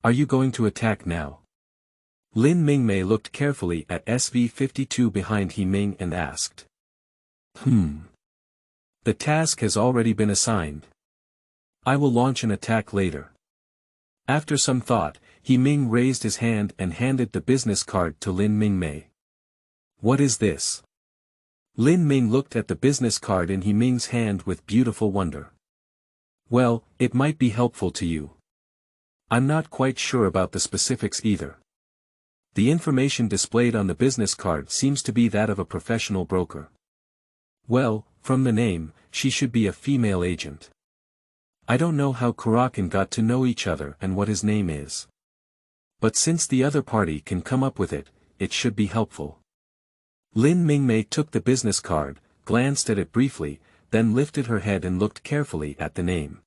Are you going to attack now? Lin Mingmei looked carefully at SV-52 behind Himing and asked. The task has already been assigned. I will launch an attack later. After some thought, Himing raised his hand and handed the business card to Lin Mingmei. What is this? Lin Ming looked at the business card in He Ming's hand with beautiful wonder. Well, it might be helpful to you. I'm not quite sure about the specifics either. The information displayed on the business card seems to be that of a professional broker. Well, from the name, she should be a female agent. I don't know how Kuragin got to know each other and what his name is. But since the other party can come up with it, it should be helpful. Lin Mingmei took the business card, glanced at it briefly, then lifted her head and looked carefully at the name.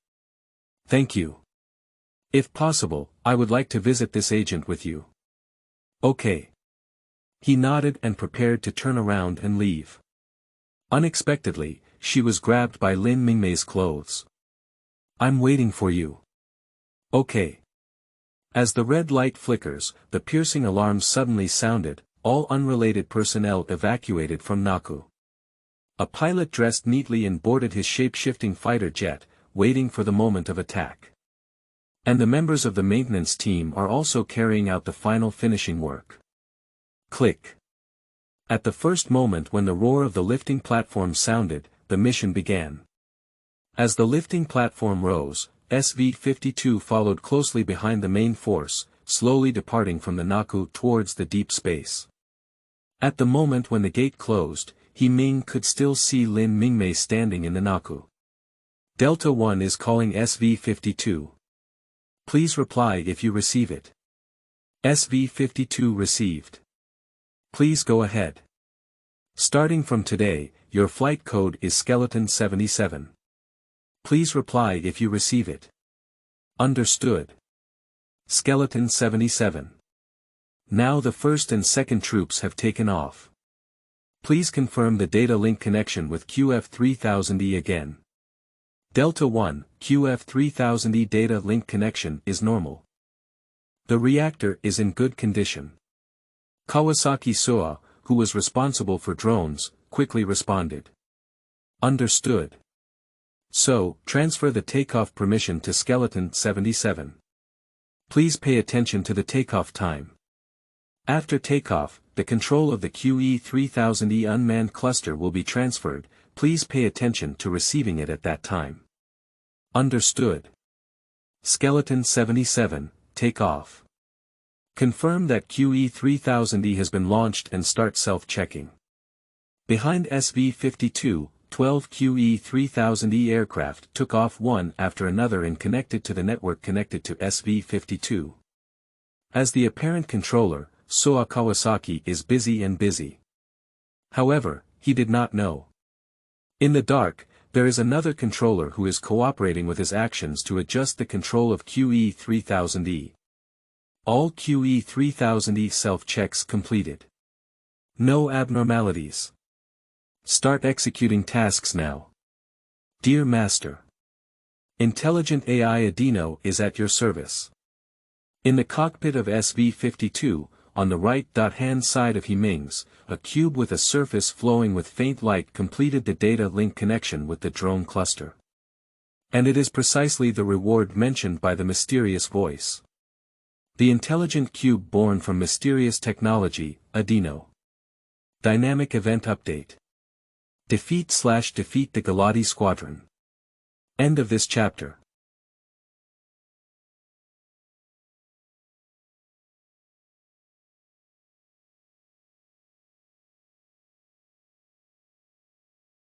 Thank you. If possible, I would like to visit this agent with you. Okay. He nodded and prepared to turn around and leave. Unexpectedly, she was grabbed by Lin Mingmei's clothes. I'm waiting for you. Okay. As the red light flickers, the piercing alarms suddenly sounded, all unrelated personnel evacuated from Naku. A pilot dressed neatly in boarded his shape-shifting fighter jet, waiting for the moment of attack. And the members of the maintenance team are also carrying out the final finishing work. Click. At the first moment when the roar of the lifting platform sounded, the mission began. As the lifting platform rose, SV-52 followed closely behind the main force, slowly departing from the Naku towards the deep space. At the moment when the gate closed, He Ming could still see Lin Mingmei standing in the Naku. Delta 1 is calling SV-52. Please reply if you receive it. SV-52 received. Please go ahead. Starting from today, your flight code is Skeleton 77. Please reply if you receive it. Understood. Skeleton 77. Now the first and second troops have taken off. Please confirm the data link connection with QF-3000E again. Delta 1, QF-3000E data link connection is normal. The reactor is in good condition. Kawasaki Soa, who was responsible for drones, quickly responded. Understood. So, transfer the takeoff permission to Skeleton 77. Please pay attention to the takeoff time. After takeoff, the control of the QE-3000E unmanned cluster will be transferred, please pay attention to receiving it at that time. Understood. Skeleton 77, take off. Confirm that QE-3000E has been launched and start self-checking. Behind SV-52, 12 QE-3000E aircraft took off one after another and connected to the network connected to SV-52. As the apparent controller, Soa Kawasaki is busy. However, he did not know. In the dark, there is another controller who is cooperating with his actions to adjust the control of QE-3000E. All QE-3000E self-checks completed. No abnormalities. Start executing tasks now. Dear Master. Intelligent AI Adino is at your service. In the cockpit of SV-52, on the right-hand side of He Ming's, a cube with a surface flowing with faint light completed the data link connection with the drone cluster. And it is precisely the reward mentioned by the mysterious voice. The intelligent cube born from mysterious technology, Adino. Dynamic event update. Defeat the Galati Squadron. End of this chapter.